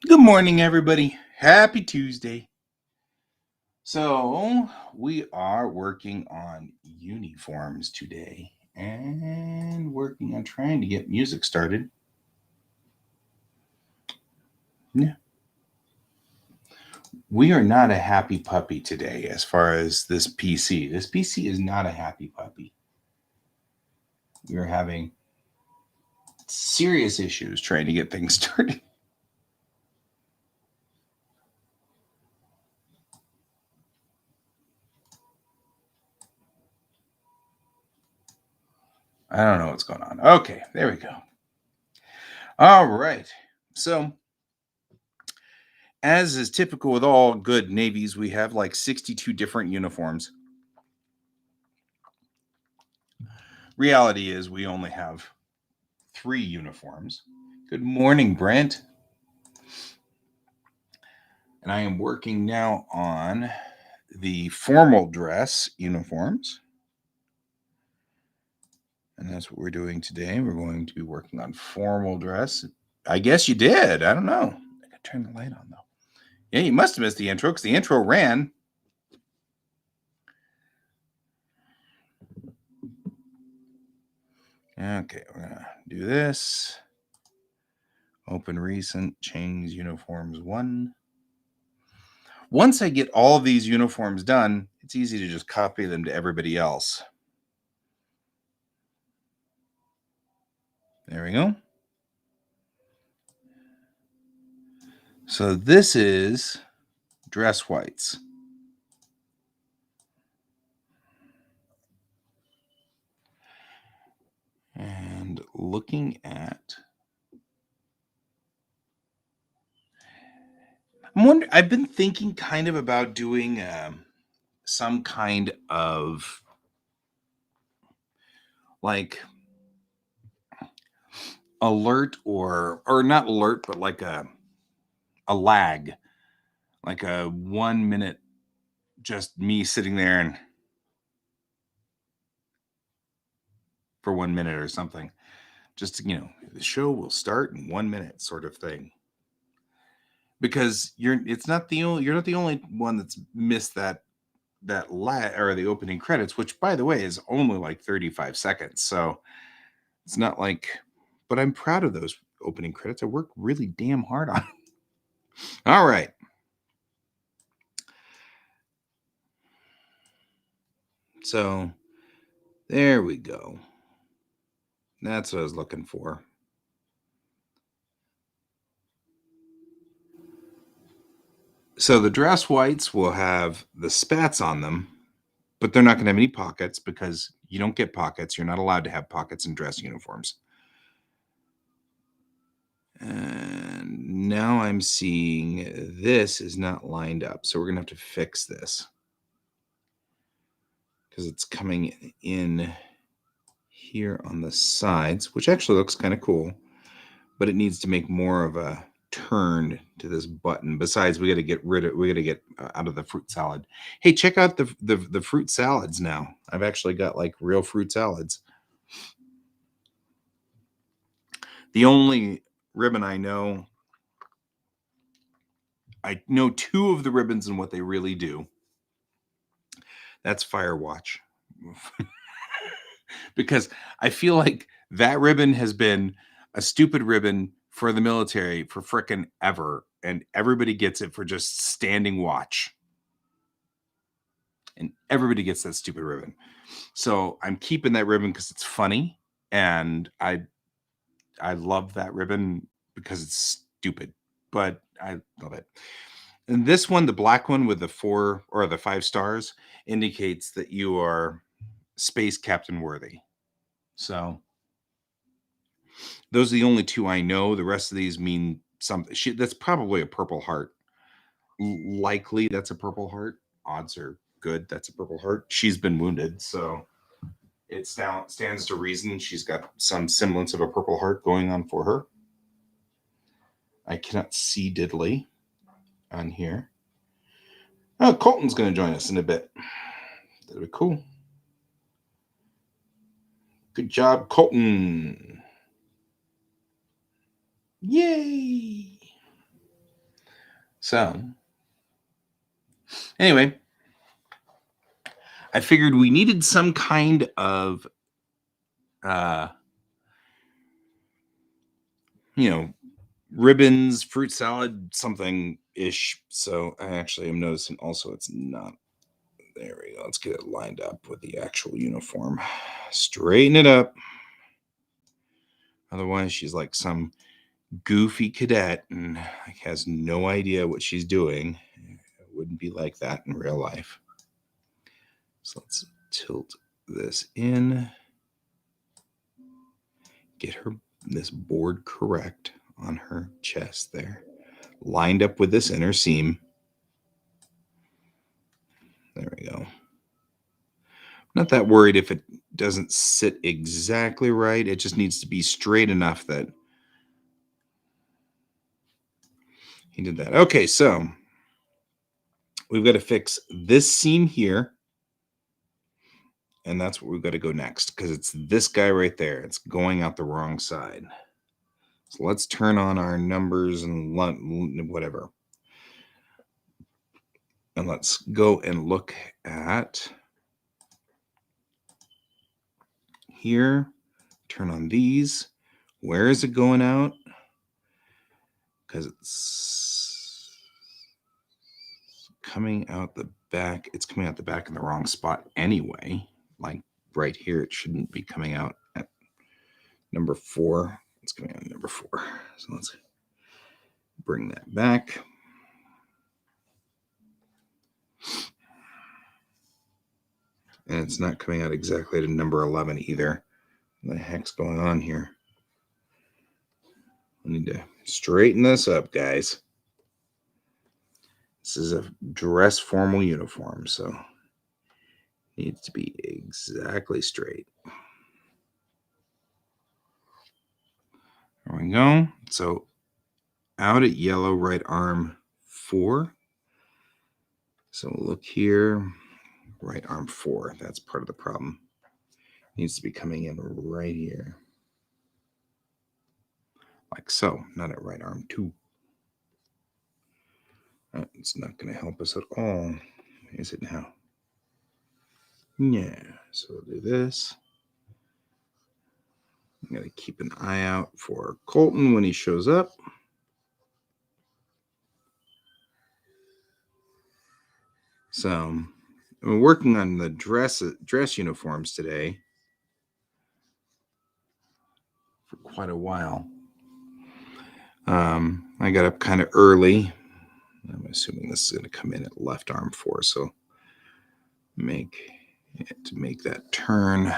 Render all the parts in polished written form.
Good morning, everybody. Happy Tuesday. So, we are working on uniforms today and working on trying to get music started. Yeah. We are not a happy puppy today as far as this PC. This PC is not a happy puppy. We are having serious issues trying to get things started. I don't know what's going on. Okay, there we go. All right. So, as is typical with all good navies, we have like 62 different uniforms. Reality is we only have 3 uniforms. Good morning, Brent. And I am working now on the formal dress uniforms. And that's what we're doing today. We're going to be working on formal dress. I guess you did. I don't know. I gotta turn the light on though. Yeah, you must have missed the intro because the intro ran. Okay, we're gonna do this. Open recent, change uniforms 1. Once I get all of these uniforms done, it's easy to just copy them to everybody else. There we go. So this is dress whites. And looking at, I've been thinking kind of about doing some kind of like alert or not alert, but like a lag, like a 1 minute, just me sitting there and for 1 minute or something. Just the show will start in 1 minute, sort of thing. Because you're not the only one that's missed that or the opening credits, which by the way is only like 35 seconds. So it's not like, but I'm proud of those opening credits. I worked really damn hard on it. All right. So there we go. That's what I was looking for. So the dress whites will have the spats on them, but they're not going to have any pockets because you don't get pockets. You're not allowed to have pockets in dress uniforms. And now I'm seeing this is not lined up. So we're going to have to fix this because it's coming in here on the sides, which actually looks kind of cool, but it needs to make more of a turn to this button. Besides, we got to get out of the fruit salad. Hey, check out the fruit salads now. I've actually got like real fruit salads. The only ribbon I know 2 of the ribbons and what they really do. That's Firewatch. Because I feel like that ribbon has been a stupid ribbon for the military for frickin' ever, and everybody gets it for just standing watch. And everybody gets that stupid ribbon. So I'm keeping that ribbon because it's funny, and I love that ribbon because it's stupid, but I love it. And this one, the black one with the 4 or the 5 stars, indicates that you are space captain worthy. So those are the only 2 I know. The rest of these mean something. That's probably a purple heart. Likely that's a purple heart. Odds are good that's a purple heart. She's been wounded, so it stands to reason she's got some semblance of a purple heart going on for her. I cannot see diddly on here. Oh, Colton's going to join us in a bit. That'll be cool. Good job, Colton. Yay! So, anyway, I figured we needed some kind of, ribbons, fruit salad, something ish. So I actually am noticing also it's not. There we go. Let's get it lined up with the actual uniform. Straighten it up. Otherwise, she's like some goofy cadet and has no idea what she's doing. It wouldn't be like that in real life. So let's tilt this in. Get her this board correct on her chest there. Lined up with this inner seam. There we go. Not that worried if it doesn't sit exactly right. It just needs to be straight enough that he did that. Okay, so we've got to fix this seam here. And that's what we've got to go next because it's this guy right there. It's going out the wrong side. So let's turn on our numbers and whatever. And let's go and look at here. Turn on these. Where is it going out? Because it's coming out the back. It's coming out the back in the wrong spot anyway. Like right here, it shouldn't be coming out at number 4. It's coming out at number 4. So let's bring that back. And it's not coming out exactly to number 11 either. What the heck's going on here? I need to straighten this up, guys. This is a dress formal uniform, so it needs to be exactly straight. There we go. So out at yellow, right arm 4. So look here, right arm 4. That's part of the problem. It needs to be coming in right here. Like so, not at right arm 2. It's not going to help us at all, is it now? Yeah, so we'll do this. I'm going to keep an eye out for Colton when he shows up. So I'm working on the dress uniforms today for quite a while. I got up kind of early. I'm assuming this is going to come in at left arm 4, so make that turn.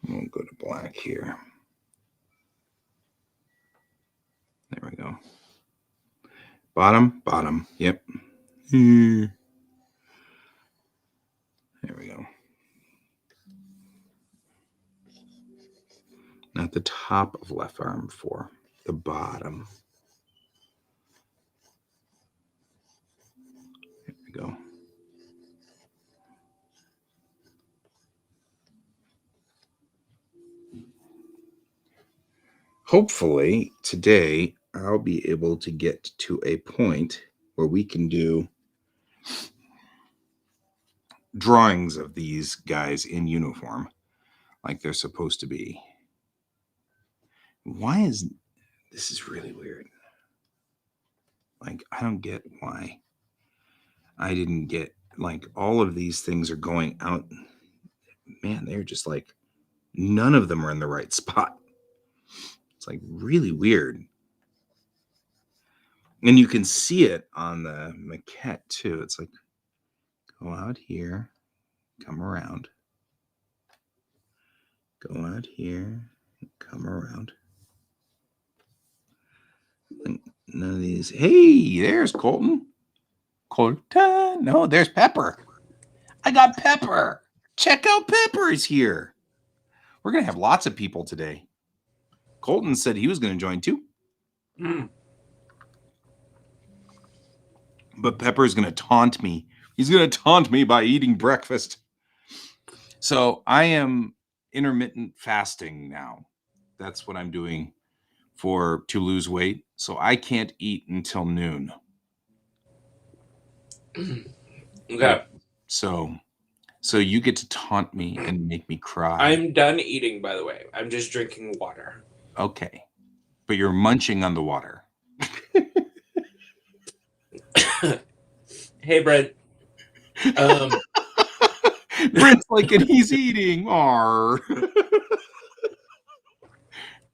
We'll go to black here. There we go. Bottom. Yep. There we go. Not the top of left arm 4, the bottom. There we go. Hopefully today I'll be able to get to a point where we can do drawings of these guys in uniform like they're supposed to be. This is really weird. Like, I don't get why I didn't get, like, all of these things are going out. Man, they're just like, none of them are in the right spot. It's like really weird. And you can see it on the maquette too. It's like, go out here, come around. Go out here, come around. None of these. Hey, there's Colton. No, there's Pepper. I got Pepper. Check out Pepper is here. We're going to have lots of people today. Colton said he was going to join too. But Pepper is going to taunt me. He's going to taunt me by eating breakfast. So I am intermittent fasting now. That's what I'm doing to lose weight. So I can't eat until noon. Okay. So you get to taunt me and make me cry. I'm done eating, by the way. I'm just drinking water. Okay. But you're munching on the water. Hey, Brent. Brent's like, and he's eating. Arr.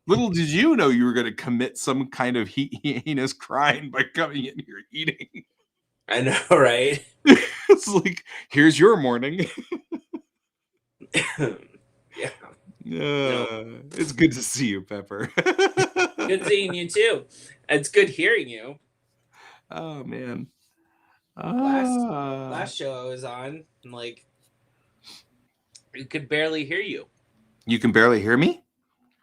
Little did you know you were going to commit some kind of heinous crime by coming in here eating. I know, right? It's like, here's your morning. Yeah. It's good to see you, Pepper. Good seeing you too. It's good hearing you. Oh man. Last show I was on, like, you could barely hear you. You can barely hear me?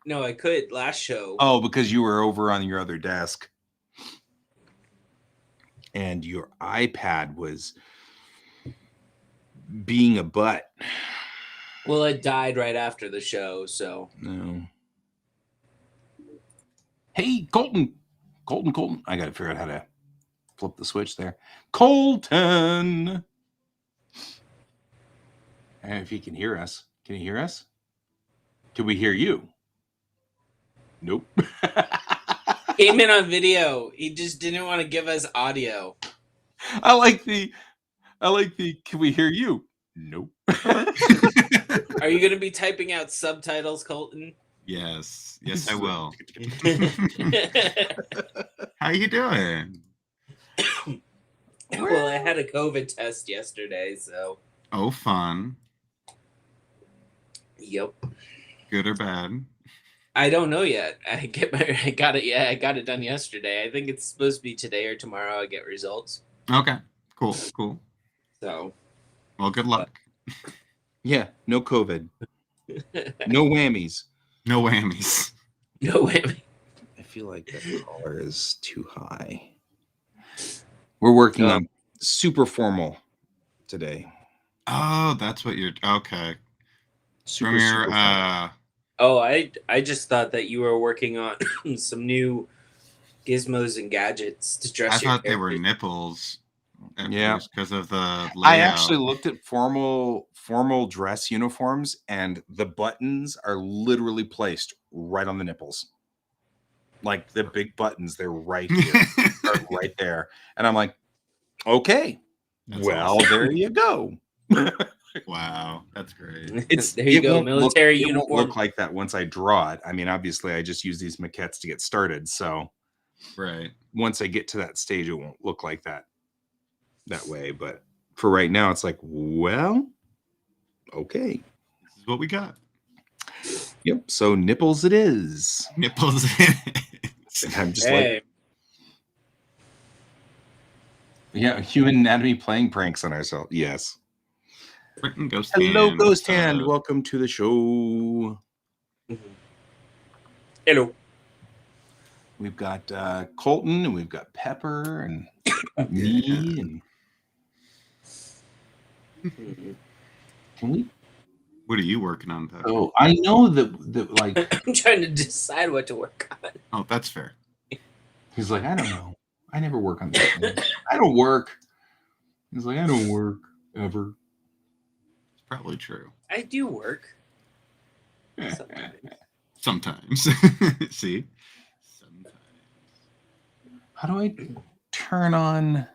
No, I could last show. Oh, because you were over on your other desk. And your iPad was being a butt. Well, it died right after the show, so. No. Hey, Colton. I got to figure out how to flip the switch there. Colton. And if he can hear us. Can he hear us? Can we hear you? Nope. Came in on video. He just didn't want to give us audio. I like the can we hear you? Nope. Are you going to be typing out subtitles, Colton? Yes, I will. How you doing? Well, I had a COVID test yesterday, so. Oh, fun. Yep. Good or bad? I don't know yet. I got it. Yeah, I got it done yesterday. I think it's supposed to be today or tomorrow. I get results. Okay, cool. So. Well, good luck. Yeah, no COVID. No whammies. No whammies. No whammy. I feel like that collar is too high. We're working on super formal today. Oh, that's what you're. Okay. Super formal. Oh, I just thought that you were working on some new gizmos and gadgets to dress. I thought they were nipples. Yeah, because of the layout. I actually looked at formal dress uniforms, and the buttons are literally placed right on the nipples. Like the big buttons, they're right here, are right there, and I'm like, okay, that's awesome. There you go. Wow, that's great. There you go, military uniform. It won't look like that once I draw it. I mean, obviously, I just use these maquettes to get started. So, right. Once I get to that stage, it won't look like that way. But for right now, it's like, well, okay. This is what we got. Yep. So nipples it is. Nipples. And I'm just like, yeah, human anatomy playing pranks on ourselves. Yes. Ghost Hello, Ghost Hand. Welcome to the show. Hello. We've got Colton, and we've got Pepper, and me, and can we? What are you working on, Pepper? Oh, I know that like I'm trying to decide what to work on. Oh, that's fair. He's like, I don't know. I never work on that. I don't work. He's like, I don't work ever. Probably true. I do work. Sometimes. See? Sometimes. How do I turn on?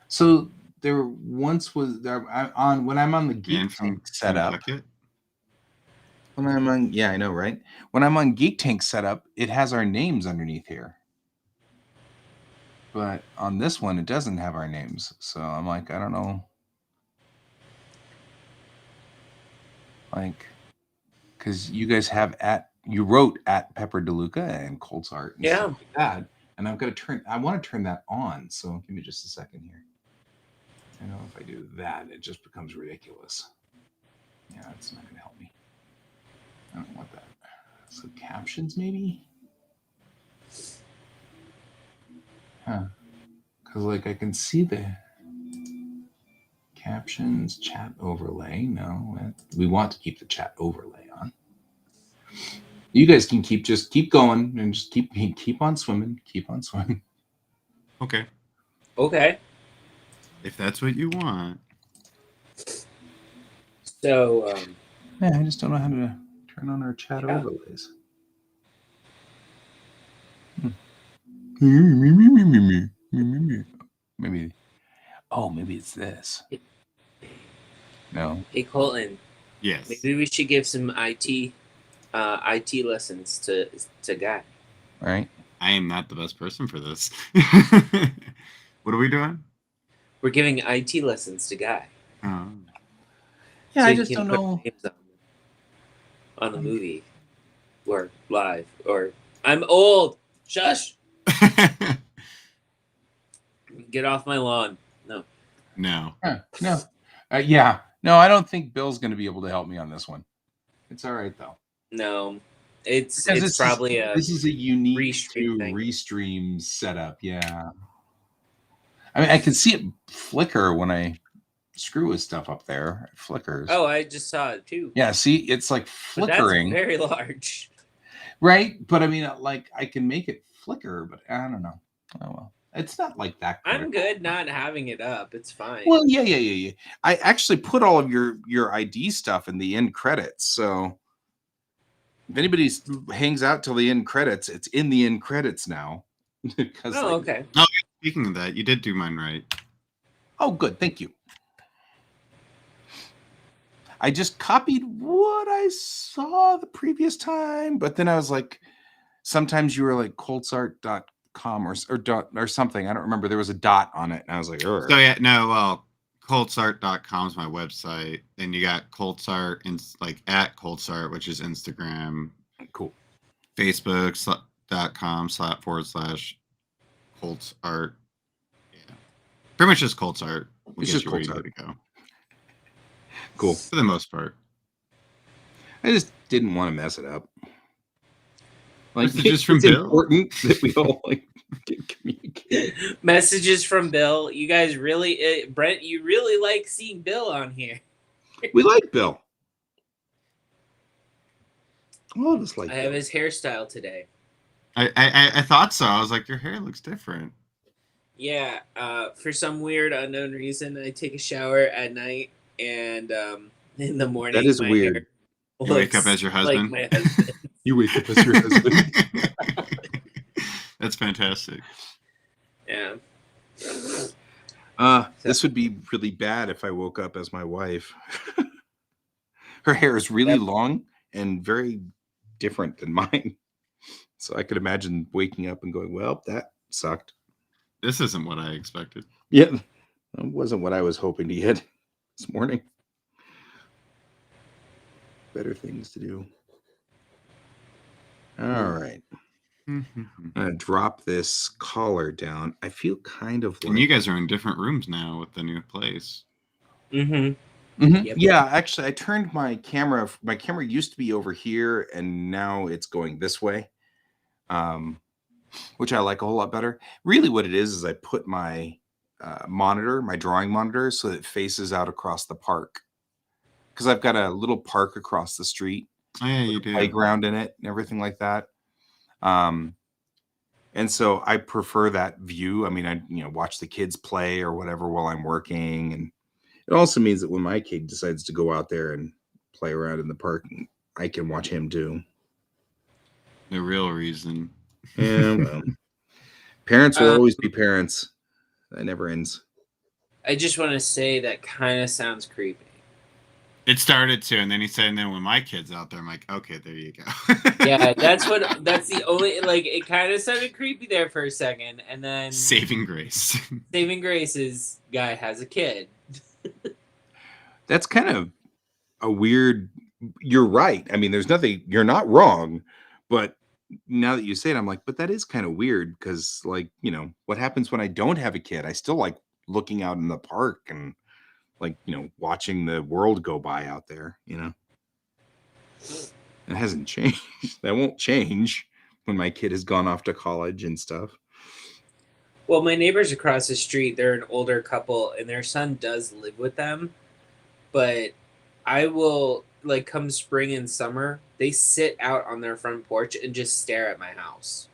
So there once was there on when I'm on the Geek Tank setup. When I'm on, yeah, I know, right? When I'm on Geek Tank setup, it has our names underneath here. But on this one, it doesn't have our names. So I'm like, I don't know. Like, because you guys have you wrote at Pepper DeLuca and Colt's Art and stuff like that. And I've got to I want to turn that on. So give me just a second here. I know if I do that, it just becomes ridiculous. Yeah, it's not going to help me. I don't want that. So captions maybe? Huh. Because like I can see the Captions, chat overlay. No, we want to keep the chat overlay on. You guys can keep going and just keep on swimming. Keep on swimming. Okay. Okay. If that's what you want. So, Yeah, I just don't know how to turn on our chat Yeah. overlays. Maybe. Oh, maybe it's this. No. hey Colton, Yes. maybe we should give some IT lessons to Guy. All right. I am not the best person for this. What are we doing? We're giving IT lessons to Guy. Oh. Yeah, So I he just can don't put know. names on the movie or live or I'm old. Shush. Get off my lawn. No. No. No. Yeah. No, I don't think Bill's going to be able to help me on this one. It's all right though. No. It's Because it's probably this is a unique restream thing. restream setup. Yeah. I mean, I can see it flicker when I screw with stuff up there. It flickers. Oh, I just saw it too. Yeah. See, it's like But that's flickering, very large. right? But I mean, like I can make it flicker, but I don't know. Oh well, it's not like that. I'm critical. good not having it up. It's fine. Well, yeah. I actually put all of your ID stuff in the end credits. So if anybody hangs out till the end credits, it's in the end credits now. Because okay. Speaking of that, you did do mine right. Oh, good. Thank you. I just copied what I saw the previous time, but then I was like, sometimes you were like coltsart.com or something. I don't remember. There was a dot on it, and I was like, "Ugh." So yeah, no, well, coltsart.com is my website. Then you got Coltsart and like at Coltsart, which is Instagram, Cool. Facebook.com//Coltsart. Yeah. Pretty much just Coltsart. We'll It's get just you where you Coltsart. need to go. Cool. For the most part. I just didn't want to mess it up. Like Messages from it's Bill. important that we all like communicate. Messages from Bill. You guys really, Brent, you really like seeing Bill on here. We like Bill. All of us like I have Bill. his hairstyle today. I thought so. I was like, your hair looks different. Yeah, for some weird unknown reason, I take a shower at night, and in the morning, That is my weird. hair You wake up looks as your like husband? my husband. You wake up as your husband. That's fantastic. Yeah. This would be really bad if I woke up as my wife. Her hair is really Yep. long and very different than mine. So I could imagine waking up and going, well, that sucked. This isn't what I expected. Yeah. That wasn't what I was hoping to get this morning. Better things to do. All right. I'm going to drop this collar down. I feel kind of like... And you guys are in different rooms now with the new place. Mm-hmm. Mhm. Yep. Yeah, actually, I turned my camera. My camera used to be over here, and now it's going this way, which I like a whole lot better. Really, what it is I put my monitor, my drawing monitor, so that it faces out across the park. Because I've got a little park across the street, Oh yeah, you with a do. playground in it, and everything like that. And so I prefer that view. I mean, I watch the kids play or whatever while I'm working, and it also means that when my kid decides to go out there and play around in the park, I can watch him too. The real reason. Yeah, well, parents will always be parents. That never ends. I just want to say that kind of sounds creepy. It started to, and then he said, and then when my kid's out there, I'm like, okay, there you go. Yeah, that's the only, like, it kind of sounded creepy there for a second, and then Saving grace. Saving Grace is guy has a kid. That's kind of a weird. You're right. I mean, there's nothing. You're not wrong, but now that you say it, I'm like, but that is kind of weird because, like, what happens when I don't have a kid? I still like looking out in the park and, like, watching the world go by out there. It hasn't changed. That won't change when my kid has gone off to college and stuff. Well, my neighbors across the street, they're an older couple, and their son does live with them. But I will, like, come spring and summer, they sit out on their front porch and just stare at my house.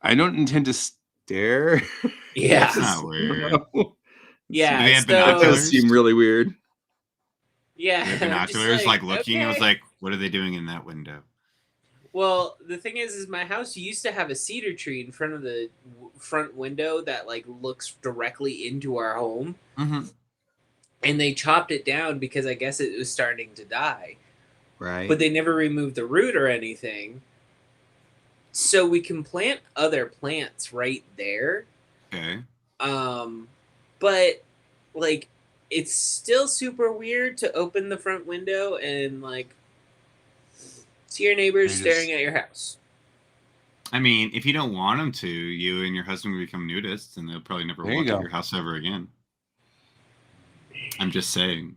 I don't intend to stare. Yeah. That's not weird. Yeah. Do they have so, That does binoculars? seem really weird. yeah. They have I'm just binoculars, like looking. It was okay. like, what are they doing in that window? Well, the thing is my house used to have a cedar tree in front of the front window that like looks directly into our home, Mm-hmm. and they chopped it down because I guess it was starting to die. Right. But they never removed the root or anything. So we can plant other plants right there. Okay. But like it's still super weird to open the front window and like see your neighbors They staring just- at your house. I mean, if you don't want them to, you and your husband will become nudists, and they'll probably never There you walk out go. your house ever again. I'm just saying.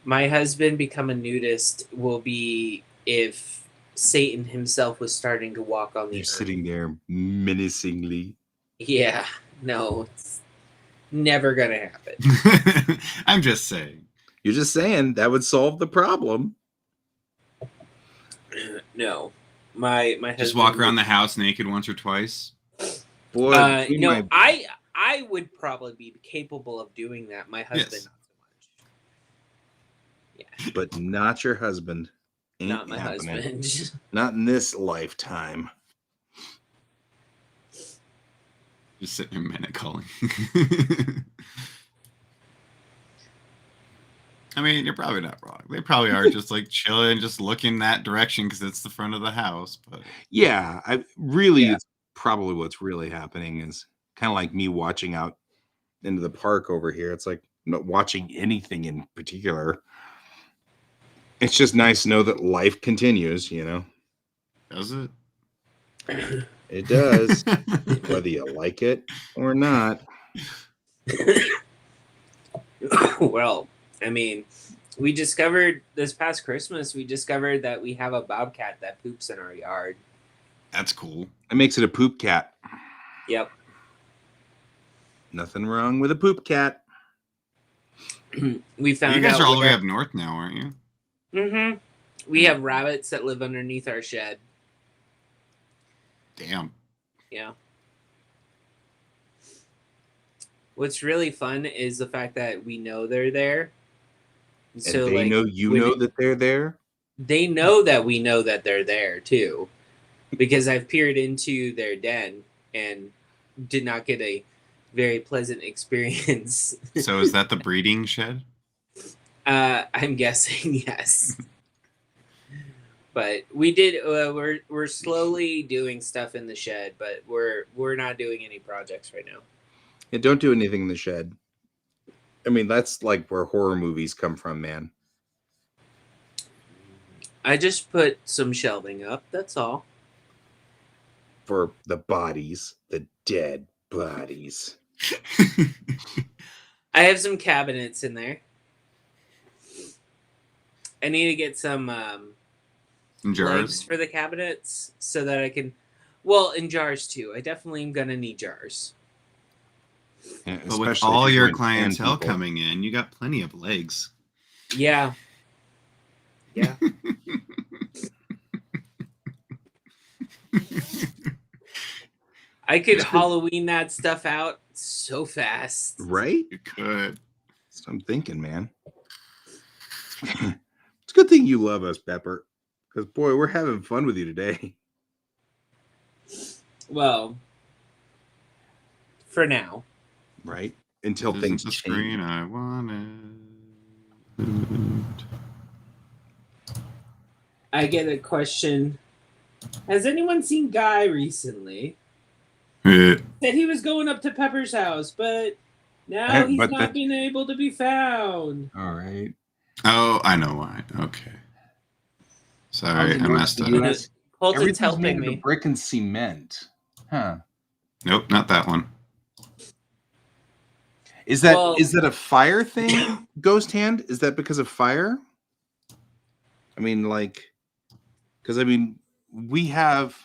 My husband become a nudist will be if Satan himself was starting to walk on the You're earth. sitting there menacingly. Yeah, no, it's never gonna happen. I'm just saying. You're just saying that would solve the problem. No, my husband Just walk around the house naked once or twice. Boy, between no, my- I would probably be capable of doing that. My husband, Yes. not so much. but not your husband. Ain't Not my happening. husband. Not in this lifetime. Just sitting there minute calling. I mean, you're probably not wrong. They probably are just like chilling, just looking that direction because it's the front of the house. But Yeah, I really Yeah. it's probably what's really happening is kind of like me watching out into the park over here. It's like not watching anything in particular. It's just nice to know that life continues, you know. does it? It does, whether you like it or not. Well, I mean, we discovered this past Christmas, we discovered that we have a bobcat that poops in our yard. That's cool. It makes it a poop cat. Yep. Nothing wrong with a poop cat. We found You guys out are all the way where- up north now, aren't you? Mhm. We have rabbits that live underneath our shed. Damn. Yeah. What's really fun is the fact that we know they're there. And So they like know you when know it- that they're there. they know that we know that they're there too, because I've peered into their den and did not get a very pleasant experience. So is that the breeding shed? I'm guessing yes. But we did. We're slowly doing stuff in the shed, but we're not doing any projects right now. Yeah, don't do anything in the shed. I mean, that's like where horror movies come from, man. I just put some shelving up. That's all. For the bodies, the dead bodies. I have some cabinets in there. I need to get some In legs jars. for the cabinets so that I can. Well, in jars too. I definitely am gonna need jars. Yeah, But with especially if all you're your going to fan clientele people. coming in, you got plenty of legs. Yeah. Yeah. I could Halloween that stuff out so fast. Right? You could. That's what I'm thinking, man. It's a good thing you love us, Pepper. Because, boy, we're having fun with you today. Well, for now. Right? Until This things isn't the change. screen I wanted. I get a question. Has anyone seen Guy recently? Said he was going up to Pepper's house, but now he's But not that- being able to be found. All right. Oh, I know why. Okay. Sorry, I messed up. US? Colton's Everything's helping made of me. brick and cement. Huh. Nope, not that one. Is that Well- is that a fire thing, Ghost Hand? Is that because of fire? I mean, like, because I mean, we have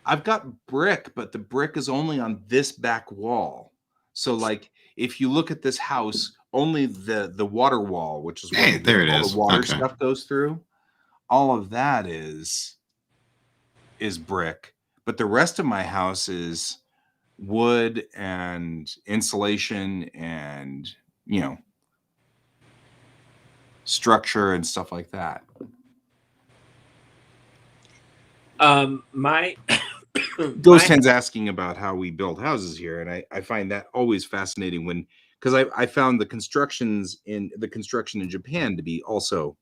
I've got brick, but the brick is only on this back wall. So like if you look at this house, only the water wall, which is Hey, where there it all is. the water Okay. stuff goes through, all of that is brick. But the rest of my house is wood and insulation and, you know, structure and stuff like that. My Ghost my Hen's asking about how we build houses here, and I find that always fascinating when because I found the construction in Japan to be also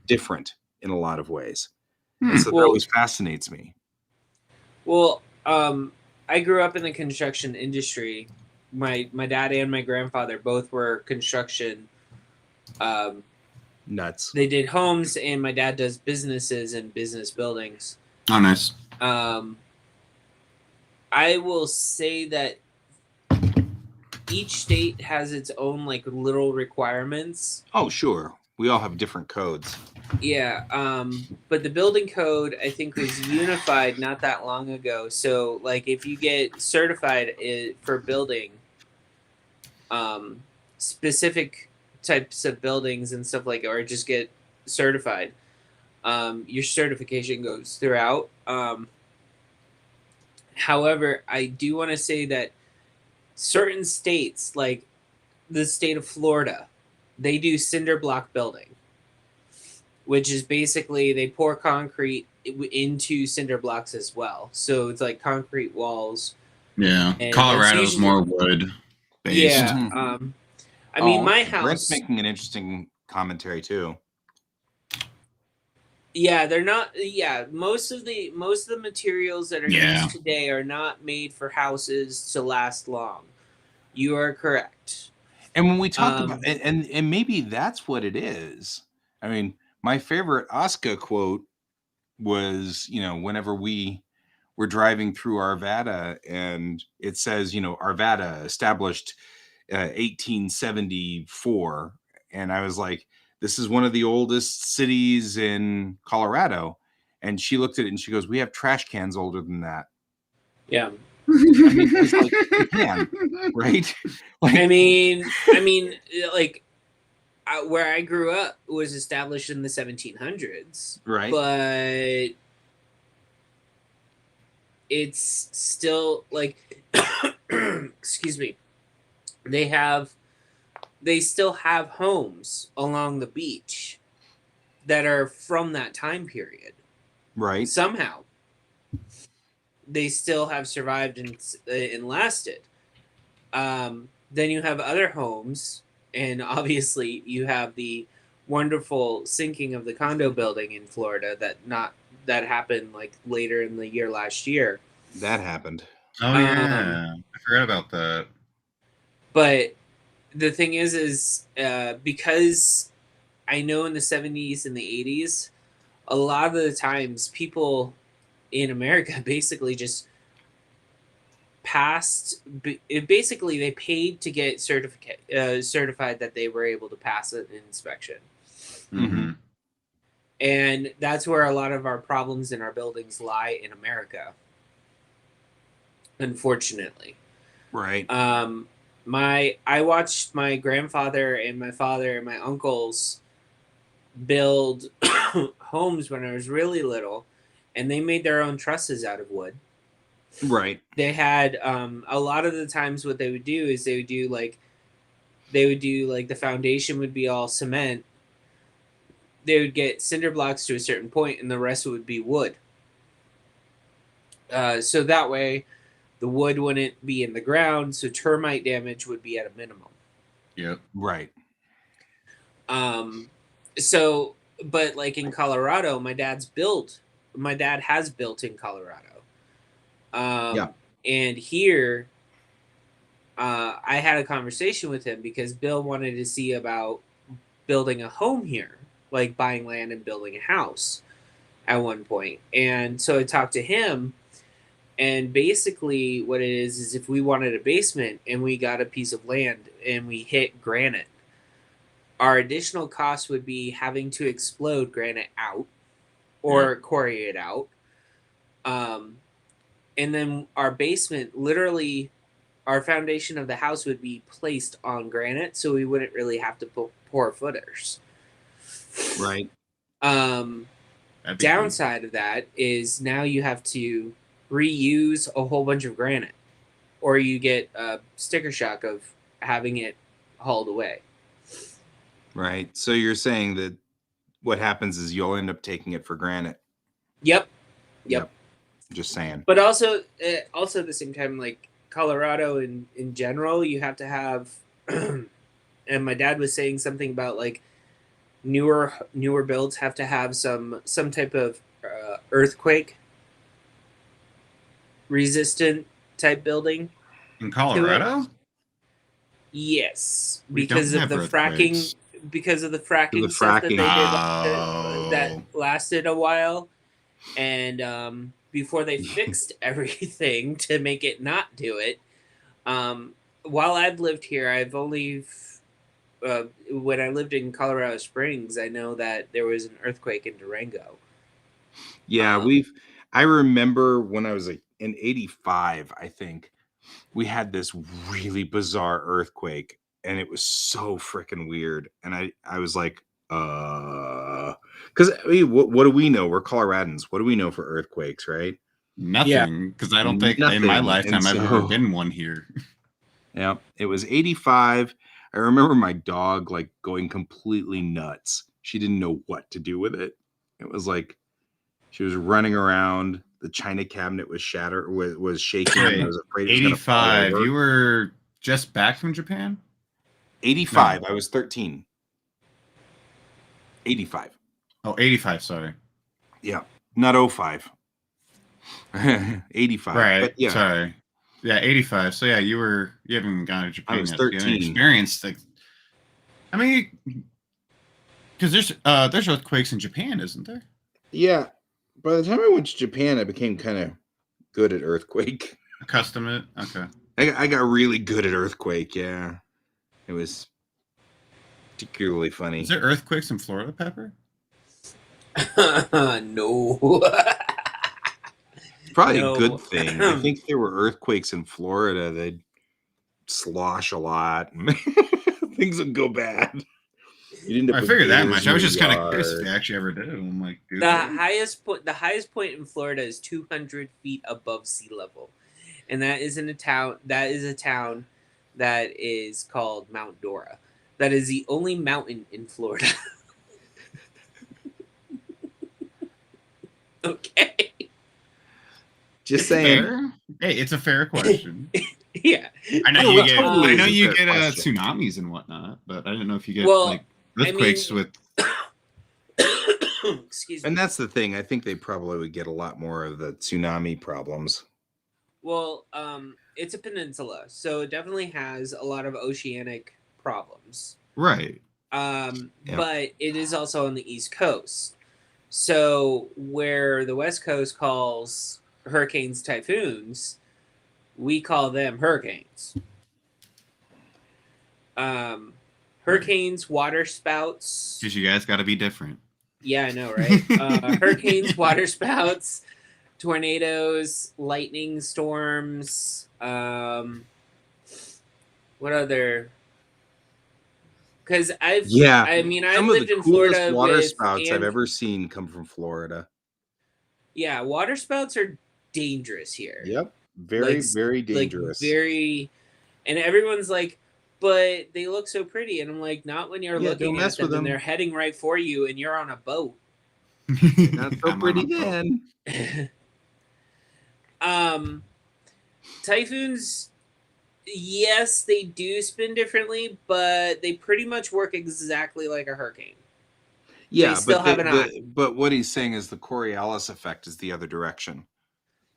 different in a lot of ways, and so that Well, always fascinates me. well, I grew up in the construction industry. My dad and my grandfather both were construction. Um, Nuts. they did homes, and my dad does businesses and business buildings. Oh, nice. I will say that each state has its own like little requirements. Oh, sure. We all have different codes. Yeah, but the building code I think was unified not that long ago. So like if you get certified for building specific types of buildings and stuff like, or just get certified, your certification goes throughout. However, I do want to say that certain states, like the state of Florida, they do cinder block building, which is basically they pour concrete into cinder blocks as well. So it's like concrete walls. Yeah. And it's Colorado's usually- more wood based. Yeah. Mhm. I mean, my Brent's house. making an interesting commentary too. Yeah, they're not. Yeah, most of the materials that are Yeah. used today are not made for houses to last long. You are correct. And when we talk about Um, and maybe that's what it is. I mean, my favorite Oscar quote was, you know, whenever we were driving through Arvada and it says, you know, Arvada established 1874. And I was like, this is one of the oldest cities in Colorado. And she looked at it and she goes, we have trash cans older than that. yeah. I mean, it's like, you can, right? Like, I mean, like where I grew up was established in the 1700s, right. but it's still like, excuse me, they still have homes along the beach that are from that time period. Right. Somehow, they still have survived and lasted. Then you have other homes, and obviously you have the wonderful sinking of the condo building in Florida that happened like later in the year last year. That happened. Oh yeah, I forgot about that. But the thing is because I know in the 70s and the 80s, a lot of the times people in America basically just passed. Basically, they paid to get certified that they were able to pass an inspection. Mm-hmm. And that's where a lot of our problems in our buildings lie in America, unfortunately. Right. I watched my grandfather and my father and my uncles build homes when I was really little, and they made their own trusses out of wood. Right. They had a lot of the times what they would do is they would do like the foundation would be all cement. They would get cinder blocks to a certain point, and the rest would be wood. So that way, the wood wouldn't be in the ground, so termite damage would be at a minimum. Yep. Right. So, but like in Colorado, my dad has built in Colorado. Yeah. And here, I had a conversation with him because Bill wanted to see about building a home here, like buying land and building a house at one point. And so I talked to him, and basically what it is if we wanted a basement and we got a piece of land and we hit granite, our additional cost would be having to explode granite out or quarry it out. and then our basement, literally, our foundation of the house would be placed on granite, so we wouldn't really have to pour footers. Right. That'd be cool. Downside of that is now you have to reuse a whole bunch of granite, or you get a sticker shock of having it hauled away. Right. So you're saying that what happens is you'll end up taking it for granted. Yep. Just saying. But also at the same time, like Colorado in general, you have to have. And my dad was saying something about like newer builds have to have some type of earthquake resistant type building. In Colorado? Yes, We because don't of have the fracking. earthquakes. Because of the fracking The stuff that they did fracking. that lasted a while, and before they fixed everything to make it not do it, while I've lived here, I've only when I lived in Colorado Springs, I know that there was an earthquake in Durango. Yeah, I remember when I was like in 85, I think, we had this really bizarre earthquake and it was so freaking weird. And I was like, because I mean, what do we know? We're Coloradans. What do we know for earthquakes, right? Nothing, because I don't think in my Nothing. lifetime And I've so- ever been one here. Yeah, it was 85. I remember my dog like going completely nuts. She didn't know what to do with it. It was like she was running around. The china cabinet was was shaking. Wait, I was afraid it was gonna fall 85. over. You were just back from Japan? 85. I was 13. 85. Oh, 85, sorry. Yeah, not 05. 85. Right. But yeah, Sorry. Yeah, 85. So yeah, you haven't even gone to Japan I was yet. So you haven't 13. experienced like, I mean, because there's earthquakes in Japan, isn't there? yeah. By the time I went to Japan, I became kind of good at earthquake. Accustomed it? Okay. I got really good at earthquake. Yeah, it was particularly funny. Is there earthquakes in Florida, Pepper? No. It's probably No. a good thing. I think if there were earthquakes in Florida, they'd slosh a lot. Things would go bad. You'd end up I with figured that bears much. in I was your just kind of curious if yard. they actually ever did. I'm like, dude. The highest point in Florida is 200 feet above sea level, and that is in a town. That is a town that is called Mount Dora. That is the only mountain in Florida. Okay. Just saying. Fair? Hey, it's a fair question. Yeah. I know Oh, you it get totally I is know a you fair get question. tsunamis and whatnot, but I didn't know if you get Well, like I mean- earthquakes with. Excuse me. And that's the thing. I think they probably would get a lot more of the tsunami problems. Well, it's a peninsula, so it definitely has a lot of oceanic problems. Right. Yeah. But it is also on the East Coast. So where the West Coast calls hurricanes typhoons, we call them hurricanes. Hurricanes, water spouts. Because you guys got to be different. Yeah, I know, right? Hurricanes, water spouts, tornadoes, lightning storms. What other? Because I mean, I've Some of lived the in coolest Florida water with spouts I've ever seen come from Florida. Yeah, water spouts are dangerous here. Yep. Very, Like, very Like dangerous. very, and everyone's like, but they look so pretty, and I'm like, not when you're Yeah, looking don't at mess them with and them. they're heading right for you, and you're on a boat. Not so I'm on pretty a boat. then. Typhoons, yes, they do spin differently, but they pretty much work exactly like a hurricane. Yeah, still but have an eye. but what he's saying is the Coriolis effect is the other direction,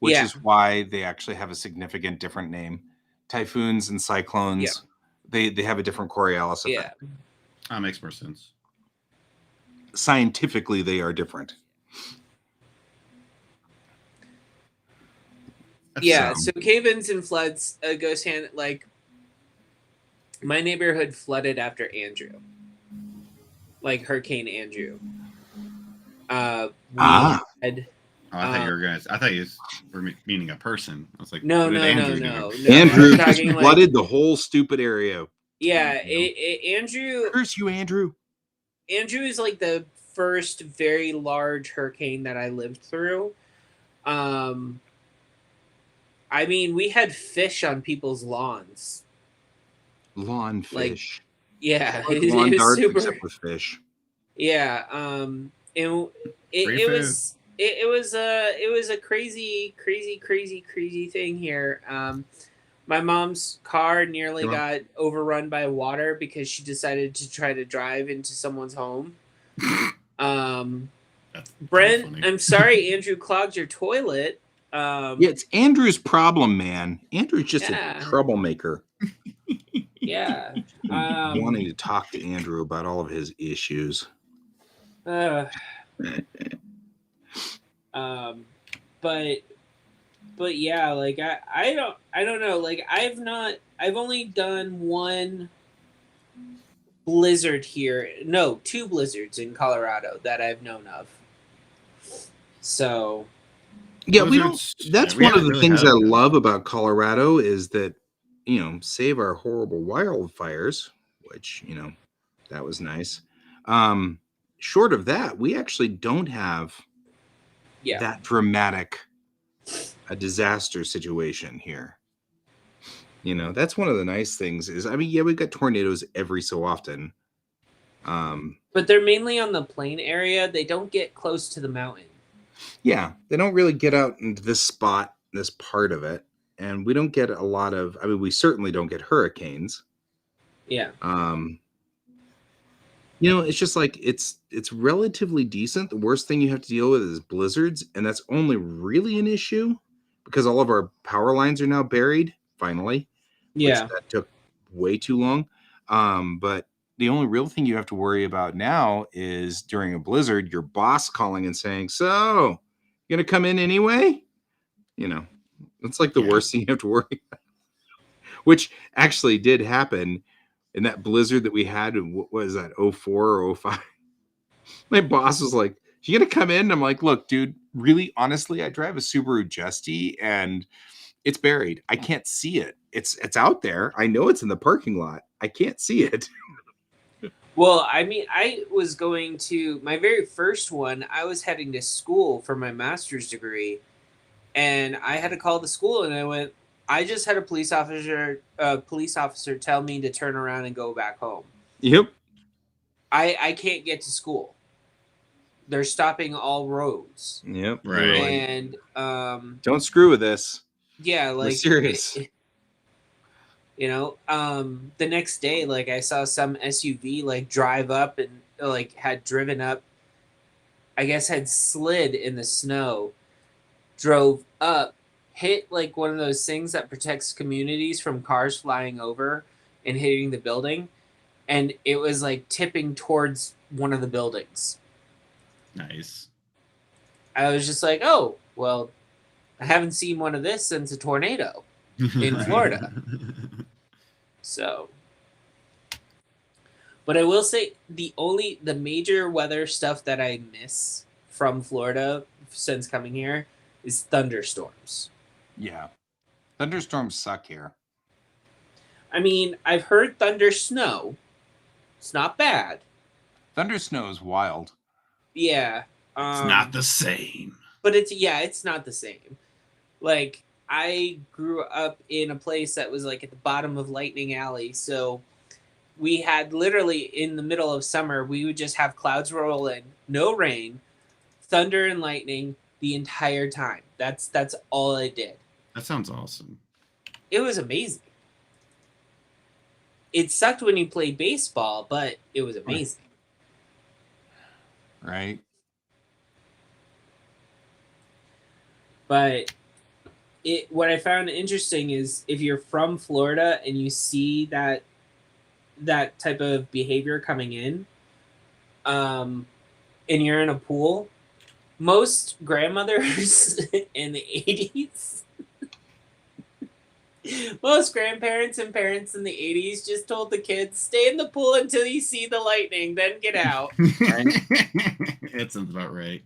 which Yeah. is why they actually have a significant different name. Typhoons and cyclones, they have a different Coriolis Yeah. effect. That makes more sense. Scientifically, they are different. Yeah, So- so cave-ins and floods goes hand like my neighborhood flooded after Andrew, like Hurricane Andrew. We Ah. had Oh, I thought you were meaning a person. I was like, No, what did no, no, Andrew do? no, no. Andrew I'm just talking like flooded the whole stupid area. yeah. You Andrew Curse you, Andrew. is like the first very large hurricane that I lived through. I mean, we had fish on people's lawns. Lawn Like, fish. yeah, Like it lawn was darts, super. except with fish. Yeah, it Free it food. was it was a crazy thing here. My mom's car nearly You're got overrun by water because she decided to try to drive into someone's home. That's Brent, funny. I'm sorry, Andrew clogged your toilet. Yeah, it's Andrew's problem, man. Andrew's just Yeah. a troublemaker. Yeah. Wanting to talk to Andrew about all of his issues. But yeah, like I don't know, like I've only done one blizzard here. No, two blizzards in Colorado that I've known of. So Yeah, we don't. Blizzards, That's we one of haven't the really things had I them. love about Colorado is that, save our horrible wildfires, which, that was nice. Short of that, we actually don't have yeah. that dramatic a disaster situation here. That's one of the nice things is, yeah, we've got tornadoes every so often. But they're mainly on the plain area. They don't get close to the mountain. Yeah, they don't really get out into this spot, this part of it. And we don't get a lot of, we certainly don't get hurricanes. Yeah. It's just like it's relatively decent. The worst thing you have to deal with is blizzards, and that's only really an issue because all of our power lines are now buried, finally. Yeah. Which that took way too long. But the only real thing you have to worry about now is during a blizzard, your boss calling and saying, "So, you gonna come in anyway?" It's like the worst thing you have to worry about. Which actually did happen in that blizzard that we had. What was that, 04 or 05? My boss was like, "You gonna come in?" I'm like, "Look, dude, really, honestly, I drive a Subaru Justy and it's buried. I can't see it. It's out there. I know it's in the parking lot. I can't see it." Well, I mean, I was going to my very first one. I was heading to school for my master's degree, and I had to call the school, and I went. I just had a police officer tell me to turn around and go back home. Yep. I can't get to school. They're stopping all roads. Yep. Right. And don't screw with this. Yeah, like we're serious. The next day, like I saw some SUV like drive up and like had driven up, I guess had slid in the snow, drove up, hit like one of those things that protects communities from cars flying over and hitting the building, and it was like tipping towards one of the buildings. Nice. I was just like, oh, well, I haven't seen one of this since a tornado in Florida. So, but I will say the major weather stuff that I miss from Florida since coming here is thunderstorms. Yeah. Thunderstorms suck here. I mean, I've heard thunder snow. It's not bad. Thunder snow is wild. Yeah. It's not the same. But it's not the same. Like, I grew up in a place that was like at the bottom of Lightning Alley, so we had literally in the middle of summer, we would just have clouds roll in, no rain, thunder and lightning the entire time. That's all it did. That sounds awesome. It was amazing. It sucked when you played baseball, but it was amazing. Right. But what I found interesting is if you're from Florida and you see that type of behavior coming in, and you're in a pool, most grandmothers in the 80s, most grandparents and parents in the 80s just told the kids, stay in the pool until you see the lightning, then get out. That sounds about right.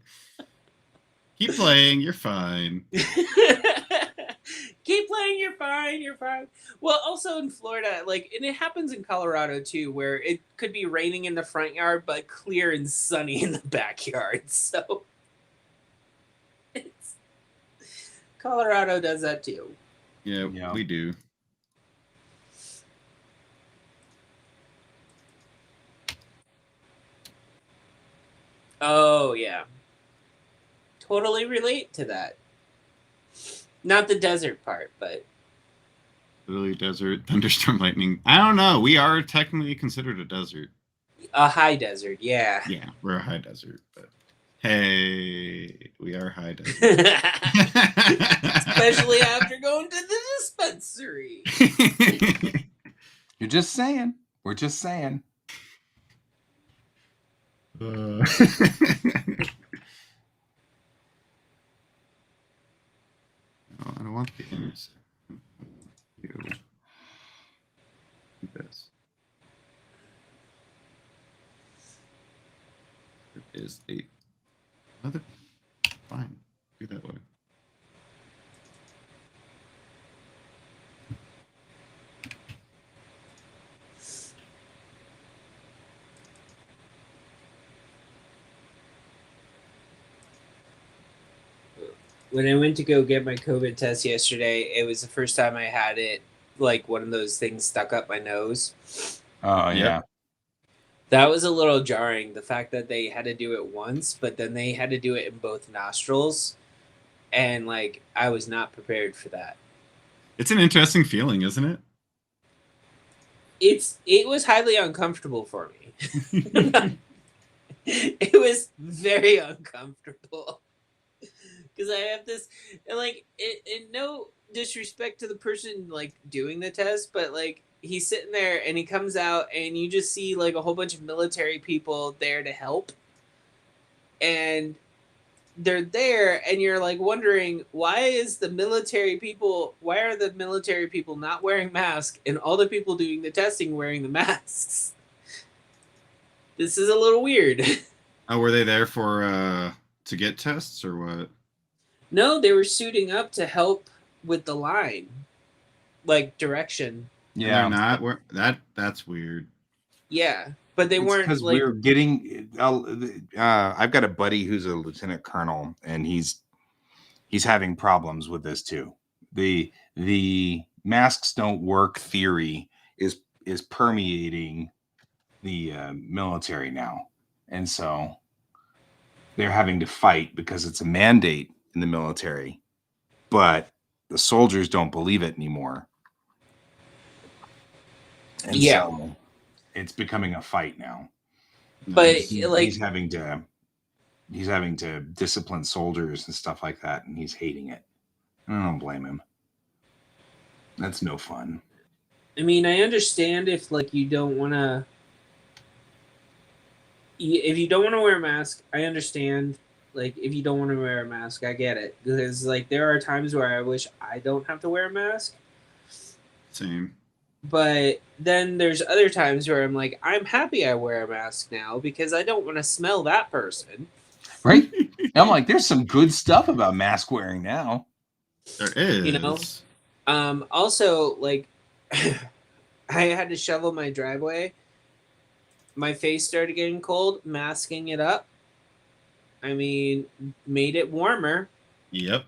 Keep playing. You're fine. Keep playing. You're fine. You're fine. Well, also in Florida, like, and it happens in Colorado too, where it could be raining in the front yard, but clear and sunny in the backyard. So, it's Colorado does that too. Yeah, Yeah. we do. Oh yeah, totally relate to that. Not the desert part, but Literally desert, thunderstorm, lightning. I don't know. We are technically considered a desert. a high desert. Yeah. Yeah, we're a high desert. But hey, we are high desert. Especially after going to the dispensary. You're just saying. We're just saying. Uh, No, I don't want the inners. This. It is a another. Fine, do that way. When I went to go get my COVID test yesterday, it was the first time I had it, like one of those things stuck up my nose. Oh Yep. yeah. That was a little jarring. The fact that they had to do it once, but then they had to do it in both nostrils. And like, I was not prepared for that. It's an interesting feeling, isn't it? It was highly uncomfortable for me. It was very uncomfortable. Because I have this, and like, no disrespect to the person like doing the test, but like he's sitting there and he comes out and you just see like a whole bunch of military people there to help, and they're there, and you're like wondering why are the military people not wearing masks and all the people doing the testing wearing the masks? This is a little weird. Oh, were they there for to get tests or what? No, they were suiting up to help with the line, like direction. Yeah. And they're not. That's weird. Yeah, but they weren't because like. we're getting. I've got a buddy who's a lieutenant colonel, and he's having problems with this too. The masks don't work theory is permeating the military now, and so they're having to fight because it's a mandate in the military, but the soldiers don't believe it anymore. And Yeah. so it's becoming a fight now. But like, He's having to discipline soldiers and stuff like that, and he's hating it. I don't blame him. That's no fun. I mean, I understand if like you don't want to. If you don't want to wear a mask, I understand. Like, if you don't want to wear a mask, I get it. Because, like, there are times where I wish I don't have to wear a mask. Same. But then there's other times where I'm like, I'm happy I wear a mask now because I don't want to smell that person. Right? I'm like, there's some good stuff about mask wearing now. There is. You know? Also, like, I had to shovel my driveway. My face started getting cold, masking it up. I mean, made it warmer. Yep.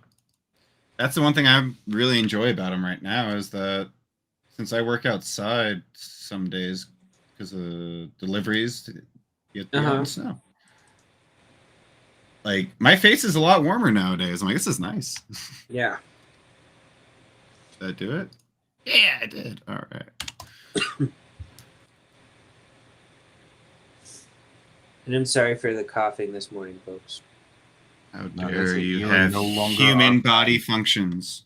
That's the one thing I really enjoy about them right now is that since I work outside some days because of deliveries to get the out in snow. Like, my face is a lot warmer nowadays. I'm like, this is nice. Yeah. Did I do it? Yeah, I did. All right. And I'm sorry for the coughing this morning, folks. How No, dare that's it. you You're have no longer human our body friend. functions?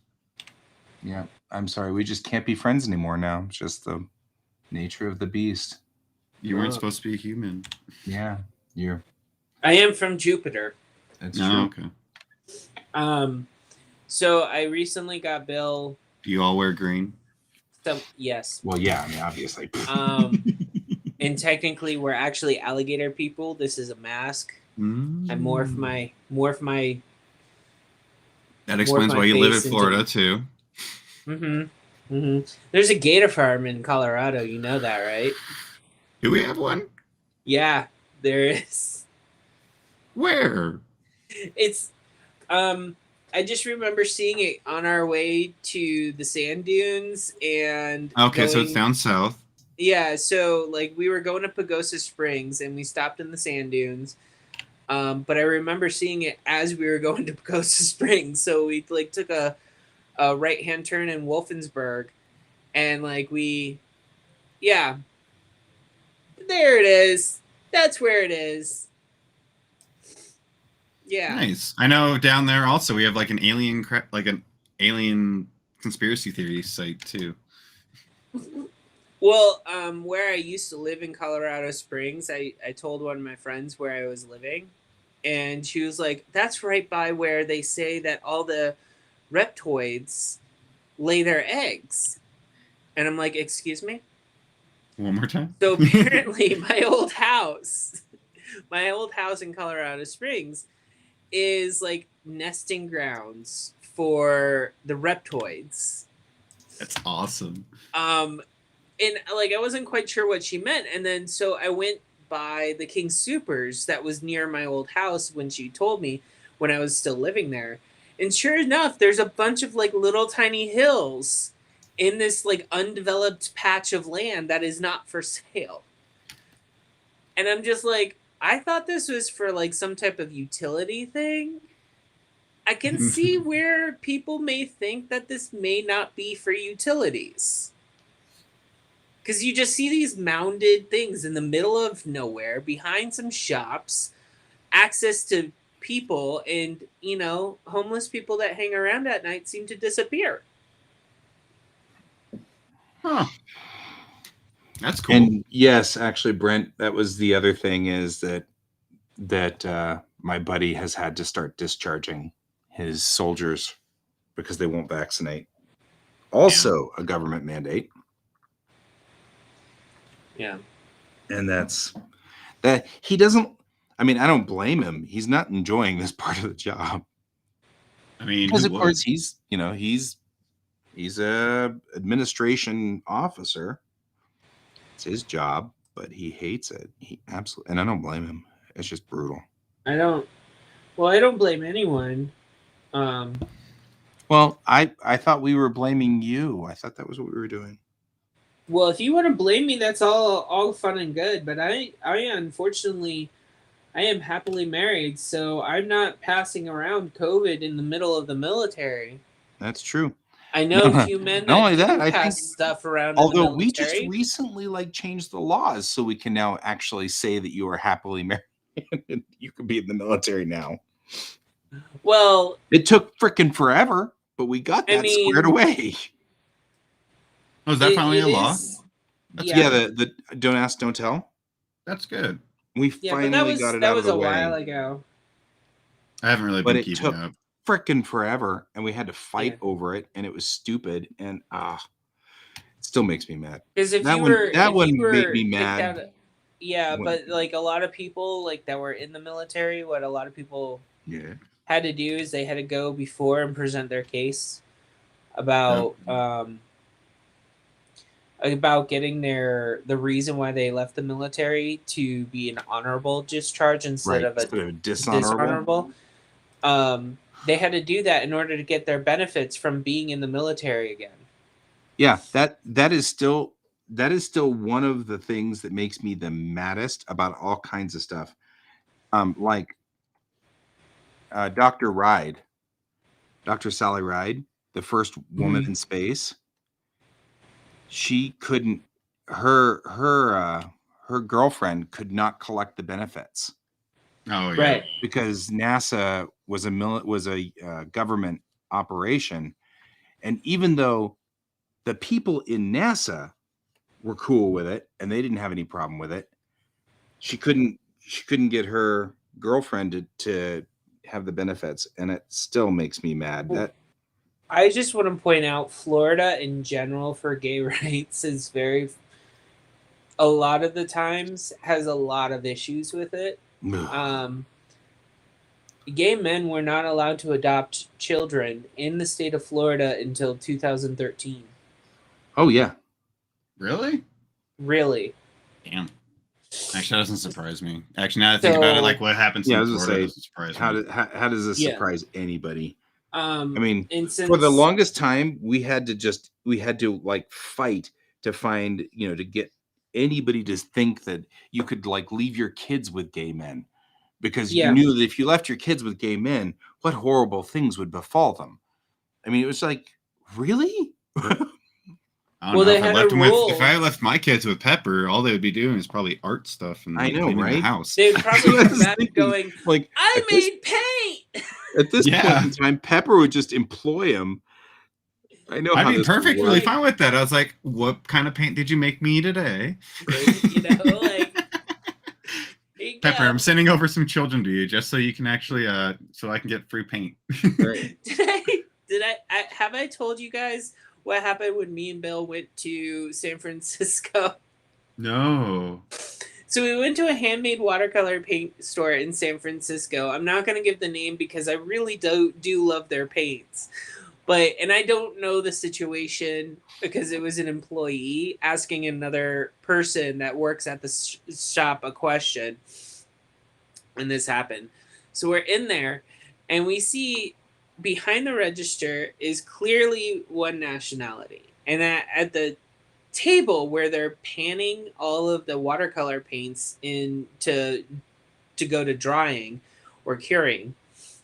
Yeah, I'm sorry. We just can't be friends anymore now. It's just the nature of the beast. You weren't supposed to be human. Yeah, you're. I am from Jupiter. That's No, true. okay. So I recently got Bill. Do you all wear green? Yes. Well, yeah. I mean, obviously. And technically, we're actually alligator people. This is a mask. I morph my That explains why you live in Florida too. There's a gator farm in Colorado. You know that, right? Do we have one? Yeah, there is. Where? It's I just remember seeing it on our way to the sand dunes and Okay, so it's down south. Yeah, so like we were going to Pagosa Springs and we stopped in the sand dunes. But I remember seeing it as we were going to Pagosa Springs. So we like took a right hand turn in Wolfensburg and like yeah. There it is. That's where it is. Yeah. Nice. I know down there also we have like an alien conspiracy theory site too. Well, where I used to live in Colorado Springs, I told one of my friends where I was living, and she was like, "That's right by where they say that all the reptoids lay their eggs." And I'm like, "Excuse me?" One more time. So apparently, my old house in Colorado Springs, is like nesting grounds for the reptoids. That's awesome. And like I wasn't quite sure what she meant, and then so I went by the King Supers that was near my old house when she told me when I was still living there, and sure enough, there's a bunch of like little tiny hills in this like undeveloped patch of land that is not for sale. And I'm just like, I thought this was for like some type of utility thing. I can see where people may think that this may not be for utilities. Because you just see these mounded things in the middle of nowhere, behind some shops, access to people, and, you know, homeless people that hang around at night seem to disappear. Huh. That's cool. And yes, actually, Brent, that was the other thing is that my buddy has had to start discharging his soldiers because they won't vaccinate. Also, a government mandate. Yeah. And that's that he doesn't. I mean, I don't blame him. He's not enjoying this part of the job. I mean, because of course he's a administration officer. It's his job, but he hates it. He absolutely, and I don't blame him. It's just brutal. I don't blame anyone. Well, I thought we were blaming you. I thought that was what we were doing. Well, if you want to blame me, that's all fun and good. But I unfortunately, I am happily married, so I'm not passing around COVID in the middle of the military. That's true. I know a few men that, not only that, I pass think stuff around. Although we just recently like changed the laws, so we can now actually say that you are happily married and you can be in the military now. Well, it took freaking forever, but we got that squared away. Oh, is that finally a law? Yeah, the don't ask, don't tell. That's good. We finally got it out of the way. That was a while ago. I haven't really been keeping up. Freaking forever, and we had to fight over it, and it was stupid, and it still makes me mad. Because if that one made me mad. But like a lot of people like that were in the military, what a lot of people had to do is they had to go before and present their case about getting the reason why they left the military to be an honorable discharge instead of a dishonorable. They had to do that in order to get their benefits from being in the military again. Yeah, that is still one of the things that makes me the maddest about all kinds of stuff. Like Dr. Ride, Dr. Sally Ride, the first woman in space. She couldn't. Her girlfriend could not collect the benefits. Oh yeah, right. Because NASA was a government operation, and even though the people in NASA were cool with it and they didn't have any problem with it, she couldn't get her girlfriend to have the benefits, and it still makes me mad. That I just want to point out Florida in general for gay rights is a lot of the times has a lot of issues with it. Gay men were not allowed to adopt children in the state of Florida until 2013. Oh yeah. Really? Really? Damn. Actually, that doesn't surprise me. Actually, now that I think about it, So- like what happens Yeah, I in was gonna Florida say, doesn't surprise How me. how does this Yeah. surprise anybody? I And mean, since for the longest time, we had to like fight to find, to get anybody to think that you could like leave your kids with gay men, because you Yeah. knew that if you left your kids with gay men, what horrible things would befall them. I mean, it was like, really? I don't Well, know they if I had left a them with rule. if I left my kids with Pepper, all they would be doing is probably art stuff and I like know, cleaning the right? house. They'd probably That's come the back thing, going, like I at this, made paint! at this Yeah. point in time, Pepper would just employ him. I know I'd how be this would perfectly work. fine with that. I was like, "What kind of paint did you make me today?" You know, like, here you Pepper, go. I'm sending over some children to you just so you can actually, so I can get free paint. Right. Have I told you guys what happened when me and Bill went to San Francisco? No. So we went to a handmade watercolor paint store in San Francisco. I'm not going to give the name because I really do love their paints. And I don't know the situation because it was an employee asking another person that works at the shop a question. And this happened. So we're in there and we see behind the register is clearly one nationality. And at the table where they're panning all of the watercolor paints in to go to drying or curing,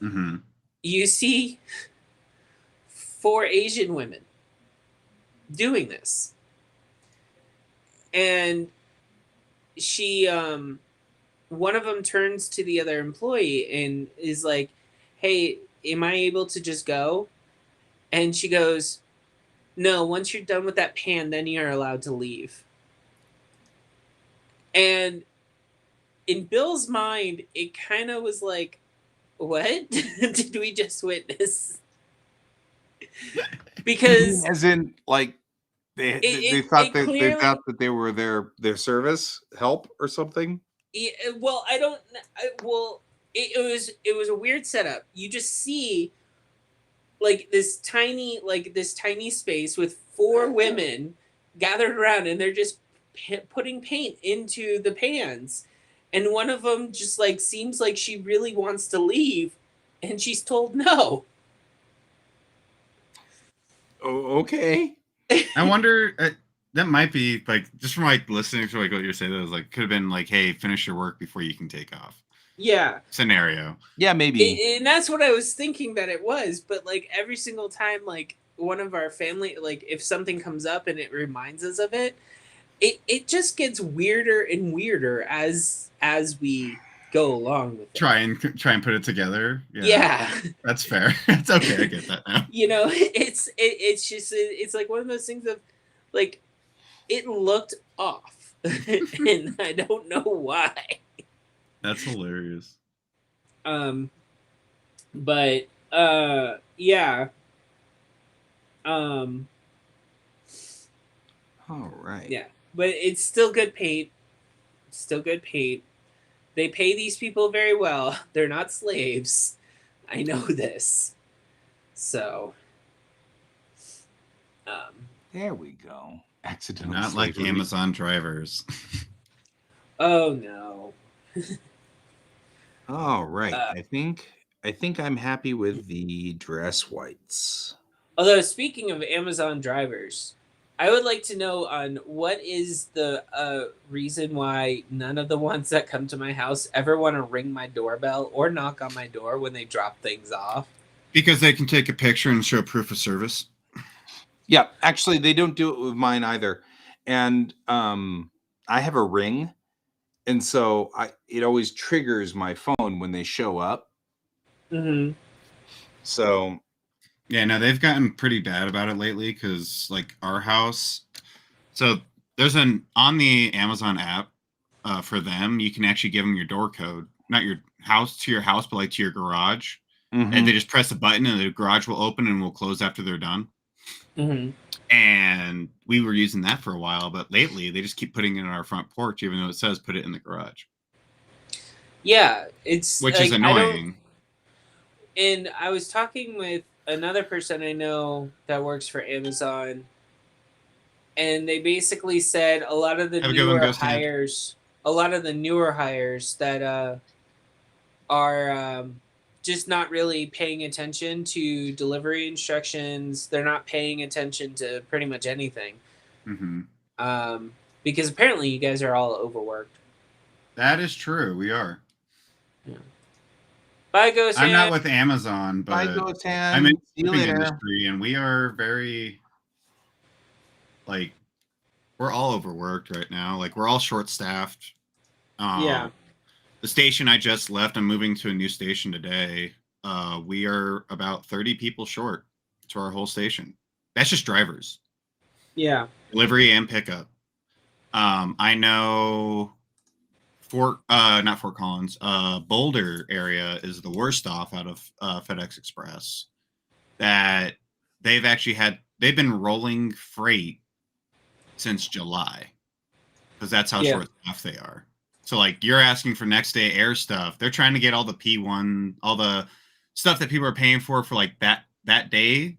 Mm-hmm. you see 4 Asian women doing this. And she one of them turns to the other employee and is like, "Hey, am I able to just go?" And she goes, "No, once you're done with that pan, then you're allowed to leave." And in Bill's mind, it kind of was like, what did we just witness? Because as in like they It thought they clearly- thought that they were their service help or something. well, I don't. Well, it was a weird setup. You just see like this tiny space with 4 women gathered around, and they're just putting paint into the pans, and one of them just like seems like she really wants to leave, and she's told no. Oh, okay. I wonder. That might be like just from like listening to like what you're saying. That was like could have been like, "Hey, finish your work before you can take off." Yeah. Scenario. Yeah, maybe. And that's what I was thinking that it was, but like every single time, like one of our family, like if something comes up and it reminds us of it, it just gets weirder and weirder as we go along with it. Try and put it together. Yeah. That's fair. It's okay. I get that now. You know, it's just it's like one of those things of like it looked off, and I don't know why. That's hilarious. But yeah. All right. Yeah, but it's still good paint. Still good paint. They pay these people very well. They're not slaves. I know this. So, There we go. Accidental. Not like slavery. Amazon drivers. oh no. All right. I think I'm happy with the dress whites. Although speaking of Amazon drivers, I would like to know on what is the reason why none of the ones that come to my house ever want to ring my doorbell or knock on my door when they drop things off. Because they can take a picture and show proof of service. Yeah, actually, they don't do it with mine either. And I have a Ring, and so it always triggers my phone when they show up. Mm-hmm. So Yeah, no, they've gotten pretty bad about it lately because, like, our house. So there's on the Amazon app for them, you can actually give them your door code, not your house to your house, but like to your garage. And they just press a button and the garage will open and will close after they're done. Mm-hmm. And we were using that for a while, but lately they just keep putting it on our front porch, even though it says put it in the garage, Yeah, it's which like, is annoying. And I was talking with another person I know that works for Amazon, and they basically said a lot of the Have a good one, newer Ghost Hand. hires, a lot of the newer hires that are just not really paying attention to delivery instructions. They're not paying attention to pretty much anything. Mm-hmm. Because apparently you guys are all overworked. That is true. We are. Yeah. Bye, Ghost I'm not Hand. with Amazon, Bye, but Ghost I'm in Hand. See the you shipping later. industry, and we are very like we're all overworked right now. Like we're all short staffed. Yeah. The station I just left, I'm moving to a new station today. We are about 30 people short to our whole station. That's just drivers, Yeah. delivery and pickup. I know not Fort Collins, Boulder area is the worst off out of FedEx Express. That they've been rolling freight since July because that's how Yeah. short staffed they are. So like you're asking for next day air stuff. They're trying to get all the P1, all the stuff that people are paying for like that day.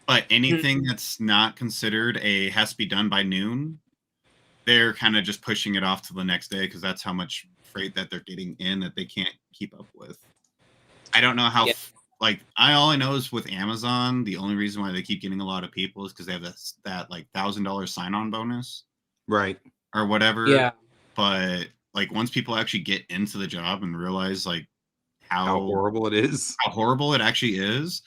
But anything that's not considered has to be done by noon, they're kind of just pushing it off to the next day because that's how much freight that they're getting in that they can't keep up with. I don't know how Yeah. all I know is with Amazon, the only reason why they keep getting a lot of people is because they have that like $1,000 sign-on bonus Right. or whatever. Yeah. But like once people actually get into the job and realize like How horrible it is. how horrible it actually is,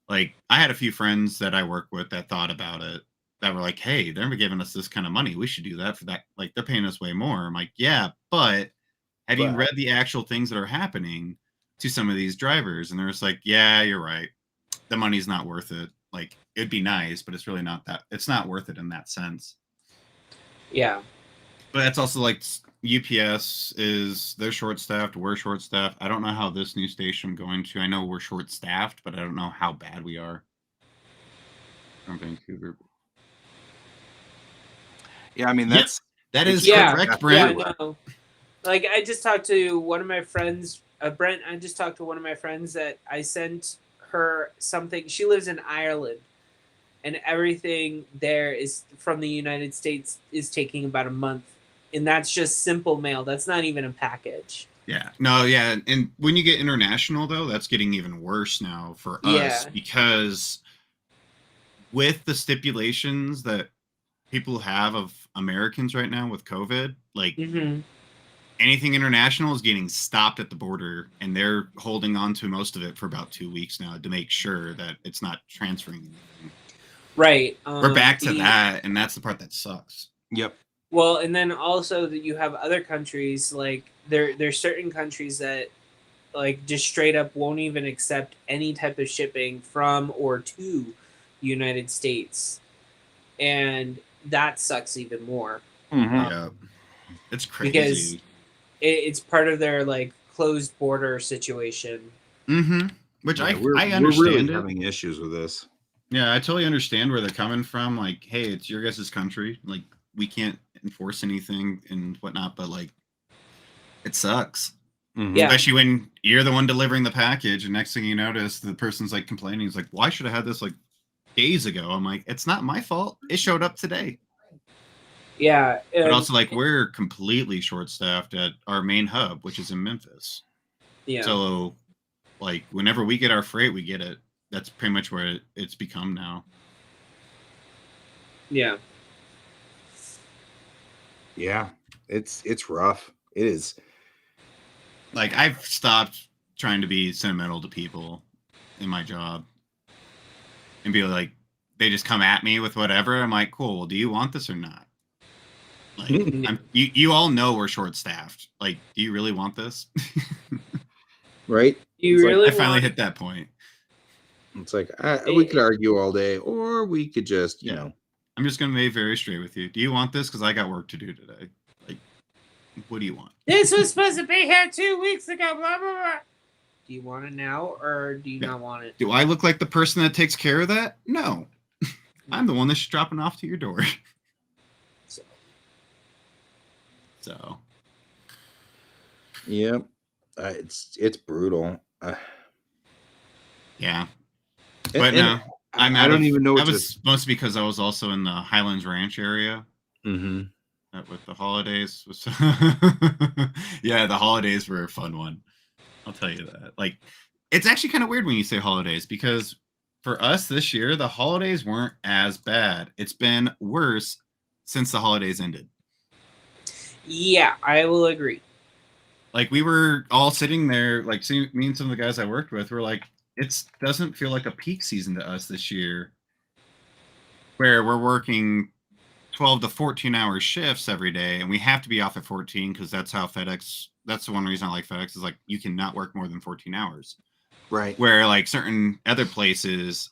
like I had a few friends that I work with that thought about it that were like, hey, they're giving us this kind of money. We should do that for that. Like they're paying us way more. I'm like, yeah, but have you read the actual things that are happening to some of these drivers? And they're just like, yeah, you're right. The money's not worth it. Like it'd be nice, but it's really not that. It's not worth it in that sense. Yeah. But that's also like UPS they're short staffed. We're short staffed. I don't know how this new station I'm going to. I know we're short staffed, but I don't know how bad we are from Vancouver. Yeah, I mean Yep. that is Yeah. correct, Yeah, Brent. I know. Like I just talked to one of my friends, Brent. I just talked to one of my friends that I sent her something. She lives in Ireland, and everything there is from the United States is taking about a month, and that's just simple mail. That's not even a package. Yeah. No, yeah. And when you get international, though, that's getting even worse now for us because with the stipulations that people have of Americans right now with COVID, like anything international is getting stopped at the border and they're holding on to most of it for about 2 weeks now to make sure that it's not transferring anything. Right. We're back to that, and that's the part that sucks. Yep. Well, and then also that you have other countries like there's certain countries that like just straight up won't even accept any type of shipping from or to the United States, and that sucks even more. Yeah, it's crazy because it's part of their like closed border situation. Which yeah, I understand. We're really having issues with this. Yeah, I totally understand where they're coming from. Like, hey, it's your guys' country. Like, we can't enforce anything and whatnot, but like, it sucks. Yeah. Especially when you're the one delivering the package, and next thing you notice, the person's like complaining. He's like, "Well, I should have had this like days ago." I'm like, "It's not my fault. It showed up today." Yeah, but also like we're completely short-staffed at our main hub, which is in Memphis. Yeah. So, like, whenever we get our freight, we get it. That's pretty much where it's become now. Yeah. Yeah, it's rough. It is. Like, I've stopped trying to be sentimental to people in my job and be like, they just come at me with whatever. I'm like, cool. Well, do you want this or not? Like, you all know we're short-staffed. Like, do you really want this? Right? You really? I finally hit that point. It's like we could argue all day, or we could just, you know. I'm just gonna be very straight with you. Do you want this? Because I got work to do today. Like, what do you want? This was supposed to be here 2 weeks ago. Blah blah blah. Do you want it now, or do you not want it? Do I look like the person that takes care of that? No, I'm the one that's dropping off to your door. So. Yep, it's brutal. Yeah. And- But and no, I don't even know what That to. was mostly because I was also in the Highlands Ranch area. Mm-hmm. With the holidays was yeah, the holidays were a fun one. I'll tell you that. Like, it's actually kind of weird when you say holidays because for us this year, the holidays weren't as bad. It's been worse since the holidays ended. Yeah, I will agree. Like, we were all sitting there, like, me and some of the guys I worked with were like, it doesn't feel like a peak season to us this year, where we're working 12 to 14 hour shifts every day, and we have to be off at 14 because that's how FedEx. That's the one reason I like FedEx is like you cannot work more than 14 hours. Right. Where like certain other places,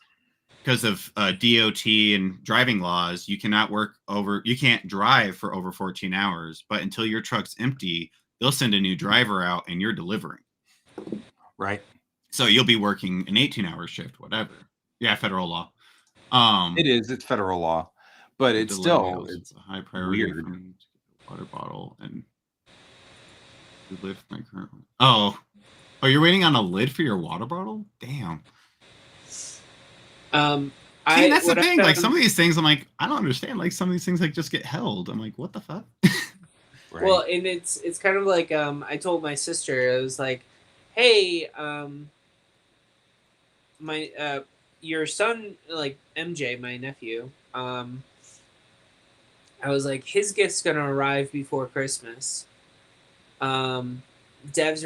because of DOT and driving laws, you can't drive for over 14 hours. But until your truck's empty, they'll send a new driver out and you're delivering. Right. So you'll be working an 18-hour shift, whatever. Yeah, federal law. It is. It's federal law, but it's still it's a high priority weird. for me to get a water bottle and to live my current one. Oh, you're waiting on a lid for your water bottle? Damn. See, that's the thing. Like some of these things, I'm like, I don't understand. Like some of these things, like just get held. I'm like, what the fuck? Right. Well, and it's kind of like I told my sister, I was like, hey, my your son, like MJ, my nephew, I was like, his gift's gonna arrive before Christmas. Dev's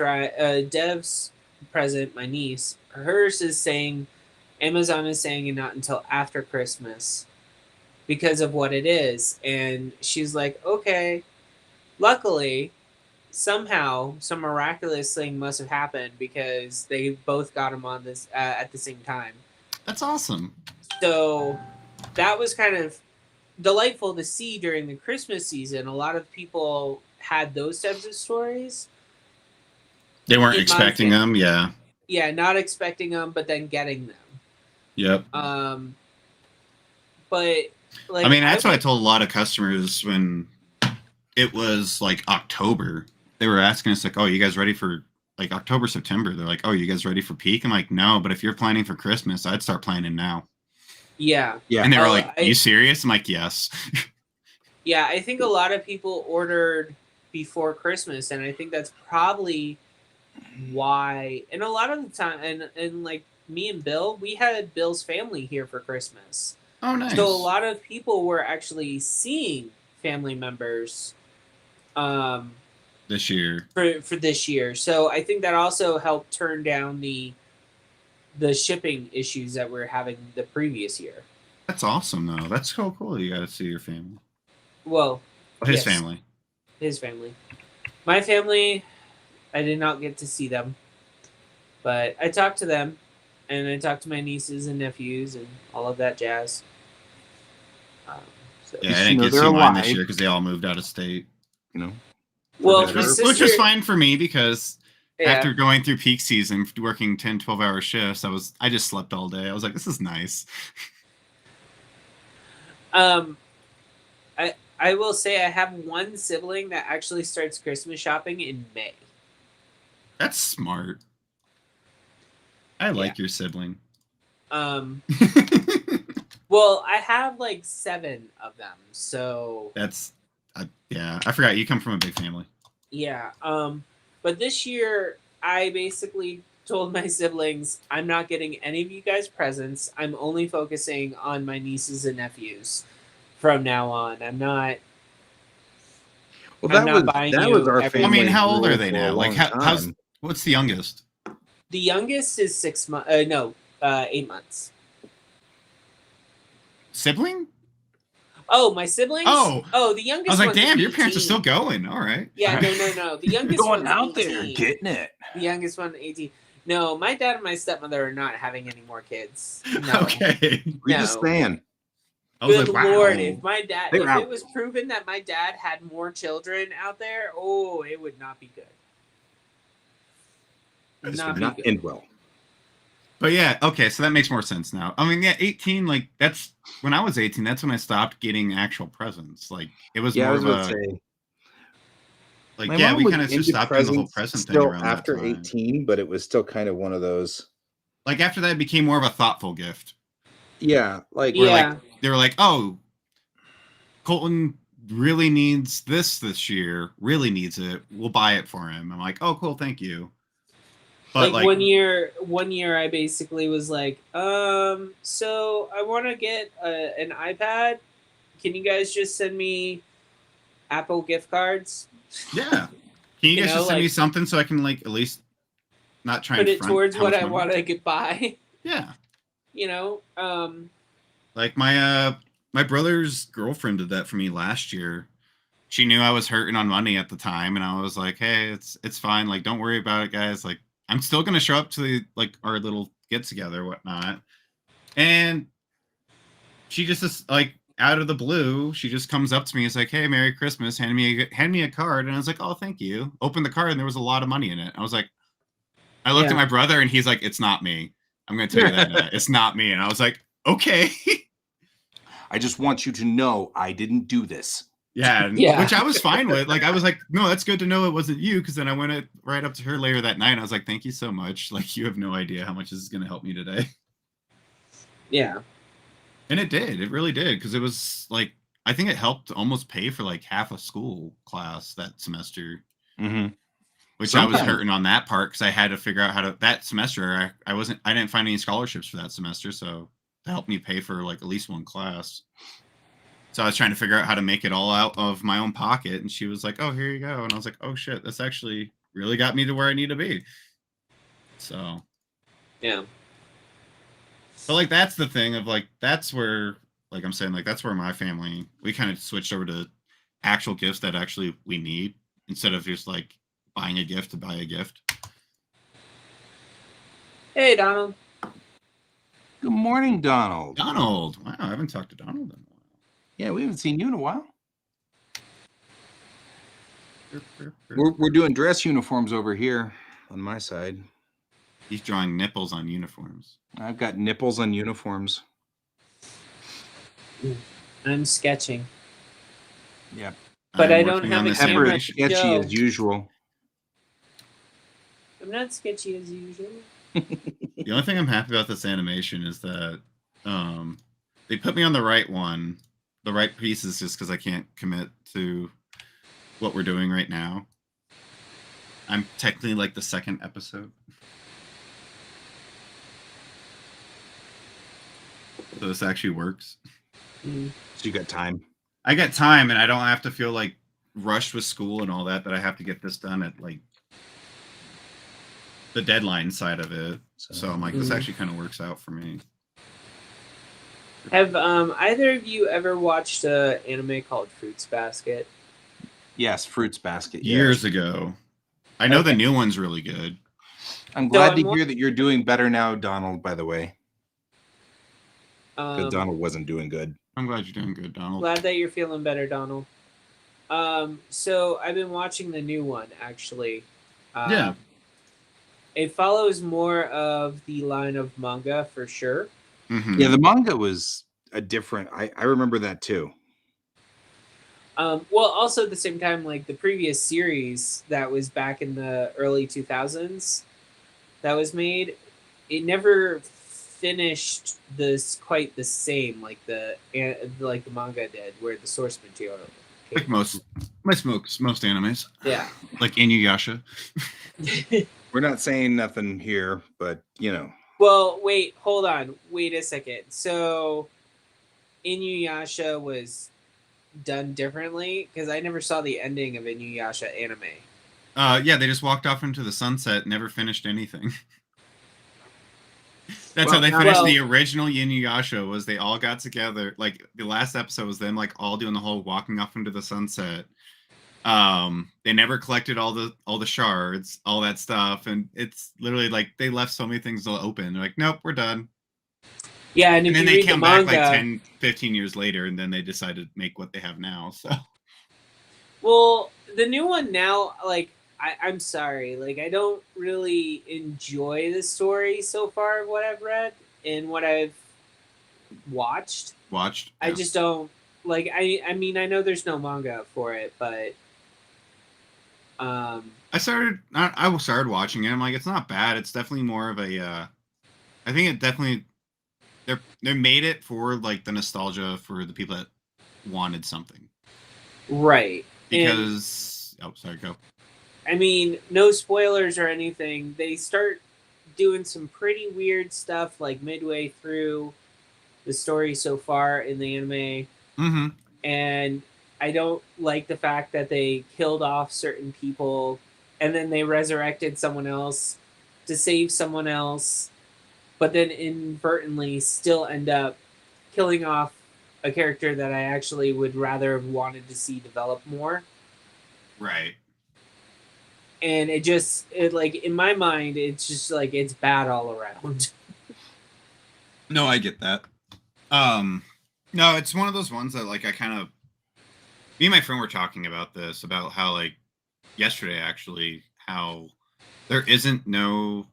present, my niece, hers is saying, Amazon is saying it not until after Christmas because of what it is. And she's like, okay. Luckily, somehow, some miraculous thing must have happened because they both got him on this at the same time. That's awesome. So that was kind of delightful to see during the Christmas season. A lot of people had those types of stories. They weren't expecting them, yeah. Yeah, not expecting them, but then getting them. Yep. But like, I mean, that's what I told a lot of customers when it was like October. They were asking us like, "Oh, you guys ready for like October, September?" They're like, "Oh, you guys ready for peak?" I'm like, "No, but if you're planning for Christmas, I'd start planning now." Yeah. Yeah. And they were like, "Are you serious?" I'm like, "Yes." Yeah, I think a lot of people ordered before Christmas, and I think that's probably why. And a lot of the time, and like me and Bill, we had Bill's family here for Christmas. Oh, nice. So a lot of people were actually seeing family members this year for this year. So I think that also helped turn down the shipping issues that we're having the previous year. That's awesome, though. That's so cool. You got to see your family. Well, his family. His family. My family, I did not get to see them, but I talked to them, and I talked to my nieces and nephews and all of that jazz. So. Yeah, I didn't get to see mine this year because they all moved out of state. You know. Well, which was fine for me because after going through peak season, working 10, 12-hour shifts, I just slept all day. I was like, this is nice. I will say I have one sibling that actually starts Christmas shopping in May. That's smart. I like your sibling. Well, I have like 7 of them, so that's yeah. I forgot you come from a big family. Yeah. But this year I basically told my siblings I'm not getting any of you guys presents. I'm only focusing on my nieces and nephews from now on. I'm not. Well, that was our family. I mean, how old are they now? Like, what's the youngest? The youngest is 6 months. 8 months. Sibling? Oh, my siblings? Oh, the youngest. I was like, damn, your parents are still going. All right. Yeah, no. The youngest going out 18. there, getting it. The youngest one, 18. No, my dad and my stepmother are not having any more kids. No. Okay. We're just saying. Good Lord, if it was proven that my dad had more children out there, it would not be good. This would not end well. But yeah, okay, so that makes more sense now. I mean, yeah, 18, like that's when I was 18. That's when I stopped getting actual presents. Like it was more of a. Like we kind of just stopped doing the whole present thing around after that time. 18, but it was still kind of one of those. like after that, it became more of a thoughtful gift. Yeah, like Where, Yeah. like, they were like, "Oh, Colton really needs this year. Really needs it. We'll buy it for him." I'm like, "Oh, cool, thank you." But Like one year I basically was like, so I want to get an iPad. Can you guys just send me Apple gift cards? yeah, can you You guys know, just send me like, something so I can like at least not try put and it front towards how what much I money? want to buy. Yeah, You know, like my brother's girlfriend did that for me last year. She knew I was hurting on money at the time, and I was like, "Hey, it's fine. Like, don't worry about it, guys. Like, I'm still gonna show up to like our little get together, whatnot." And she just like out of the blue, she just comes up to me. It's like, "Hey, Merry Christmas. Hand me a card." And I was like, "Oh, thank you." Opened the card, and there was a lot of money in it. I was like, I looked Yeah. at my brother, and he's like, "It's not me. I'm gonna tell you that. It's not me." And I was like, "Okay." I just want you to know I didn't do this. Yeah, Yeah. which I was fine with. Like, I was like, no, that's good to know it wasn't you. Because then I went right up to her later that night. And I was like, thank you so much. Like, you have no idea how much this is going to help me today. yeah. And it did. It really did. Because it was like, I think it helped almost pay for like half a school class that semester. Mm-hmm. Which I was Sometimes. hurting on that part because I had to figure out how to. That semester, I didn't find any scholarships for that semester. So to help me pay for like at least one class. So I was trying to figure out how to make it all out of my own pocket, and she was like, "Oh, here you go." And I was like, "Oh shit, this actually really got me to where I need to be." So, Yeah. but like that's the thing of like that's where like I'm saying like that's where my family we kind of switched over to actual gifts that actually we need instead of just like buying a gift to buy a gift. Hey, Donald. Good morning, Donald. Donald, wow, I haven't talked to Donald in a Yeah, we haven't seen you in a while. while. We're doing dress uniforms over here on my side. He's drawing nipples on uniforms. I've got nipples on uniforms. I'm sketching. Yeah. But I'm I don't working have on a this camera Pepper to animation. sketchy show. as usual. I'm not sketchy as usual. The only thing I'm happy about this animation is that they put me on the right one, the right pieces, just because I can't commit to what we're doing right now. I'm technically like the second episode. So this actually works. Mm. So you got time. I get time and I don't have to feel like rushed with school and all that I have to get this done at like the deadline side of it. So I'm like, this Mhm. actually kind of works out for me. Have either of you ever watched an anime called Fruits Basket? Yes, Fruits Basket. Years yes. ago. I know the Okay. new one's really good. I'm glad I'm to hear that you're doing better now, Donald, by the way. Because Um, Donald wasn't doing good. I'm glad you're doing good, Donald. glad that you're feeling better, Donald. So I've been watching the new one actually. Yeah. It follows more of the line of manga for sure. Mhm. Yeah, the manga was a different. I remember that too. Well, also at the same time, like the previous series that was back in the early 2000s that was made, it never finished this quite the same like the manga did, where the source material. Like most animes. Yeah. Like Inuyasha. We're not saying nothing here, but you know. Well, wait, hold on. Wait a second. So, Inuyasha was done differently? Because I never saw the ending of Inuyasha anime. Yeah, they just walked off into the sunset, never finished anything. That's Well, how they finished well- the original Inuyasha. Was they all got together? Like the last episode was them like all doing the whole walking off into the sunset. They never collected all the shards, all that stuff, and it's literally like they left so many things open. They're like, nope, we're done. Yeah, and if And then you they read the come back manga, like 10, 15 years later, and then they decided to make what they have now. So well, the new one now, like I'm sorry, like I don't really enjoy the story so far of what I've read and what I've watched. watched. I yeah. just don't like. I mean, I know there's no manga for it, but I started watching it. I'm like, it's not bad. It's definitely more of a I think it definitely they made it for like the nostalgia for the people that wanted something. Right. And Because oh, sorry, go. I mean, no spoilers or anything. They start doing some pretty weird stuff like midway through the story so far in the anime. Mm-hmm. And I don't like the fact that they killed off certain people and then they resurrected someone else to save someone else, but then inadvertently still end up killing off a character that I actually would rather have wanted to see develop more. Right. And it like in my mind, it's just like it's bad all around. No, I get that. No, it's one of those ones that like I kind of me and my friend were talking about this about how like yesterday actually how there isn't no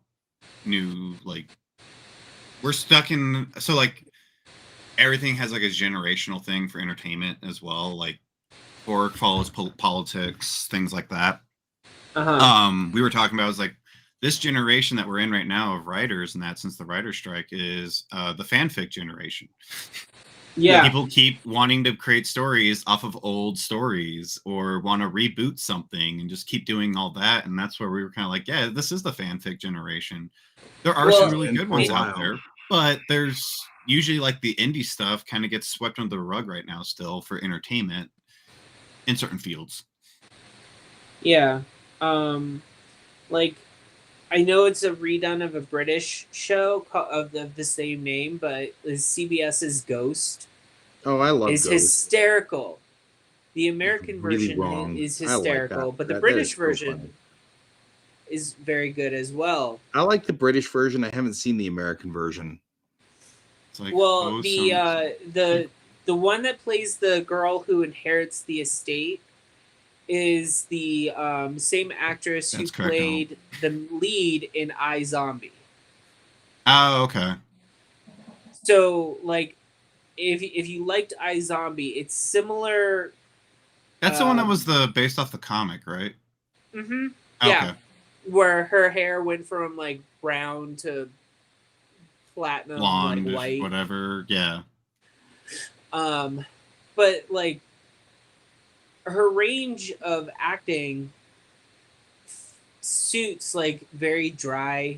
new like we're stuck in so like everything has like a generational thing for entertainment as well like work follows politics things like that. We were talking about was like this generation that we're in right now of writers and that since the writer strike is the fanfic generation. Yeah. People keep wanting to create stories off of old stories or want to reboot something and just keep doing all that. And that's where we were kind of like, yeah, this is the fanfic generation. There are some really good ones out there, but there's usually like the indie stuff kind of gets swept under the rug right now still for entertainment in certain fields. Yeah. Like I know it's a redone of a British show of the same name, but CBS's Ghost. Oh, I love is Ghost. hysterical. The American Really version wrong. is I like hysterical, that. but the That British is so version funny. is very good as well. I like the British version. I haven't seen the American version. It's like, Well, the one that plays the girl who inherits the estate is the same actress That's who correct, played the lead in iZombie. Oh, okay. So, like, if you liked iZombie, it's similar. That's the one that was the based off the comic, right? Mm-hmm. Okay. Yeah, where her hair went from like brown to platinum, Blonde, like white, whatever. Yeah. But like her range of acting suits like very dry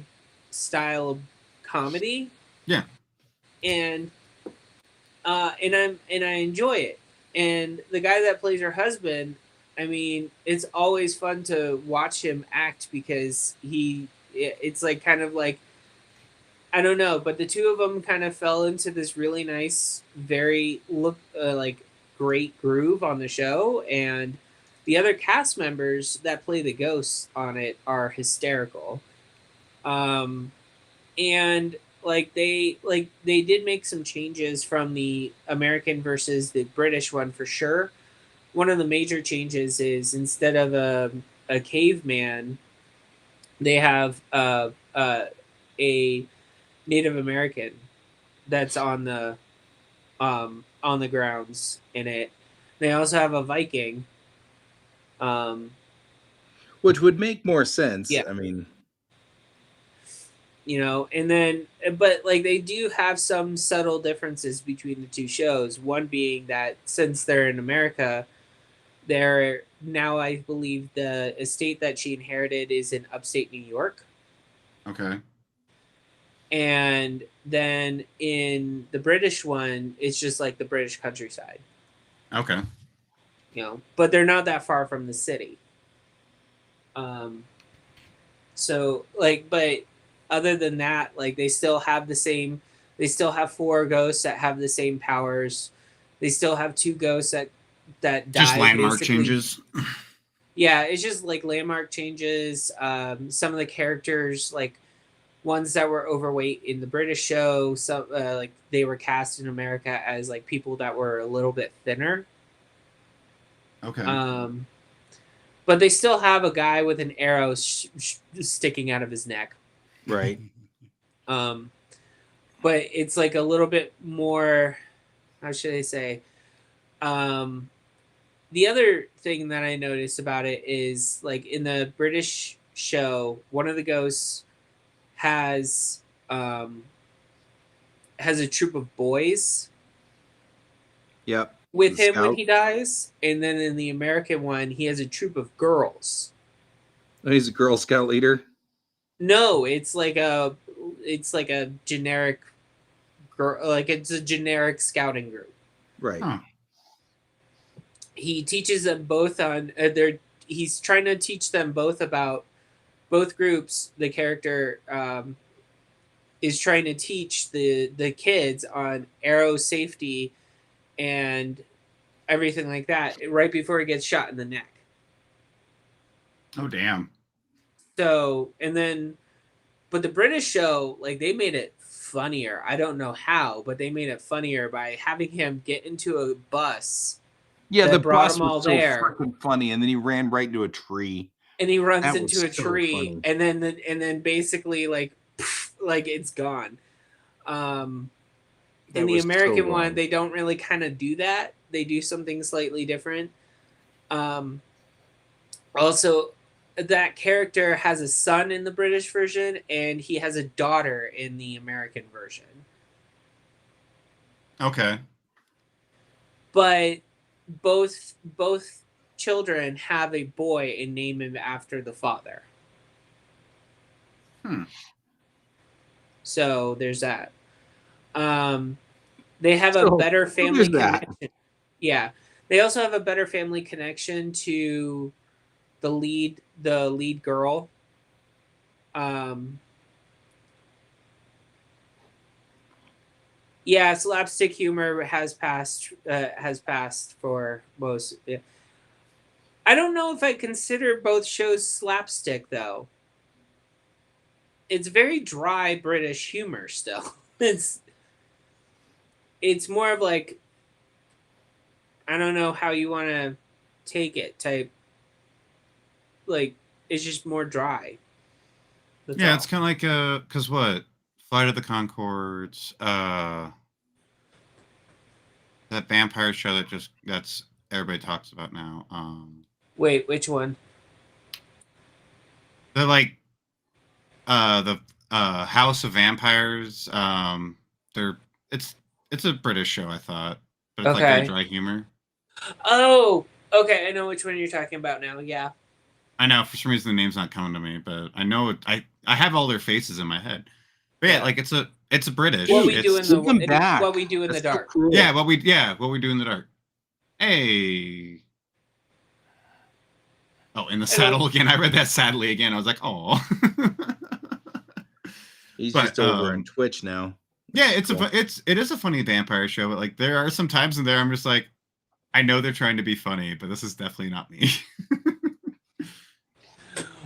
style of comedy. Yeah. And I enjoy it. And the guy that plays her husband, I mean, it's always fun to watch him act because it's like kind of like I don't know, but the two of them kind of fell into this really nice, very like great groove on the show, and the other cast members that play the ghosts on it are hysterical. And they did make some changes from the American versus the British one for sure. One of the major changes is instead of a caveman, they have a Native American that's on the grounds in it. They also have a Viking, which would make more sense. Yeah. I mean, and then but like they do have some subtle differences between the two shows. One being that since they're in America, they're now I believe the estate that she inherited is in upstate New York. Okay. And then in the British one, it's just like the British countryside. Okay. But they're not that far from the city. So like, but other than that, like they still have they still have 4 ghosts that have the same powers. They still have 2 ghosts that die. Just landmark changes. Yeah, it's just like landmark changes. Some of the characters, like ones that were overweight in the British show, some like they were cast in America as like people that were a little bit thinner. Okay. But they still have a guy with an arrow sticking out of his neck. right. But it's like a little bit more. How should I say? The other thing that I noticed about it is like in the British show, one of the ghosts has has a troop of boys Yep. with The him when scout. he dies, and then in the American one, he has a troop of girls. Oh, he's a Girl Scout leader. No, it's like a generic girl, like it's a generic scouting group. Right. Huh. He teaches them both on their. He's trying to teach them both about both groups. The character is trying to teach the kids on arrow safety and everything like that right before he gets shot in the neck. Oh damn. So, and then, but the British show, like, they made it funnier. I don't know how, but they made it funnier by having him get into a bus Yeah, that the brought bus him all was so there. freaking funny, and then he ran right into a tree. and he runs That into a was so tree, funny. and then basically like it's gone. In That the was so American one, wrong. they don't really kind of do that. They do something slightly different. Also, that character has a son in the British version, and he has a daughter in the American version. Okay. But both children have a boy and name him after the father. So there's that. They have a So, better so family there's that. connection. Yeah. They also have a better family connection to the lead girl. Yeah, slapstick humor has passed for most. Yeah. I don't know if I consider both shows slapstick though. It's very dry British humor still. It's more of like, I don't know how you want to take it type. Like, it's just more dry. That's Yeah, all. it's kind of like cause what? Flight of the Conchords, that vampire show that's everybody talks about now. Wait, which one? They're like the House of Vampires. They're it's a British show, I thought, but it's like very Okay. dry humor. Oh, okay. I know which one you're talking about now. Yeah. I know for some reason the name's not coming to me, but I know I have all their faces in my head. But yeah, Yeah. like it's a British. What we do in It's the Give them back. what we do in That's the so dark. cruel. yeah, what we do in the dark. Hey. Oh, in the saddle again. I read that sadly again. I was like, oh. He's But, just over on Twitch now. Yeah, it is a funny vampire show, but like there are some times in there I'm just like, I know they're trying to be funny, but this is definitely not me.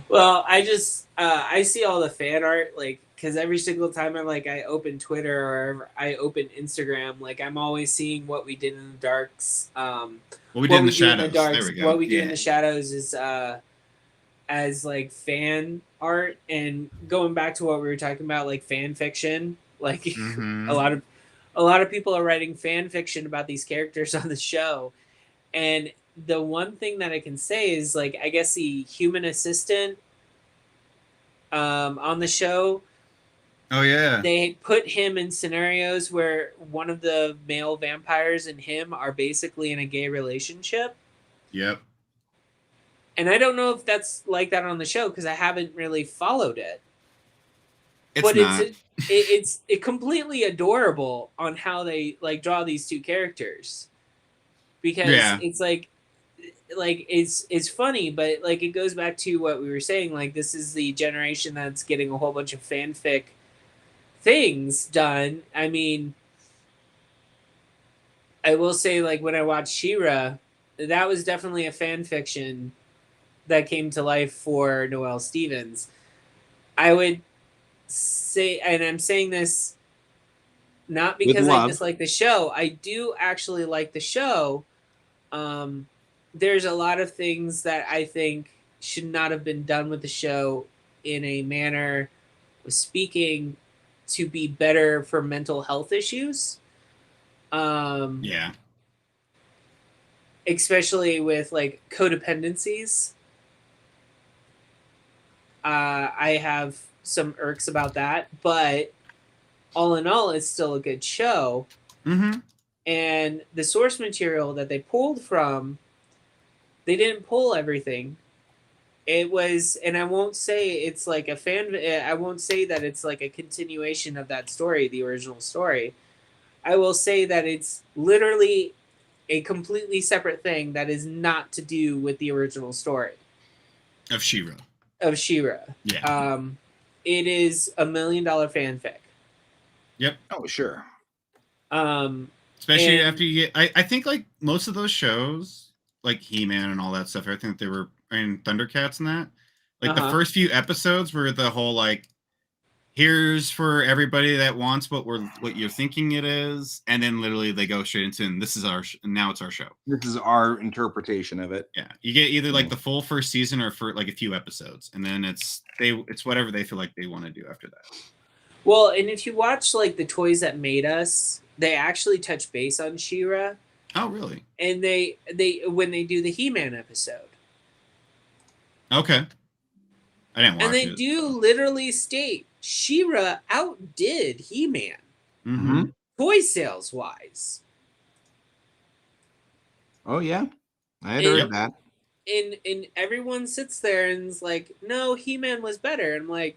Well, I just I see all the fan art, like, because every single time I open Twitter or I open Instagram, like I'm always seeing what we did in the darks. What we did in the shadows. There we go. What we do in Yeah. the shadows is as like fan art, and going back to what we were talking about, like fan fiction. Like Mhm. a lot of people are writing fan fiction about these characters on the show, and the one thing that I can say is, like, I guess the human assistant on the show, Oh yeah. they put him in scenarios where one of the male vampires and him are basically in a gay relationship. Yep. And I don't know if that's like that on the show because I haven't really followed it. It's But not. it's completely adorable on how they like draw these two characters, because Yeah. it's like it's funny, but like it goes back to what we were saying. Like, this is the generation that's getting a whole bunch of fanfic things done. I mean, I will say, like, when I watched She-Ra, that was definitely a fan fiction that came to life for Noelle Stevens. I would say, and I'm saying this not because I love. dislike the show. I do actually like the show. There's a lot of things that I think should not have been done with the show in a manner of speaking to be better for mental health issues. Yeah. Especially with like codependencies. I have some irks about that, but all in all, it's still a good show. Mm-hmm. And the source material that they pulled from, they didn't pull everything. It was, and I won't say it's like a fan. I won't say that it's like a continuation of that story, the original story. I will say that it's literally a completely separate thing that is not to do with the original story Of She-Ra. of She-Ra. Yeah. It is $1 million fanfic. Yep. Oh, sure. Especially and- after you get, I think like most of those shows, like He-Man and all that stuff, I think they were, and Thundercats and that, like the Uh-huh. first few episodes were the whole like, here's for everybody that wants what you're thinking it is, and then literally they go straight into, and this is now it's our show. This is our interpretation of it. Yeah, you get either like the full first season or for like a few episodes, and then it's whatever they feel like they want to do after that. Well, and if you watch like the Toys That Made Us, they actually touch base on She-Ra, Oh, really? and they when they do the He-Man episode, Okay. I didn't watch and they it. do literally state She-Ra outdid He-Man Mm-hmm. toy sales wise. Oh yeah, I had Yep. heard that. And everyone sits there and is like, no, He-Man was better. And I'm like,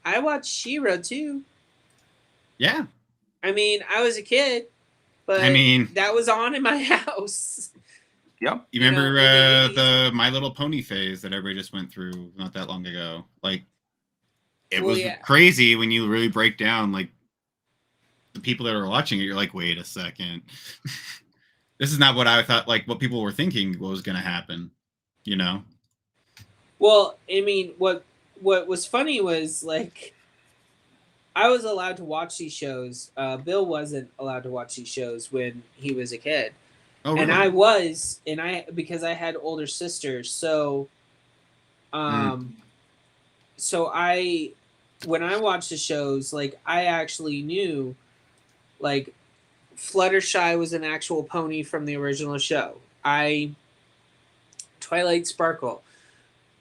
I watched She-Ra too. Yeah. I mean, I was a kid, but I mean, that was on in my house. Yep. you you know, remember in the 80s. the My Little Pony phase that everybody just went through not that long ago? Like, it Well, was yeah. crazy when you really break down like the people that are watching it. You're like, wait a second, this is not what I thought. Like, what people were thinking was going to happen. You know? Well, I mean, what was funny was like, I was allowed to watch these shows. Bill wasn't allowed to watch these shows when he was a kid. Oh, really? And I was, because I had older sisters, so so when I watched the shows, like I actually knew like Fluttershy was an actual pony from the original show. Twilight Sparkle,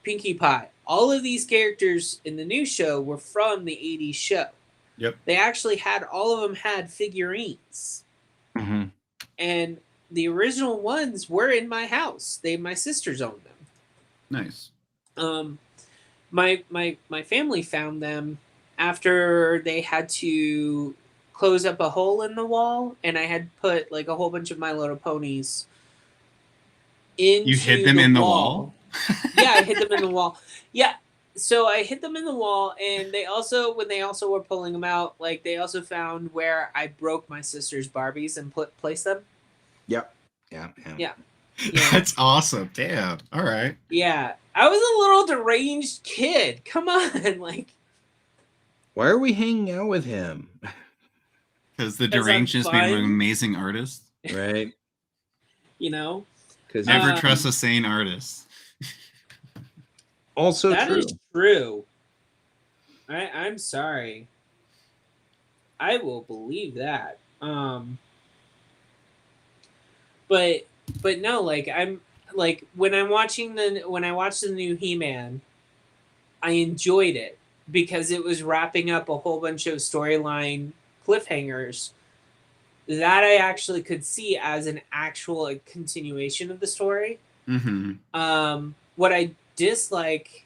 Pinkie Pie, all of these characters in the new show were from the 80s show. Yep. They actually had, all of them had figurines. Mm-hmm. And the original ones were in my house. My sisters owned them. Nice. My family found them after they had to close up a hole in the wall, and I had put like a whole bunch of My Little Ponies into You hid them in the wall? Yeah, I hid them in the wall. Yeah. So I hid them in the wall, and they also, when they also were pulling them out, like they also found where I broke my sister's Barbies and placed them. Yep. Yeah. Yeah. That's awesome. Damn. All right. Yeah, I was a little deranged kid. Come on, like. Why are we hanging out with him? Because the 'Cause I'm derangedness made him an fun. amazing artist. Right? You know, Because Never Um, trust a sane artist. also that true. is true. I'm sorry. I will believe that. But no, like I'm like when I watched the new He-Man, I enjoyed it because it was wrapping up a whole bunch of storyline cliffhangers that I actually could see as an actual like, continuation of the story. Mm-hmm. What I dislike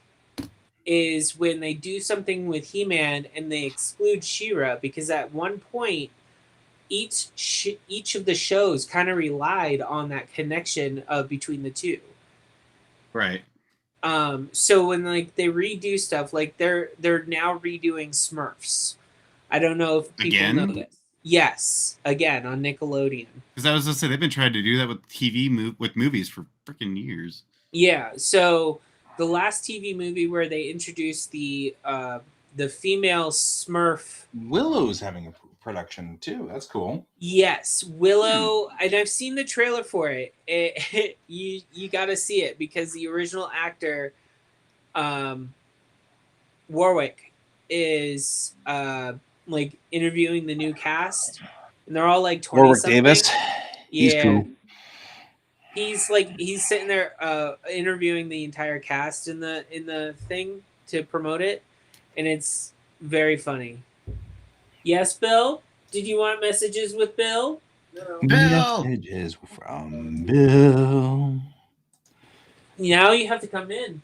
is when they do something with He-Man and they exclude She-Ra, because at one point each of the shows kind of relied on that connection of between the two. Right. So when like they redo stuff, like they're now redoing Smurfs. I don't know if people Again? know this. Yes, again on Nickelodeon. Because I was going to say, they've been trying to do that with with movies for freaking years. Yeah, so the last TV movie where they introduced the female Smurf. Willow's having a production too. That's cool. Yes, Willow, and I've seen the trailer for it. You got to see it because the original actor, Warwick, is like interviewing the new cast, and they're all like 20 Warwick something. Davis. Yeah, He's cool. he's sitting there interviewing the entire cast in the thing to promote it, and it's very funny. Yes, Bill? Did you want messages with Bill? No. Bill! Messages from Bill. Now you have to come in.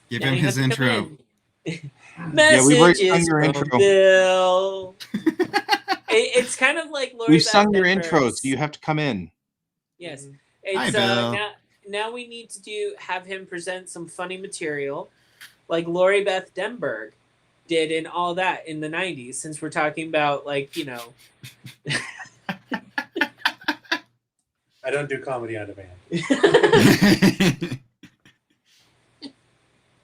Give Now him you his have to come intro. in. Yeah, we've already sung Messages your from intro. Bill. It's kind of like Lori We've Beth sung your Denver's. intro, so you have to come in. Yes. Hi, It's Bill. now we need to have him present some funny material like Lori Beth Denberg did in all that in the 90s, since we're talking about like, you know. I don't do comedy on demand.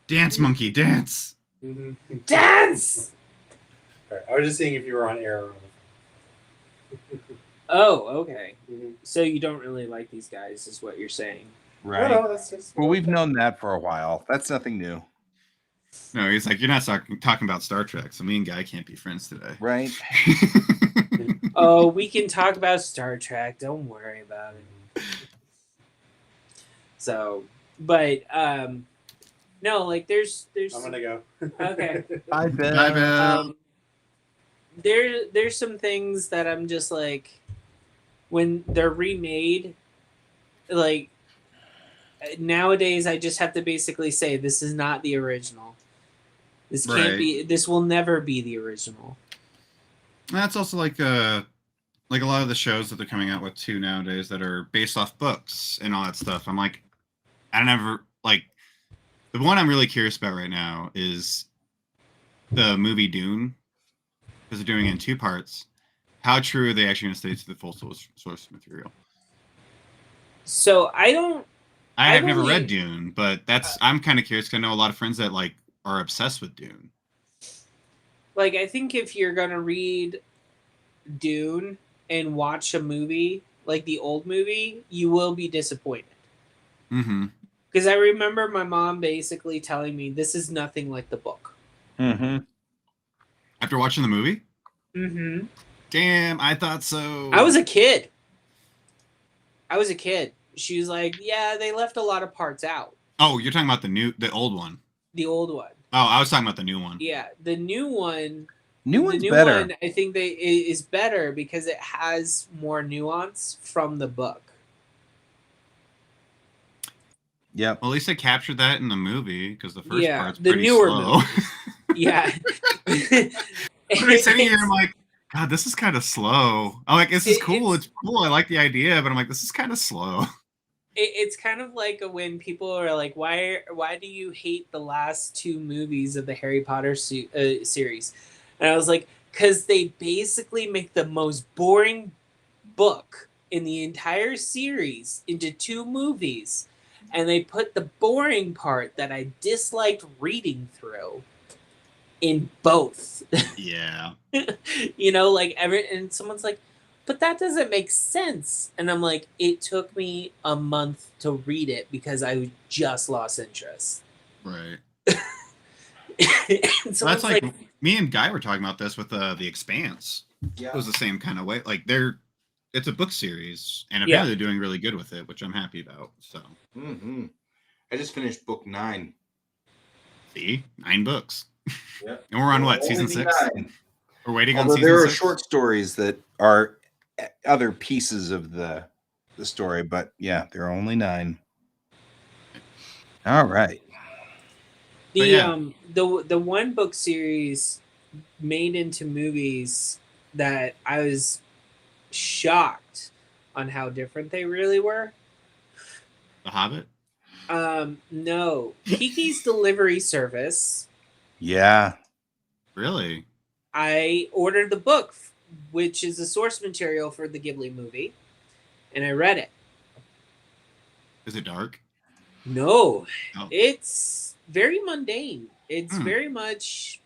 Dance, monkey, dance. Dance! All right, I was just seeing if you were on air. Or Oh, okay. Mhm. So you don't really like these guys, is what you're saying. Right. No, that's just. Well, we've known that for a while. That's nothing new. No, he's like, you're not talking about Star Trek, so me and Guy can't be friends today. Right. Oh, we can talk about Star Trek. Don't worry about it. So, but no, like there's I'm gonna go. Okay. Bye, Bill. Bye, Bill. There's some things that I'm just like, when they're remade, like nowadays I just have to basically say this is not the original. This can't Right. be. This will never be the original. That's also like a lot of the shows that they're coming out with too nowadays that are based off books and all that stuff. I'm like, I don't ever like the one I'm really curious about right now is the movie Dune, because they're doing it in 2 parts. How true are they actually going to stay to the full source material? So I don't. I have I've never only- read Dune, but I'm kind of curious because I know a lot of friends that like are obsessed with Dune. Like, I think if you're gonna read Dune and watch a movie like the old movie, you will be disappointed. Mm-hmm. Because I remember my mom basically telling me this is nothing like the book. Mm-hmm. After watching the movie, Mm-hmm. damn, I thought so. I was a kid. She was like, "Yeah, they left a lot of parts out. Oh, you're talking about the old one. The old one, Oh, I was talking about the new one. yeah. The new one, New the one's new better. one, I think is better because it has more nuance from the book. Yep. Well, at least they captured that in the movie because the first Yeah, part's the pretty newer slow. Yeah. I'm sitting here, I'm like, God, this is kind of slow. I'm like, this is cool. It's- It's cool. I like the idea, but I'm like, this is kind of slow. It's kind of like when people are like, why do you hate the last 2 movies of the Harry Potter series? And I was like, because they basically make the most boring book in the entire series into 2 movies, and they put the boring part that I disliked reading through in both. Yeah. You know, like and someone's like, but that doesn't make sense. And I'm like, it took me a month to read it because I just lost interest. Right. And So someone's that's like me and Guy were talking about this with the Expanse. Yeah. It was the same kind of way. Like it's a book series, and Yeah. apparently they're doing really good with it, which I'm happy about. So Mm-hmm. I just finished book 9. see, 9 books. Yep. And we're on what, season Only 6? 9. We're waiting Although on season there are 6. short stories that are other pieces of the story, but yeah, there are only 9. All right. the But yeah. the one book series made into movies that I was shocked on how different they really were. The Hobbit. No, Kiki's Delivery Service. Yeah. Really? I ordered the book, which is the source material for the Ghibli movie, and I read it. Is it dark? No, Oh. it's very mundane. It's Hmm. very much,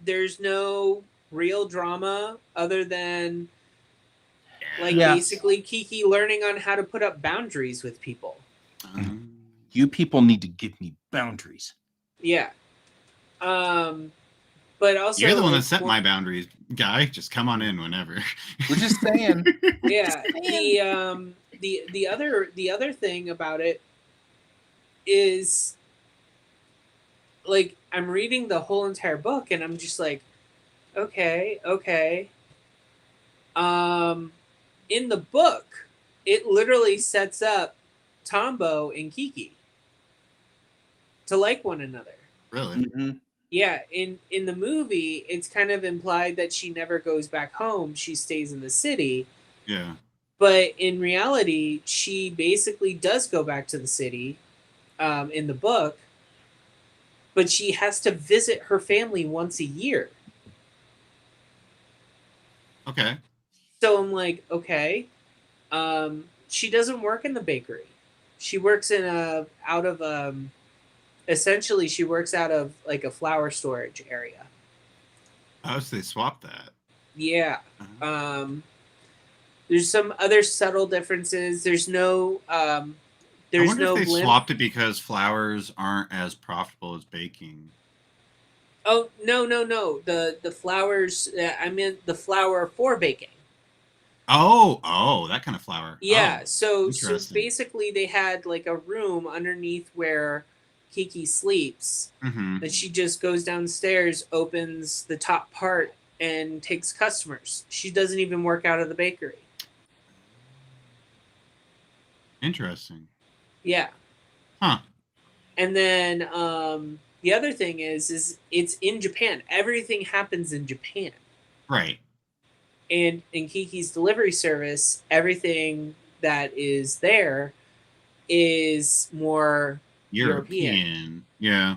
there's no real drama other than like Yeah. basically Kiki learning on how to put up boundaries with people. You people need to give me boundaries. Yeah. But also You're the one that like, set my boundaries, Guy. Just come on in whenever. We're just saying. Yeah. The other thing about it is like I'm reading the whole entire book and I'm just like, Okay. In the book, it literally sets up Tombo and Kiki to like one another. Really? Mhm. Yeah, in the movie, it's kind of implied that she never goes back home; she stays in the city. Yeah. But in reality, she basically does go back to the city in the book, but she has to visit her family once a year. Okay. So I'm like, okay. She doesn't work in the bakery. She works in essentially she works out of like a flour storage area. Oh, so they swapped that. Yeah. Uh-huh. There's some other subtle differences. I There's wonder if no they blimp. swapped it because flowers aren't as profitable as baking. Oh no. The flours. I meant the flour for baking. Oh, that kind of flour. Yeah. Oh, So interesting. basically, they had like a room underneath where Kiki sleeps. Mm-hmm. That she just goes downstairs, opens the top part, and takes customers. She doesn't even work out of the bakery. Interesting. Yeah. Huh. And then the other thing is it's in Japan. Everything happens in Japan. Right. And in Kiki's delivery service, everything that is there is more European. Yeah.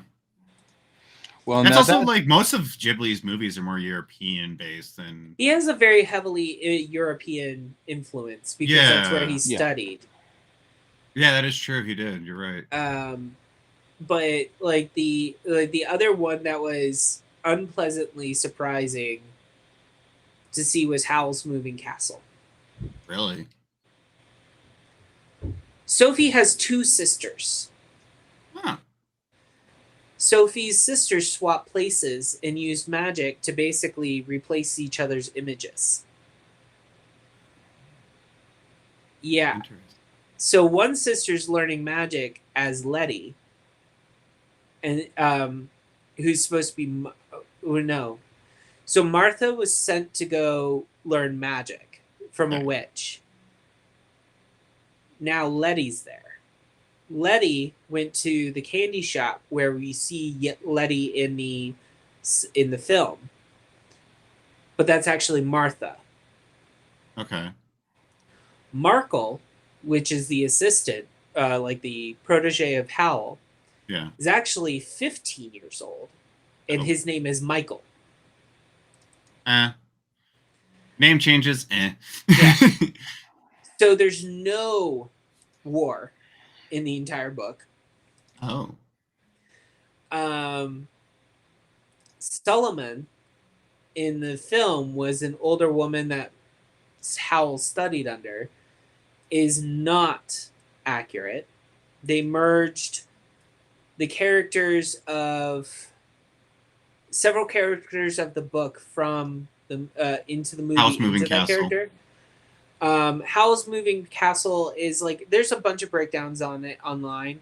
Well, That's now also that like most of Ghibli's movies are more European based than. He has a very heavily European influence because that's where he Yeah. studied. Yeah, that is true. He did. You're right. But like the other one that was unpleasantly surprising to see was Howl's Moving Castle. Really? Sophie has two sisters. Huh. Sophie's sisters swap places and use magic to basically replace each other's images. Yeah. Interesting. So one sister's learning magic as Letty, and who's supposed to be no. So Martha was sent to go learn magic from a witch. Now Letty's there. Letty went to the candy shop where we see Letty in the film, but that's actually Martha. Okay. Markle, which is the assistant, like the protege of Howl, Yeah. is actually 15 years old, and his name is Michael. Name changes. Yeah. So there's no war in the entire book. Oh. Solomon in the film was an older woman that Howl studied under. Is not accurate. They merged the characters of several characters of the book from the into the movie. Howl's Moving Castle. Character. Howl's Moving Castle is like there's a bunch of breakdowns on it online,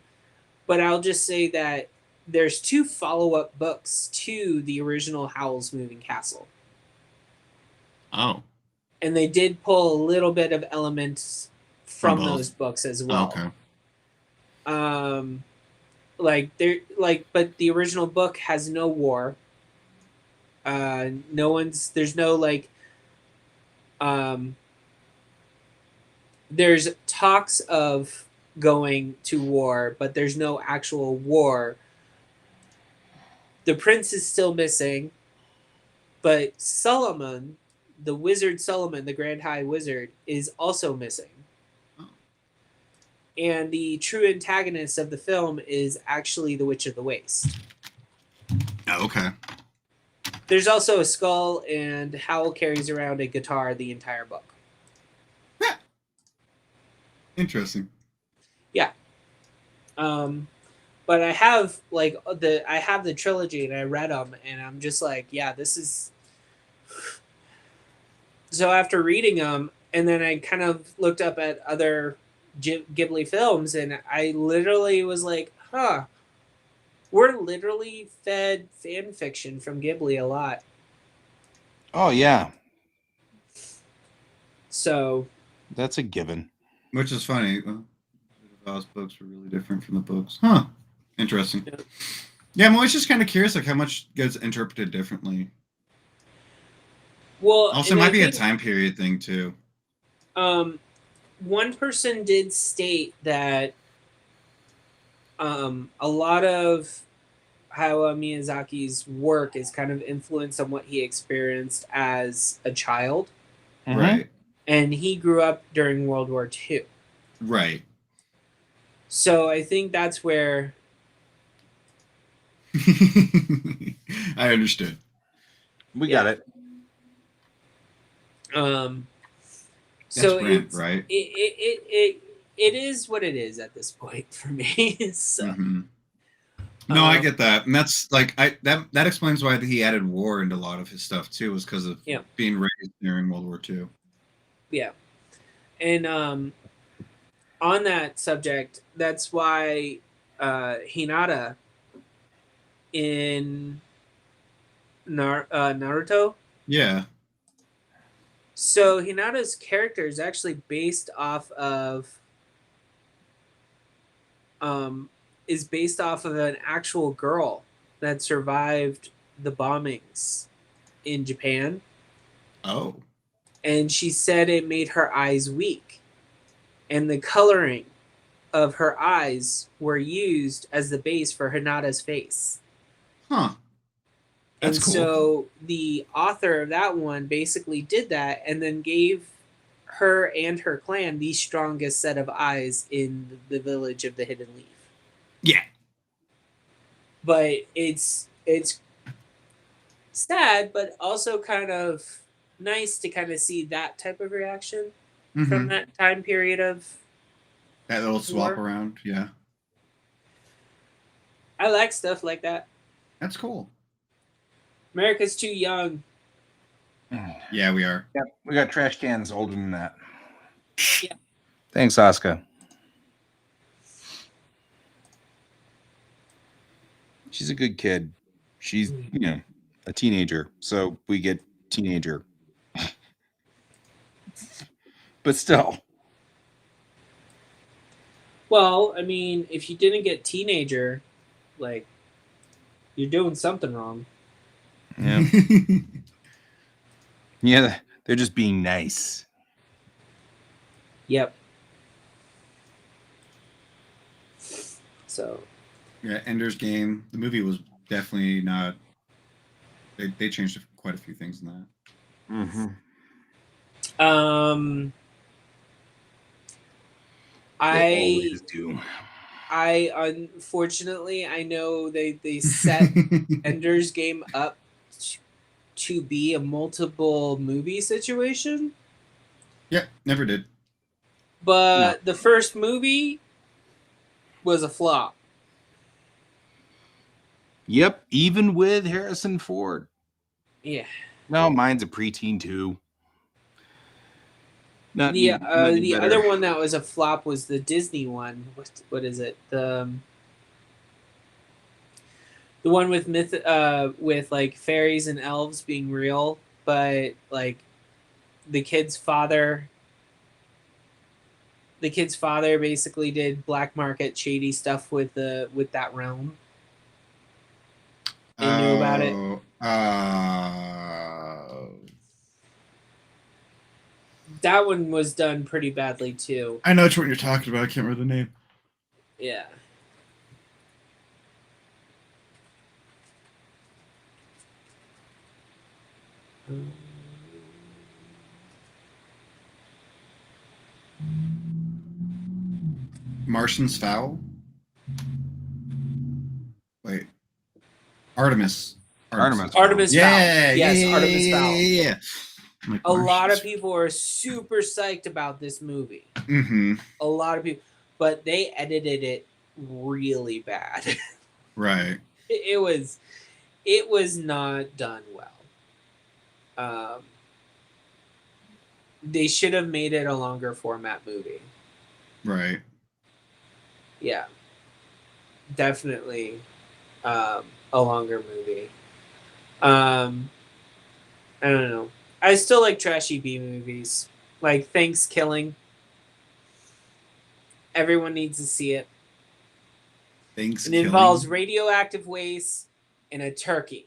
but I'll just say that there's 2 follow-up books to the original Howl's Moving Castle. Oh. And they did pull a little bit of elements from those books as well. Okay. But the original book has no war. There's no like there's talks of going to war, but there's no actual war. The prince is still missing, but Solomon, the wizard Solomon, the Grand High Wizard, is also missing. And the true antagonist of the film is actually the Witch of the Waste. Oh, okay. There's also a skull, and Howl carries around a guitar the entire book. Interesting. Yeah. But I have the trilogy, and I read them, and I'm just like, yeah, this is. So after reading them, and then I kind of looked up at other Ghibli films, and I literally was like, huh, we're literally fed fan fiction from Ghibli a lot. Oh yeah, So that's a given. Which is funny. The Oz books were really different from the books. Huh. Interesting. Yeah. Yeah, I'm always just kind of curious, like how much gets interpreted differently. well, Also, it and I might be a think time period thing too. one person did state that a lot of Hayao Miyazaki's work is kind of influenced on what he experienced as a child, Mhm. Right. and he grew up during World War II. Right. So I think that's where I understood. We Yeah. got it. um That's so Brent, it's right? it is what it is at this point for me. So Mhm. No, I um, get that, and that's like that explains why he added war into a lot of his stuff too, was because of Yeah. being raised during World War II. yeah. And on that subject, that's why Hinata in Naruto. Yeah. So Hinata's character is actually based off of um, an actual girl that survived the bombings in Japan, Oh. and she said it made her eyes weak, and the coloring of her eyes were used as the base for Hinata's face. Huh. That's And cool. so the author of that one basically did that and then gave her and her clan the strongest set of eyes in the village of the Hidden Leaf. Yeah. But it's sad, but also kind of nice to kind of see that type of reaction from Hmm. that time period of That little swap war. around. Yeah. I like stuff like that. That's cool. America's too young. Yeah, we are. Yep, we got trash cans older than that. Yeah. Thanks, Asuka. She's a good kid. She's, a teenager. So we get teenager. But still. Well, I mean, if you didn't get teenager, like, you're doing something wrong. Yeah. Yeah, they're just being nice. Yep. So Yeah, Ender's Game. The movie was definitely not. They changed quite a few things in that. Mm-hmm. I always do. I unfortunately I know they set Ender's Game up to be a multiple movie situation, Yeah, never did. but the first movie was a flop. Yep, even with Harrison Ford. Yeah. No, mine's a preteen too. Not The any the better. other one that was a flop was the Disney one. What is it? The one with with like fairies and elves being real, but like the kid's father basically did black market shady stuff with that realm. They knew about it. That one was done pretty badly too. I know which one you're talking about. I can't remember the name. Yeah. Martian's Fowl. Wait, Artemis. Artemis. Artemis Fowl. Yeah, Yes, yeah, Artemis Fowl. Yeah. Like A lot of Martian's- people are super psyched about this movie. Mhm. A lot of people, but they edited it really bad. Right. it was not done well. They should have made it a longer format movie. Right. Yeah, definitely a longer movie. I don't know. I still like trashy B movies, like Thanksgiving. Everyone needs to see it. Thanks. It involves radioactive waste and a turkey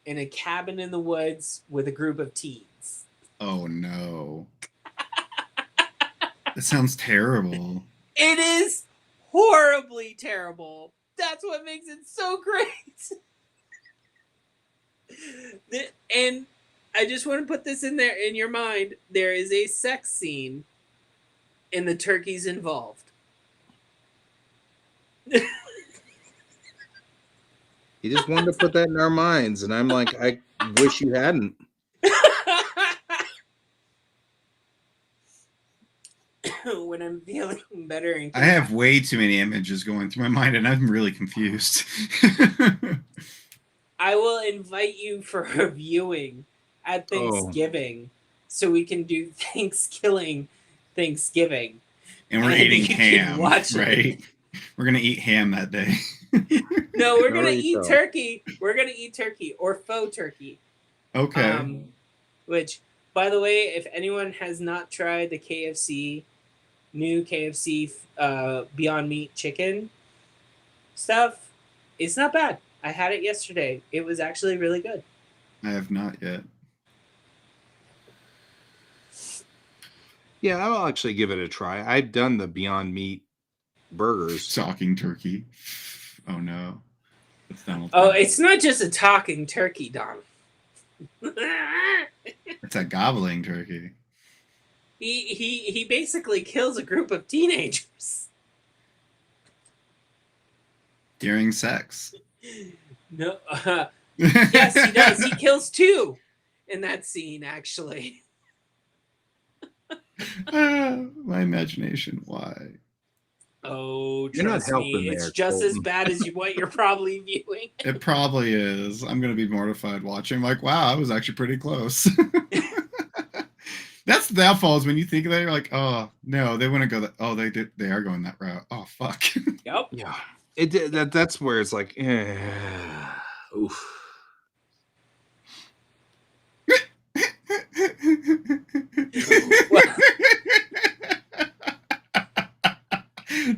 in a cabin in the woods with a group of teens. Oh no. That sounds terrible. It is horribly terrible. That's what makes it so great. And I just want to put this in there in your mind. There is a sex scene and the turkeys involved. You just wanted to put that in our minds, and I'm like, I wish you hadn't. When I'm feeling better and I have way too many images going through my mind, and I'm really confused. I will invite you for a viewing at Thanksgiving so we can do Thanksgiving. And we're And eating you can ham, watch it. right? We're gonna eat ham that day. No, we're gonna Already eat so. turkey. We're gonna eat turkey or faux turkey. Okay. Which, by the way, if anyone has not tried the new KFC Beyond Meat chicken stuff, it's not bad. I had it yesterday. It was actually really good. I have not yet. Yeah, I'll actually give it a try. I've done the Beyond Meat burgers. Talking turkey. Oh no. It's Donald Oh, Trump. it's not just a talking turkey, Don. It's a gobbling turkey. He basically kills a group of teenagers. During sex. No, yes, he does. He kills two in that scene, actually. My imagination. Why? Oh, You're not trust helping me, it's there, just as Colton. bad as what you're probably viewing. It probably is. I'm gonna be mortified watching. Like, wow, I was actually pretty close. That's the downfall is when you think of that, you're like, oh no, they wouldn't go that. Oh, they did. They are going that route. Oh fuck. Yep. Yeah, that's where it's like, oof.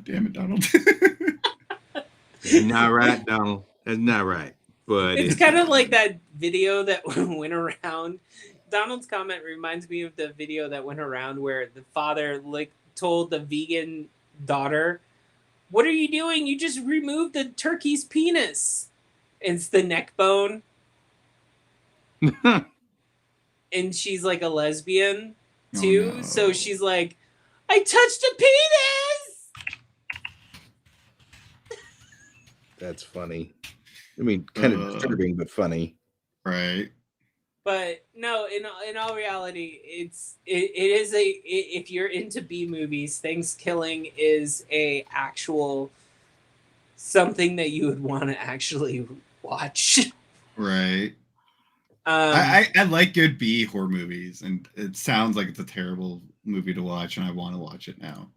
Damn it, Donald. Not right, Donald. That's not right. But It's kind of like that video that went around. Donald's comment reminds me of the video that went around where the father told the vegan daughter, "What are you doing? You just removed the turkey's penis." It's the neck bone, and she's like a lesbian too. Oh, no. So she's like, "I touched a penis." That's funny. I mean, kind of disturbing, but funny. Right. But no, in all reality, if you're into B movies, Thanksgiving is a actual something that you would want to actually watch. Right. I like good B horror movies, and it sounds like it's a terrible movie to watch, and I want to watch it now.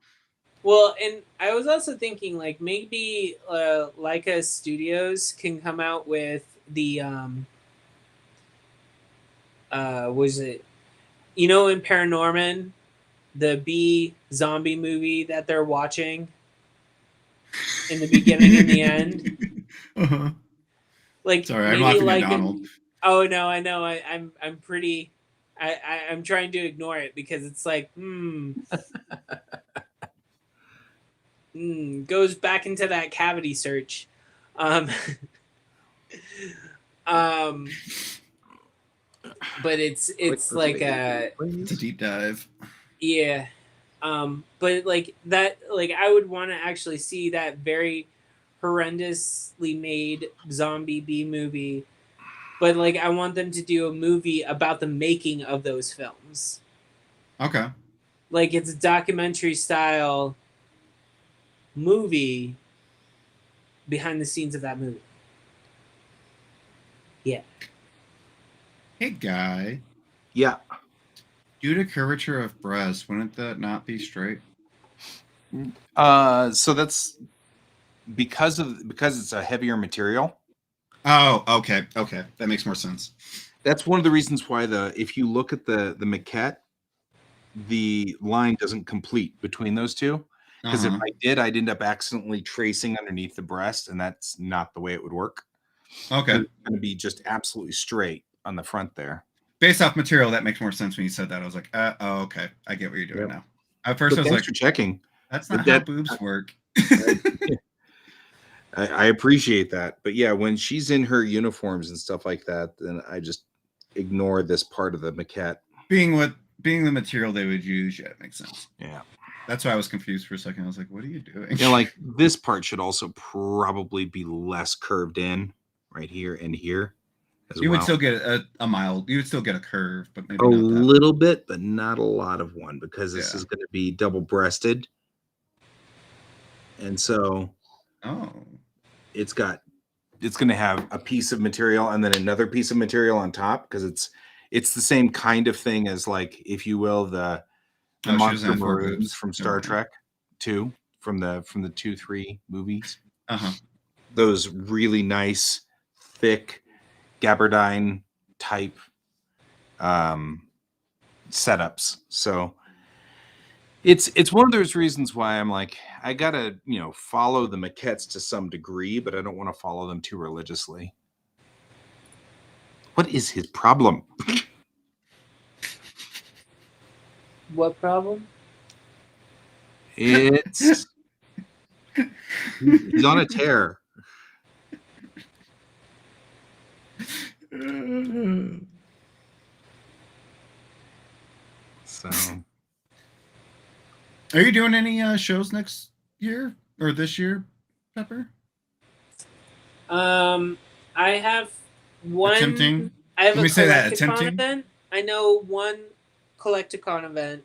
Well, and I was also thinking like maybe Leica Studios can come out with the was it, in Paranorman, the B zombie movie that they're watching in the beginning and the end. Uh-huh. Like, Sorry, I'm maybe laughing at like Donald. oh no, I know. I'm pretty. I'm trying to ignore it because it's like goes back into that cavity search. But it's like It's a deep dive. yeah. But like that, like I would want to actually see that very horrendously made zombie B movie, but like I want them to do a movie about the making of those films. Okay. Like it's a documentary style movie behind the scenes of that movie. Yeah. Hey, guy. Yeah. Due to curvature of breast, wouldn't that not be straight? So that's because it's a heavier material. Oh, okay. Okay. That makes more sense. That's one of the reasons why if you look at the maquette, the line doesn't complete between those two. Because if Uh-huh. I did, I'd end up accidentally tracing underneath the breast, and that's not the way it would work. Okay. It's going to be just absolutely straight on the front there. Based off material, that makes more sense when you said that. I was like, oh, okay. I get what you're doing Yep. now. At first, But I was thanks like, for checking. that's But not how that- boobs work. I appreciate that. But yeah, when she's in her uniforms and stuff like that, then I just ignore this part of the maquette. being the material they would use, yeah, it makes sense. Yeah. That's why I was confused for a second. I was like, what are you doing? Yeah, like this part should also probably be less curved in right here and here as you well. would still get a mild, you would still get a curve, but maybe A not that. little bit, but not a lot of one, because this Yeah. is going to be double breasted. And so Oh, it's going to have a piece of material and then another piece of material on top, because it's the same kind of thing as, like, if you will, the she doesn't Monster have four Maroons boobs. from Never Star mind. Trek 2, from the 2-3 movies. Uh-huh. Those really nice, thick gabardine type setups. So it's one of those reasons why I'm like, I gotta follow the maquettes to some degree, but I don't want to follow them too religiously. What is his problem? What problem? It's he's on a tear. So Are you doing any shows next year or this year, Pepper? I have one. Attempting? I have Let me a say that, Collecticon attempting? event. I know one Collecticon event,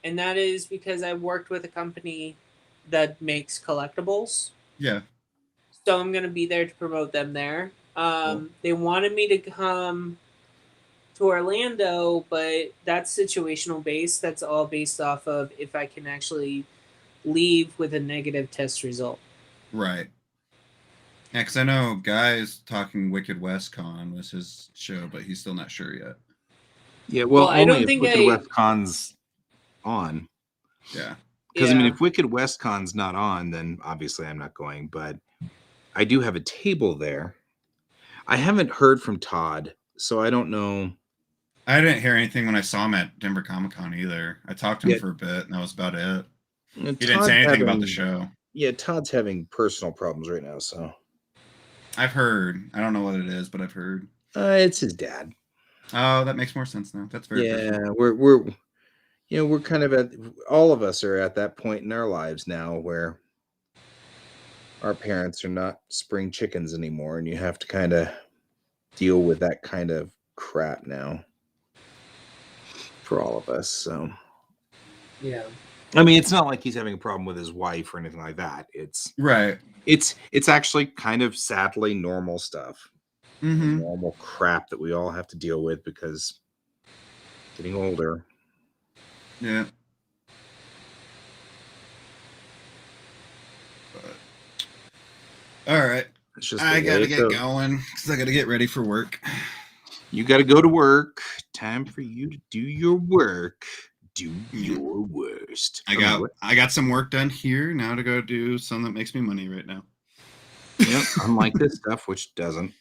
and that is because I worked with a company that makes collectibles. Yeah. So I'm gonna be there to promote them there. They wanted me to come to Orlando, but that's situational based. That's all based off of if I can actually leave with a negative test result. Right. Yeah, because I know Guy's talking Wicked West Con was his show, but he's still not sure yet. yeah, well, I only don't if think Wicked I- West Con's on. Yeah. Because I mean, Yeah. if Wicked West Con's not on, then obviously I'm not going. But I do have a table there. I haven't heard from Todd, so I don't know. I didn't hear anything when I saw him at Denver Comic Con either. I talked to him Yeah. for a bit, and that was about it. He He didn't say anything about the show. Yeah, Todd's having personal problems right now, so I've heard. I don't know what it is, but I've heard. it's his dad. Oh, that makes more sense now. That's very personal. We're kind of all of us are at that point in our lives now where our parents are not spring chickens anymore, and you have to kind of deal with that kind of crap now for all of us. So Yeah. I mean, it's not like he's having a problem with his wife or anything like that. It's Right. actually kind of sadly normal stuff. Mm-hmm. Normal crap that we all have to deal with because getting older. Yeah. But, all right. It's just I the way gotta it get goes. going because I gotta get ready for work. You got to go to work. Time for you to do your work. Do your worst. I got some work done here. Now to go do something that makes me money right now. Yep, unlike this stuff, which doesn't.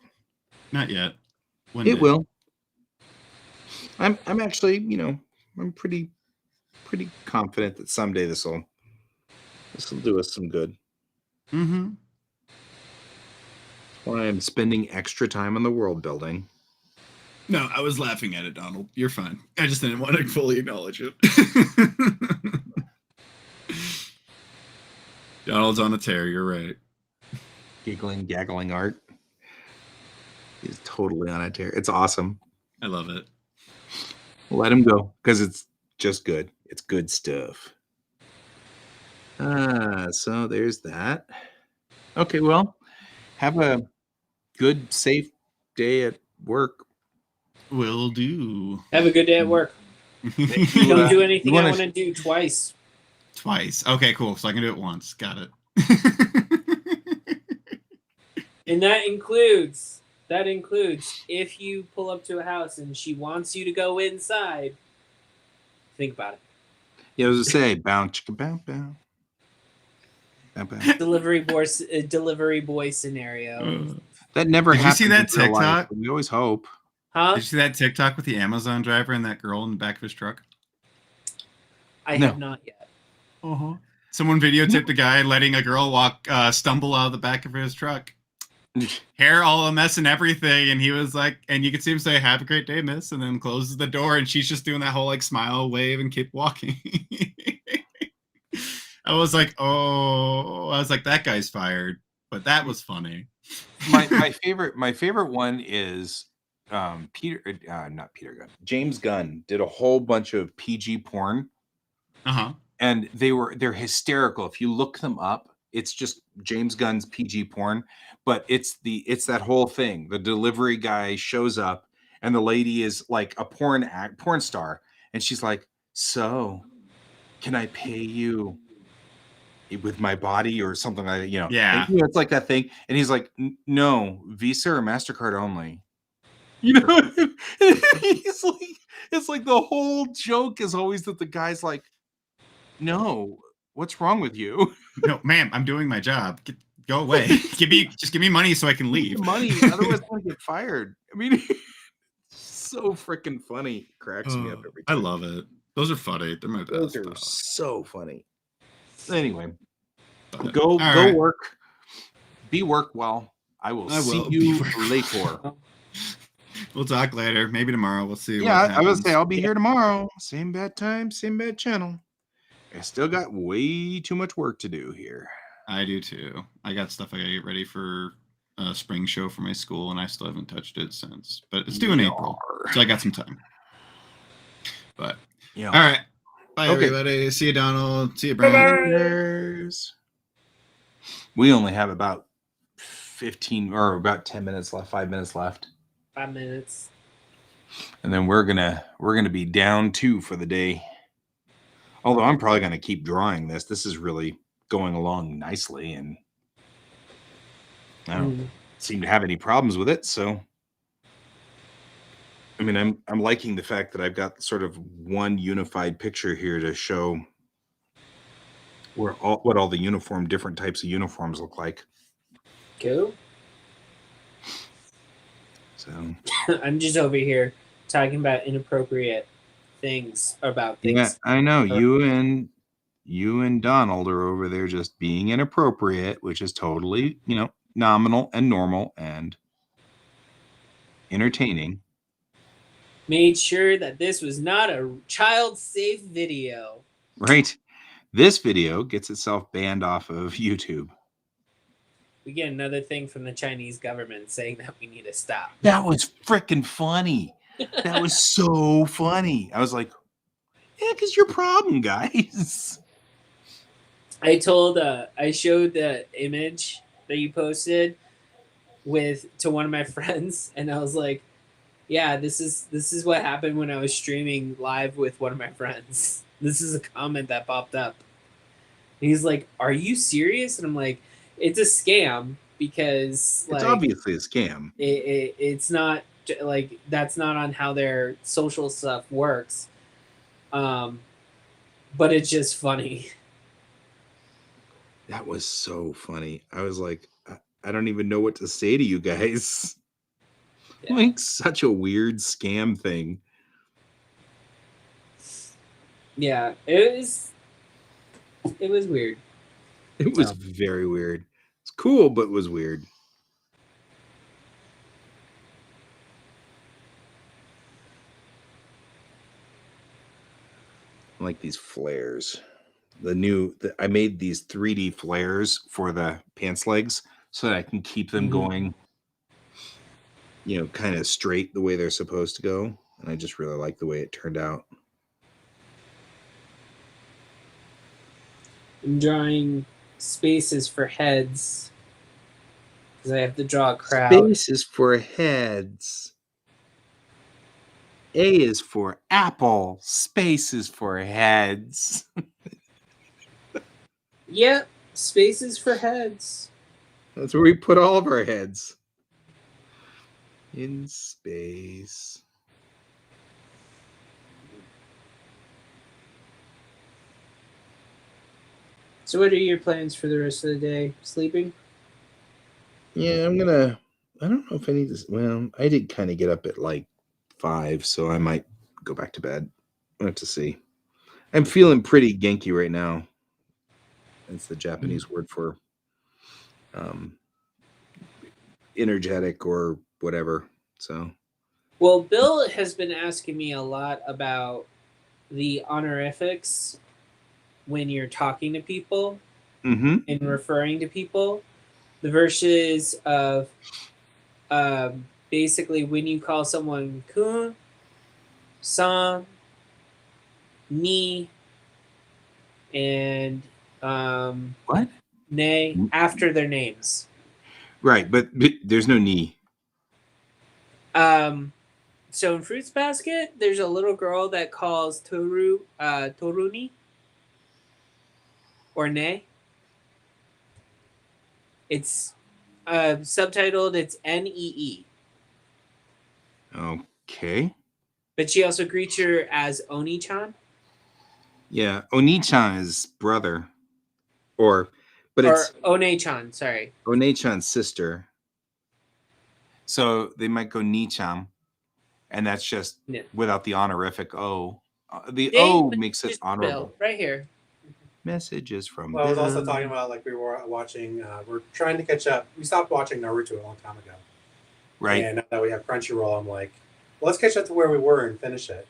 Not yet. One It day. will. I'm actually, I'm pretty confident that someday this will do us some good. Mm-hmm. That's why I'm spending extra time on the world building. No, I was laughing at it, Donald. You're fine. I just didn't want to fully acknowledge it. Donald's on a tear. You're right. Giggling, gaggling art. He's totally on a tear. It's awesome. I love it. Let him go because it's just good. It's good stuff. So there's that. Okay, well, have a good, safe day at work. Will do. Have a good day at work. You, Don't do anything you I wanna- want to do twice. Twice. Okay, cool. So I can do it once. Got it. And that includes That includes if you pull up to a house and she wants you to go inside. Think about it. Yeah, I was to say, bounce, chicka, bounce, bounce. Bounce, bounce. Delivery boy scenario. That never Did you happened see that in real life, TikTok? but we always hope. Huh? Did you see that TikTok with the Amazon driver and that girl in the back of his truck? I No. have not yet. Someone videotaped a guy letting a girl stumble out of the back of his truck. Hair all a mess and everything, and he was like, and you could see him say, "Have a great day, miss," and then closes the door, and she's just doing that whole like smile, wave, and keep walking. I was like, that guy's fired, but that was funny. my favorite one is not Peter Gunn. James Gunn did a whole bunch of PG porn, and they're hysterical. If you look them up, it's just James Gunn's PG porn, but it's that whole thing. The delivery guy shows up, and the lady is like a porn star, and she's like, "So, can I pay you with my body or something like that?" Yeah. And, it's like that thing, and he's like, "No, Visa or MasterCard only." He's like, it's like the whole joke is always that the guy's like, "No, what's wrong with you?" No, ma'am, I'm doing my job. Go away. Just give me money so I can leave. Money, otherwise I'm gonna get fired. I mean, so freaking funny. Cracks me up every I time. love it. Those are funny. They're my best. Those are so funny. Anyway, But, go all right. work. Be work well. I will see you later. We'll talk later. Maybe tomorrow. We'll see. Yeah, what I would happens. say I'll be here tomorrow. Same bad time, same bad channel. I still got way too much work to do here. I do too. I got stuff I gotta get ready for a spring show for my school, and I still haven't touched it since. But it's due in April, so I got some time. But Yeah. all right. Bye, Okay. everybody. See you, Donald. See you, Brian. We only have about 15 or about 10 minutes left, 5 minutes left. 5 minutes. And then we're gonna be down 2 for the day. Although I'm probably gonna keep drawing this. This is really going along nicely, and I don't seem to have any problems with it. So, I mean, I'm liking the fact that I've got sort of one unified picture here to show what all the different types of uniforms look like. Cool. So I'm just over here talking about inappropriate things about things. yeah, I know you and Donald are over there just being inappropriate, which is totally, nominal and normal and entertaining. Made sure that this was not a child-safe video. Right. This video gets itself banned off of YouTube. We get another thing from the Chinese government saying that we need to stop. That was freaking funny. That was so funny. I was like, yeah, because your problem, guys. I showed the image that you posted to one of my friends, and I was like, yeah, this is what happened when I was streaming live with one of my friends. This is a comment that popped up. And he's like, "Are you serious?" And I'm like, "It's a scam because It's obviously a scam. It's not like that's not on how their social stuff works. But it's just funny." That was so funny. I was like, I don't even know what to say to you guys. Yeah. Like such a weird scam thing. Yeah, it was weird. It was very weird. It's cool, but it was weird. I like these flares. I made these 3D flares for the pants legs so that I can keep them going, kind of straight the way they're supposed to go. And I just really like the way it turned out. I'm drawing spaces for heads because I have to draw a crowd. Spaces for heads. A is for apple. Space is for heads. Yep, spaces for heads. That's where we put all of our heads. In space. So, what are your plans for the rest of the day? Sleeping? Yeah, I'm gonna. I don't know if I need to. Well, I did kind of get up at like 5, so I might go back to bed. I'll have to see. I'm feeling pretty Genki right now. That's the Japanese word for um, energetic or whatever. So, Well, Bill has been asking me a lot about the honorifics when you're talking to people mm-hmm. and referring to people. The verses of basically when you call someone kun, san, ni, and What? ne after their names. Right, but there's no knee. So in Fruits Basket, there's a little girl that calls Toruni or ne. It's subtitled. It's NEE, Okay. but she also greets her as Oni-chan Yeah, Oni-chan is brother, but or it's One-chan. Sorry. One-chan's sister. So they might go Ni-chan, and that's just Yeah. without the honorific O. The Hey, O makes it Mr. honorable. Bill, right here. Messages from Well, I was also Bill. talking about like we were watching. We're trying to catch up. We stopped watching Naruto a long time ago, Right. and now that we have Crunchyroll, I'm like, well, let's catch up to where we were and finish it.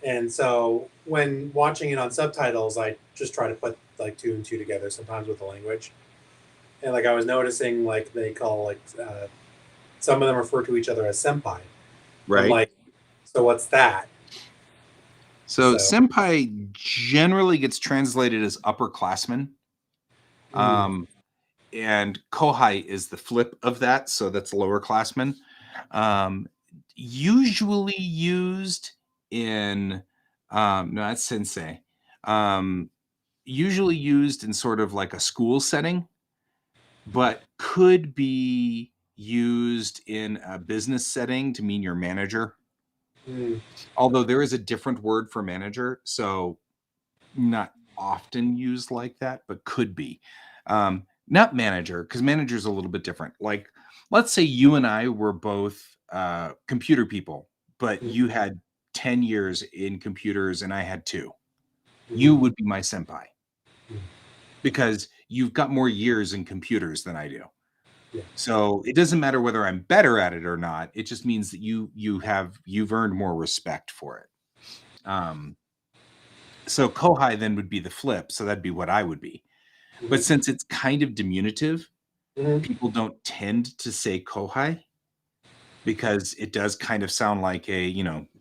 And so when watching it on subtitles, I just try to put like 2 and 2 together sometimes with the language. And like I was noticing, like they call like some of them refer to each other as senpai. Right. I'm like, so what's that? So So- senpai generally gets translated as upperclassman. And kohai is the flip of that, so that's lowerclassman. Usually used in no, that's sensei. Usually used in sort of like a school setting, but could be used in a business setting to mean your manager. Although there is a different word for manager, so not often used like that, but could be. Not manager, because manager is a little bit different. Like, let's say you and I were both computer people, but you had 10 years in computers and I had 2. You would be my senpai because you've got more years in computers than I do. Yeah. So it doesn't matter whether I'm better at it or not. It just means that you've earned more respect for it. So kohai then would be the flip. So that'd be what I would be. But since it's kind of diminutive, people don't tend to say kohai because it does kind of sound like a,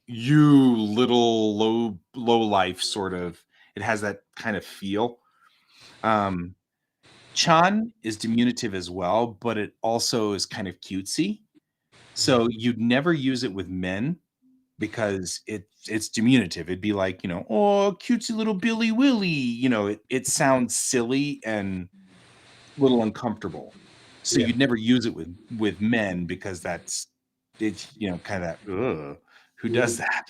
you little low life sort of. It has that kind of feel. Chan is diminutive as well, but it also is kind of cutesy. So you'd never use it with men because it's diminutive. It'd be like, oh, cutesy little Billy Willy. It sounds silly and a little uncomfortable. So Yeah. you'd never use it with men because it's kind of that, ugh, who does that?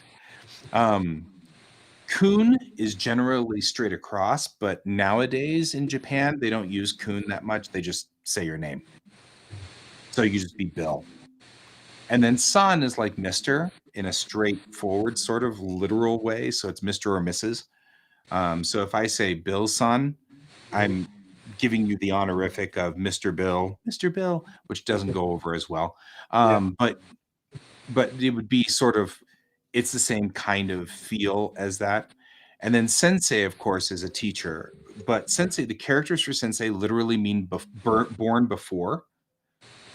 Kun is generally straight across, but nowadays in Japan, they don't use kun that much. They just say your name. So you just be Bill. And then san is like Mr. in a straightforward sort of literal way. So it's Mr. or Mrs. So if I say Bill san, I'm giving you the honorific of Mr. Bill, which doesn't go over as well. But it would be sort of, it's the same kind of feel as that. And then sensei, of course, is a teacher. But sensei, the characters for sensei literally mean born before.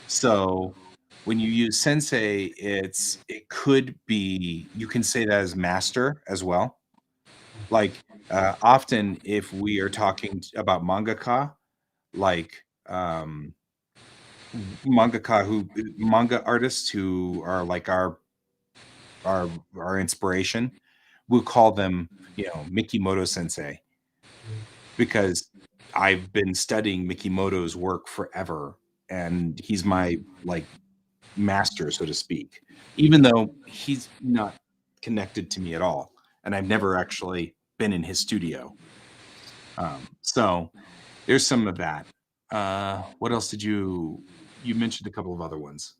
So when you use sensei, it could be, you can say that as master as well. Like often if we are talking about mangaka, like manga artists who are like our inspiration, we'll call them, Mikimoto sensei, because I've been studying Mikimoto's work forever and he's my like master, so to speak, even though he's not connected to me at all, and I've never actually been in his studio. So there's some of that. What else did you mentioned a couple of other ones?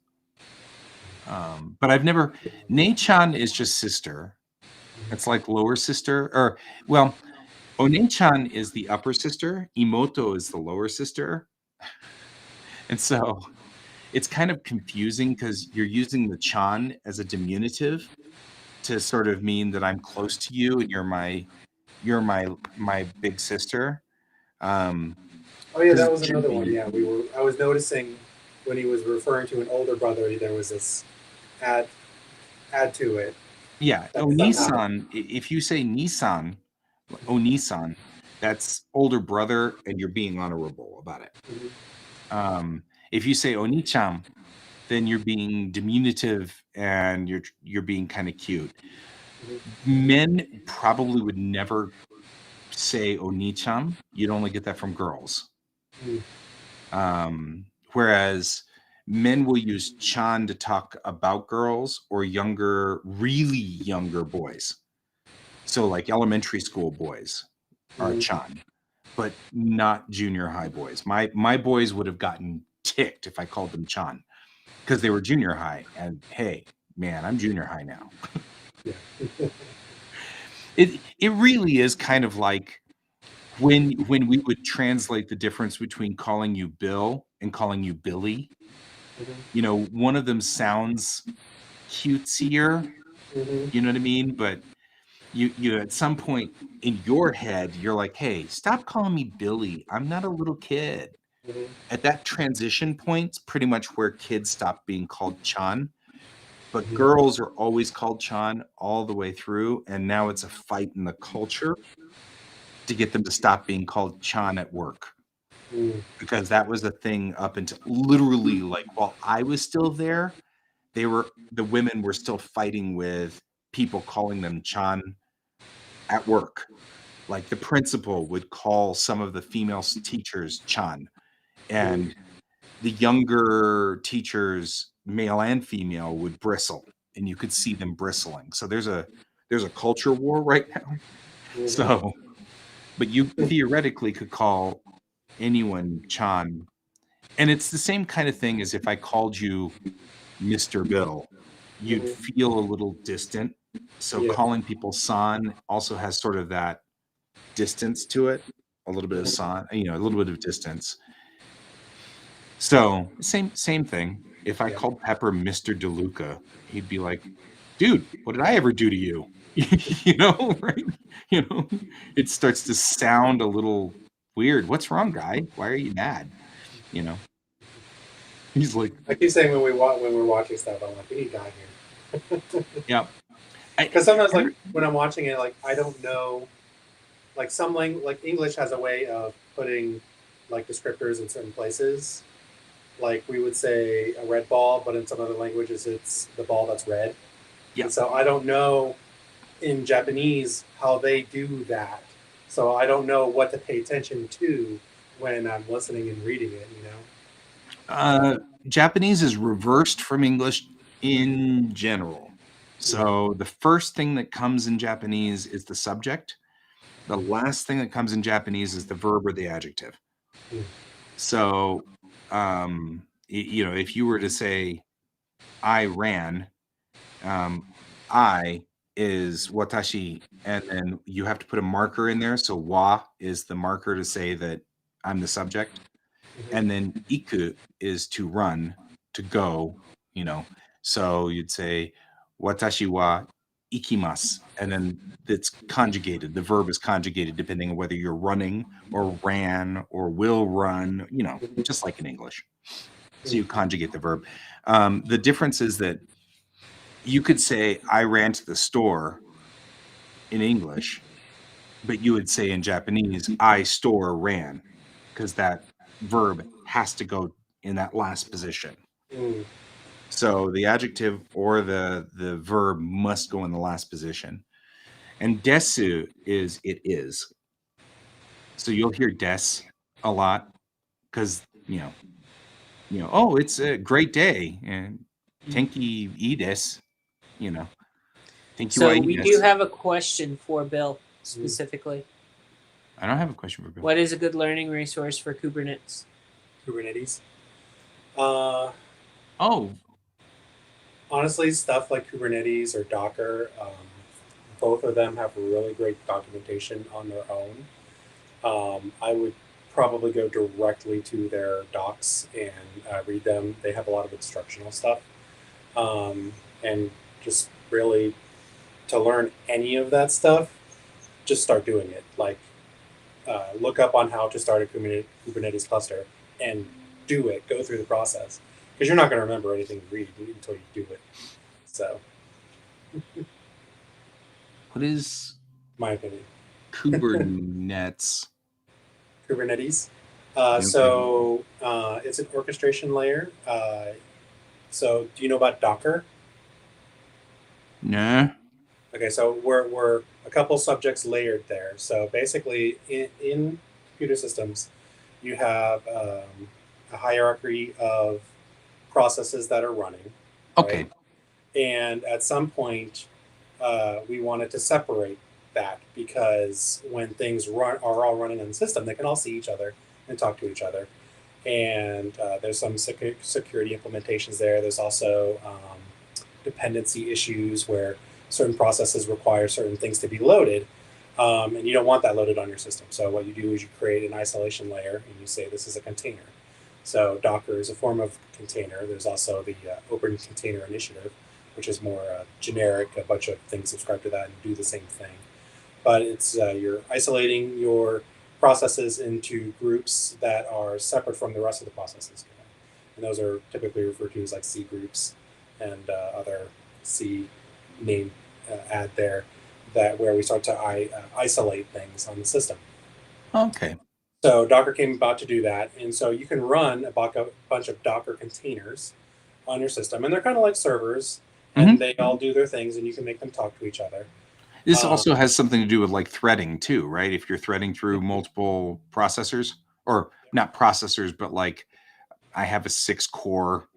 But I've never. Nei-chan is just sister. It's like lower sister, or well, One-chan is the upper sister. Imoto is the lower sister, and so it's kind of confusing because you're using the chan as a diminutive to sort of mean that I'm close to you and you're my big sister. Um, Oh yeah, that 'Cause was another one. Jimmy- Yeah, I was noticing when he was referring to an older brother, there was this add to it. yeah, That's Onisan. If you say Nissan, Onisan, that's older brother, and you're being honorable about it. Mhm. If you say Onichan, then you're being diminutive and you're being kind of cute. Men probably would never say Onichan. You'd only get that from girls. Whereas men will use chan to talk about girls or younger, really younger boys. So like elementary school boys are Mhm. chan, but not junior high boys. My boys would have gotten ticked if I called them chan because they were junior high. And hey, man, I'm junior high now. Yeah. It really is kind of like when we would translate the difference between calling you Bill and calling you Billy. Mhm. You know, one of them sounds cutesier, Mhm. you know what I mean? But you at some point in your head, you're like, hey, stop calling me Billy. I'm not a little kid. Mhm. At that transition point, pretty much where kids stop being called Chan. But Mhm. girls are always called Chan all the way through, and now it's a fight in the culture to get them to stop being called Chan at work. Mhm. Because that was a thing up until literally like while I was still there, the women were still fighting with people calling them Chan at work. Like the principal would call some of the female teachers Chan, and the younger teachers, male and female, would bristle, and you could see them bristling. So there's a culture war right now. Mhm. So, but you theoretically could call anyone Chan, and it's the same kind of thing as if I called you Mr. Bill, you'd Mhm. feel a little distant. So Yeah. calling people San also has sort of that distance to it, a little bit of San, a little bit of distance. So same thing. If I Yeah. called Pepper Mr. DeLuca, he'd be like, dude, what did I ever do to you? Right? It starts to sound a little weird. What's wrong, guy? Why are you mad? You know? He's like, I keep saying when we're watching stuff, I'm like, we need God here. yeah. Because sometimes, like when I'm watching it, like I don't know, like like English has a way of putting like descriptors in certain places. Like we would say a red ball, but in some other languages, it's the ball that's red. Yeah. And so I don't know in Japanese how they do that. So I don't know what to pay attention to when I'm listening and reading it. Japanese is reversed from English in general. So the first thing that comes in Japanese is the subject. The last thing that comes in Japanese is the verb or the adjective. Mm. So, if you were to say, I ran, I is watashi, and then you have to put a marker in there. So wa is the marker to say that I'm the subject. And then iku is to run, to go, So you'd say, watashi wa ikimasu. And then it's conjugated. The verb is conjugated depending on whether you're running or ran or will run, just like in English. So you conjugate the verb. The difference is that you could say, I ran to the store in English, but you would say in Japanese, I store ran, because that verb has to go in that last position. Mm. So the adjective or the verb must go in the last position. And desu is it is. So you'll hear des a lot because, oh, it's a great day. And Tinky Edis, you know. Tinky So we do Edis. have a question for Bill specifically. I don't have a question for Bill. What is a good learning resource for Kubernetes? Kubernetes. Oh, Honestly, stuff like Kubernetes or Docker, both of them have really great documentation on their own. I would probably go directly to their docs and read them. They have a lot of instructional stuff. And just really to learn any of that stuff, just start doing it. Like, look up on how to start a Kubernetes cluster and do it. Go through the process because you're not going to remember anything you read until you do it. So, what is my opinion. Kubernetes? Kubernetes. Okay. So it's an orchestration layer. So do you know about Docker? No. Okay, so we're a couple subjects layered there. So basically, in computer systems, you have a hierarchy of processes that are running. Okay. Right? And at some point, we wanted to separate that because when things are all running on the system, they can all see each other and talk to each other. And there's some security implementations there. There's also dependency issues where certain processes require certain things to be loaded, and you don't want that loaded on your system. So what you do is you create an isolation layer and you say this is a container. So Docker is a form of container. There's also the Open Container Initiative, which is more generic, a bunch of things subscribe to that and do the same thing. But it's you're isolating your processes into groups that are separate from the rest of the processes. And those are typically referred to as like C groups and other C name add there, that where we start to isolate things on the system. Okay. So Docker came about to do that. And so you can run a bunch of Docker containers on your system. And they're kind of like servers. And they all do their things, and you can make them talk to each other. This also has something to do with like threading too, right? If you're threading through multiple processors, or not processors, but like I have a 6-core,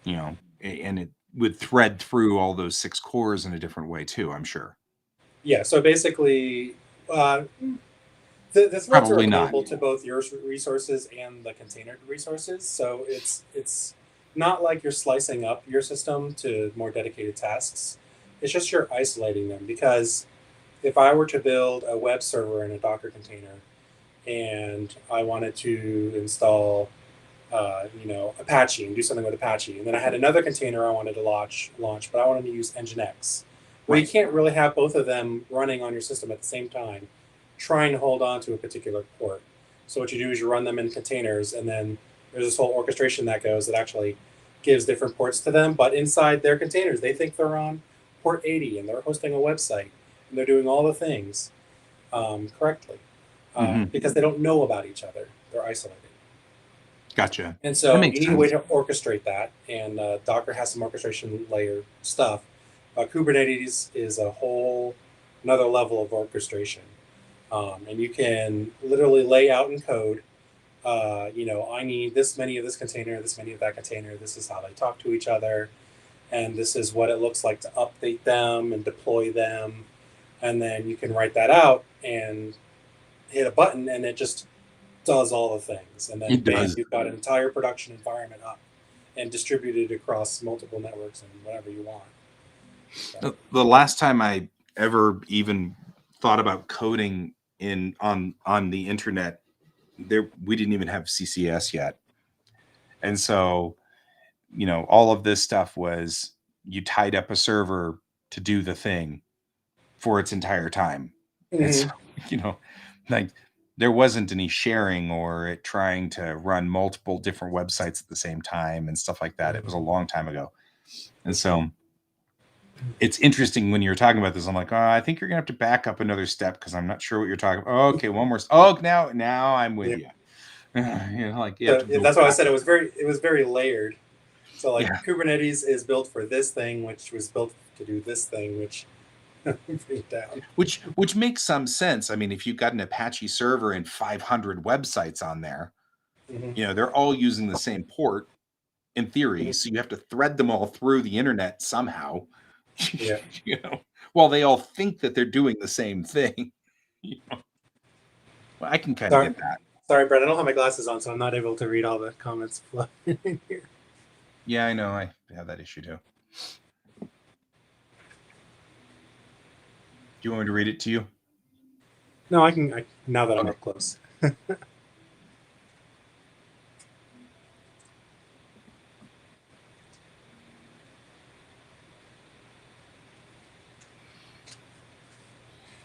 and it would thread through all those 6 cores in a different way too, I'm sure. Yeah, so basically, the threads are available to both your resources and the container resources. So it's not like you're slicing up your system to more dedicated tasks. It's just you're isolating them, because if I were to build a web server in a Docker container and I wanted to install Apache and do something with Apache, and then I had another container I wanted to launch, but I wanted to use Nginx. Well, you can't really have both of them running on your system at the same time, trying to hold on to a particular port. So what you do is you run them in containers, and then there's this whole orchestration that goes that actually gives different ports to them, but inside their containers, they think they're on port 80 and they're hosting a website and they're doing all the things correctly because they don't know about each other. They're isolated. Gotcha. And so you need a way to orchestrate that, and Docker has some orchestration layer stuff. Kubernetes is a whole another level of orchestration, and you can literally lay out in code, I need this many of this container, this many of that container, this is how they talk to each other, and this is what it looks like to update them and deploy them. And then you can write that out and hit a button, and it just does all the things. And then you've got an entire production environment up and distributed across multiple networks and whatever you want. So. The last time I ever even thought about coding on the internet, we didn't even have CCS yet. And so, all of this stuff was you tied up a server to do the thing for its entire time. And so, like there wasn't any sharing or it trying to run multiple different websites at the same time and stuff like that. It was a long time ago. And so it's interesting when you're talking about this. I'm like, I think you're gonna have to back up another step because I'm not sure what you're talking about. Oh, okay, one more. Oh, now I'm with you. That's why I said it was very layered. So Kubernetes is built for this thing, which was built to do this thing, which down. Which makes some sense. I mean, if you've got an Apache server and 500 websites on there, they're all using the same port, in theory. So you have to thread them all through the internet somehow. Yeah. You know, while they all think that they're doing the same thing. You know? Well, I can kind of Sorry. get that. Sorry, Brett. I don't have my glasses on, so I'm not able to read all the comments flowing in here. Yeah, I know. I have that issue too. Do you want me to read it to you? No, I can. Now that I'm Okay. up close.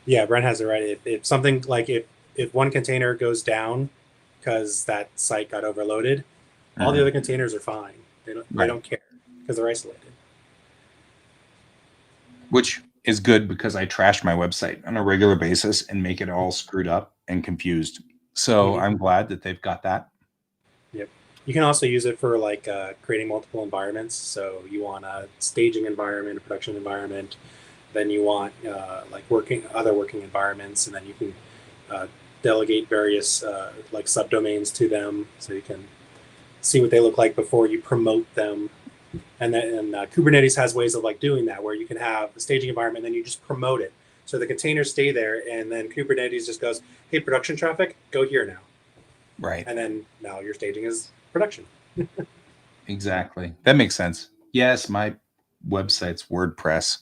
Yeah, Brent has it right. If something like if one container goes down because that site got overloaded, all the Mhm. other containers are fine. They Right. don't care because they're isolated. Which is good because I trash my website on a regular basis and make it all screwed up and confused. So Mhm. I'm glad that they've got that. Yep. You can also use it for like creating multiple environments. So you want a staging environment, a production environment, then you want like other working environments, and then you can delegate various like subdomains to them, so you can see what they look like before you promote them. And then Kubernetes has ways of like doing that, where you can have a staging environment, and then you just promote it, so the containers stay there, and then Kubernetes just goes, "Hey, production traffic, go here now," Right. and then now your staging is production. Exactly. That makes sense. Yes, my website's WordPress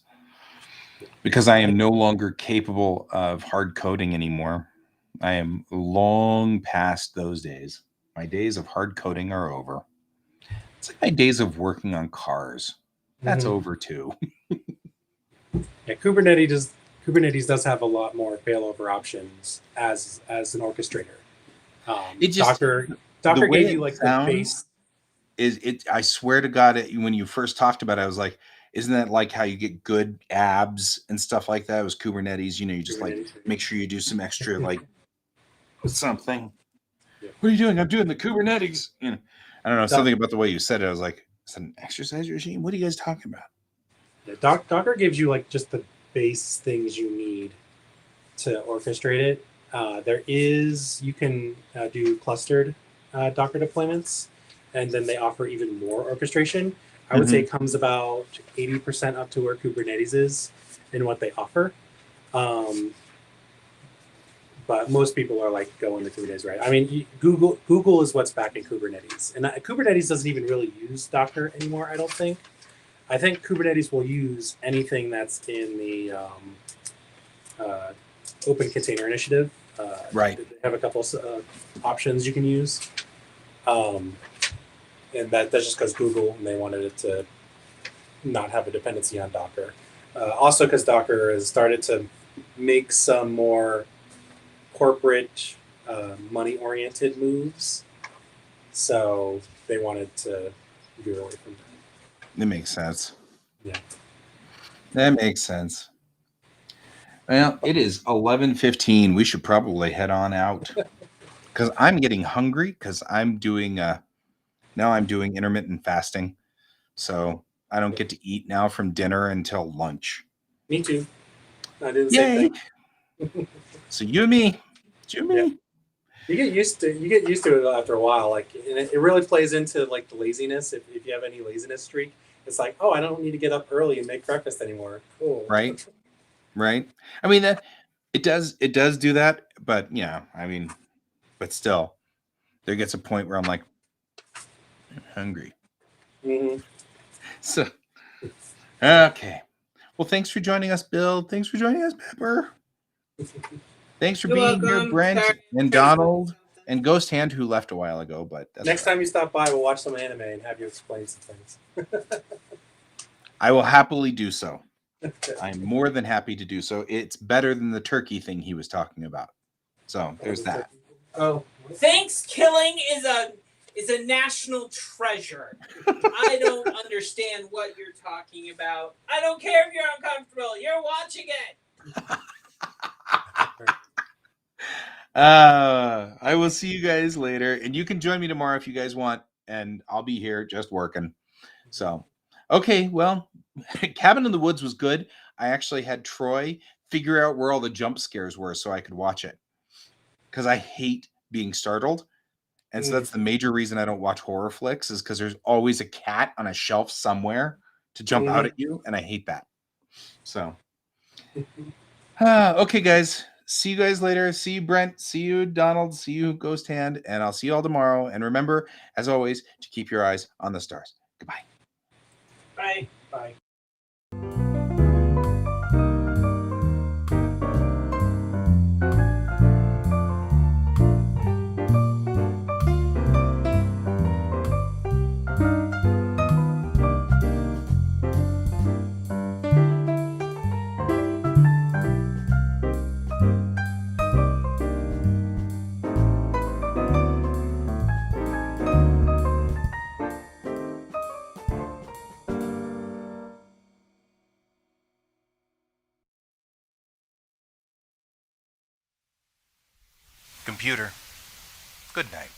because I am no longer capable of hard coding anymore. I am long past those days. My days of hard coding are over. It's like my days of working on cars. That's Mhm. over too. Yeah, Kubernetes does have a lot more failover options as an orchestrator. It just Docker the way gave it you like the sounds base. is it. I swear to God, when you first talked about it, I was like, "Isn't that like how you get good abs and stuff like that?" It was Kubernetes. You know, you just like Kubernetes. make sure you do some extra like something. Yeah. What are you doing? I'm doing the Kubernetes. You know, I don't know, Doc- something about the way you said it. I was like, "Is that an exercise regime? What are you guys talking about?" Yeah, Docker gives you like just the base things you need to orchestrate it. You can do clustered Docker deployments, and then they offer even more orchestration. I would say it comes about 80% up to where Kubernetes is in what they offer. But most people are like going to Kubernetes, right? I mean, Google is what's backing Kubernetes, and Kubernetes doesn't even really use Docker anymore. I don't think. I think Kubernetes will use anything that's in the uh, Open Container Initiative. Right. They have a couple options you can use, and that's just because Google and they wanted it to not have a dependency on Docker. Also, because Docker has started to make some more corporate money-oriented moves, so they wanted to veer away from that. That makes sense. Yeah. That makes sense. Well, it is 11:15. We should probably head on out because I'm getting hungry because I'm doing now I'm doing intermittent fasting, so I don't get to eat now from dinner until lunch. Me too. I did the Yay! same thing. So you and me, it's you and me. You get used to it after a while. Like, and it really plays into like the laziness. If you have any laziness streak, it's like, oh, I don't need to get up early and make breakfast anymore. Cool. Right? Right? I mean that it does do that, but yeah, I mean, but still, there gets a point where I'm like, I'm hungry. hmm So okay. Well, thanks for joining us, Bill. Thanks for joining us, Pepper. Thanks for You're being here, welcome. Brent Sorry. and Donald and Ghost Hand, who left a while ago, but that's Next all right. time you stop by, we'll watch some anime and have you explain some things. I will happily do so. I'm more than happy to do so. It's better than the turkey thing he was talking about. So there's that. Oh, Thanksgiving is a national treasure. I don't understand what you're talking about. I don't care if you're uncomfortable. You're watching it. I will see you guys later, and you can join me tomorrow if you guys want, and I'll be here just working. So, okay, well, Cabin in the Woods was good. I actually had Troy figure out where all the jump scares were so I could watch it because I hate being startled. And so that's the major reason I don't watch horror flicks, is because there's always a cat on a shelf somewhere to jump out at you, and I hate that. So, okay, guys. See you guys later. See you, Brent. See you, Donald. See you, Ghost Hand. And I'll see you all tomorrow. And remember, as always, to keep your eyes on the stars. Goodbye. Bye. Bye. Computer, good night.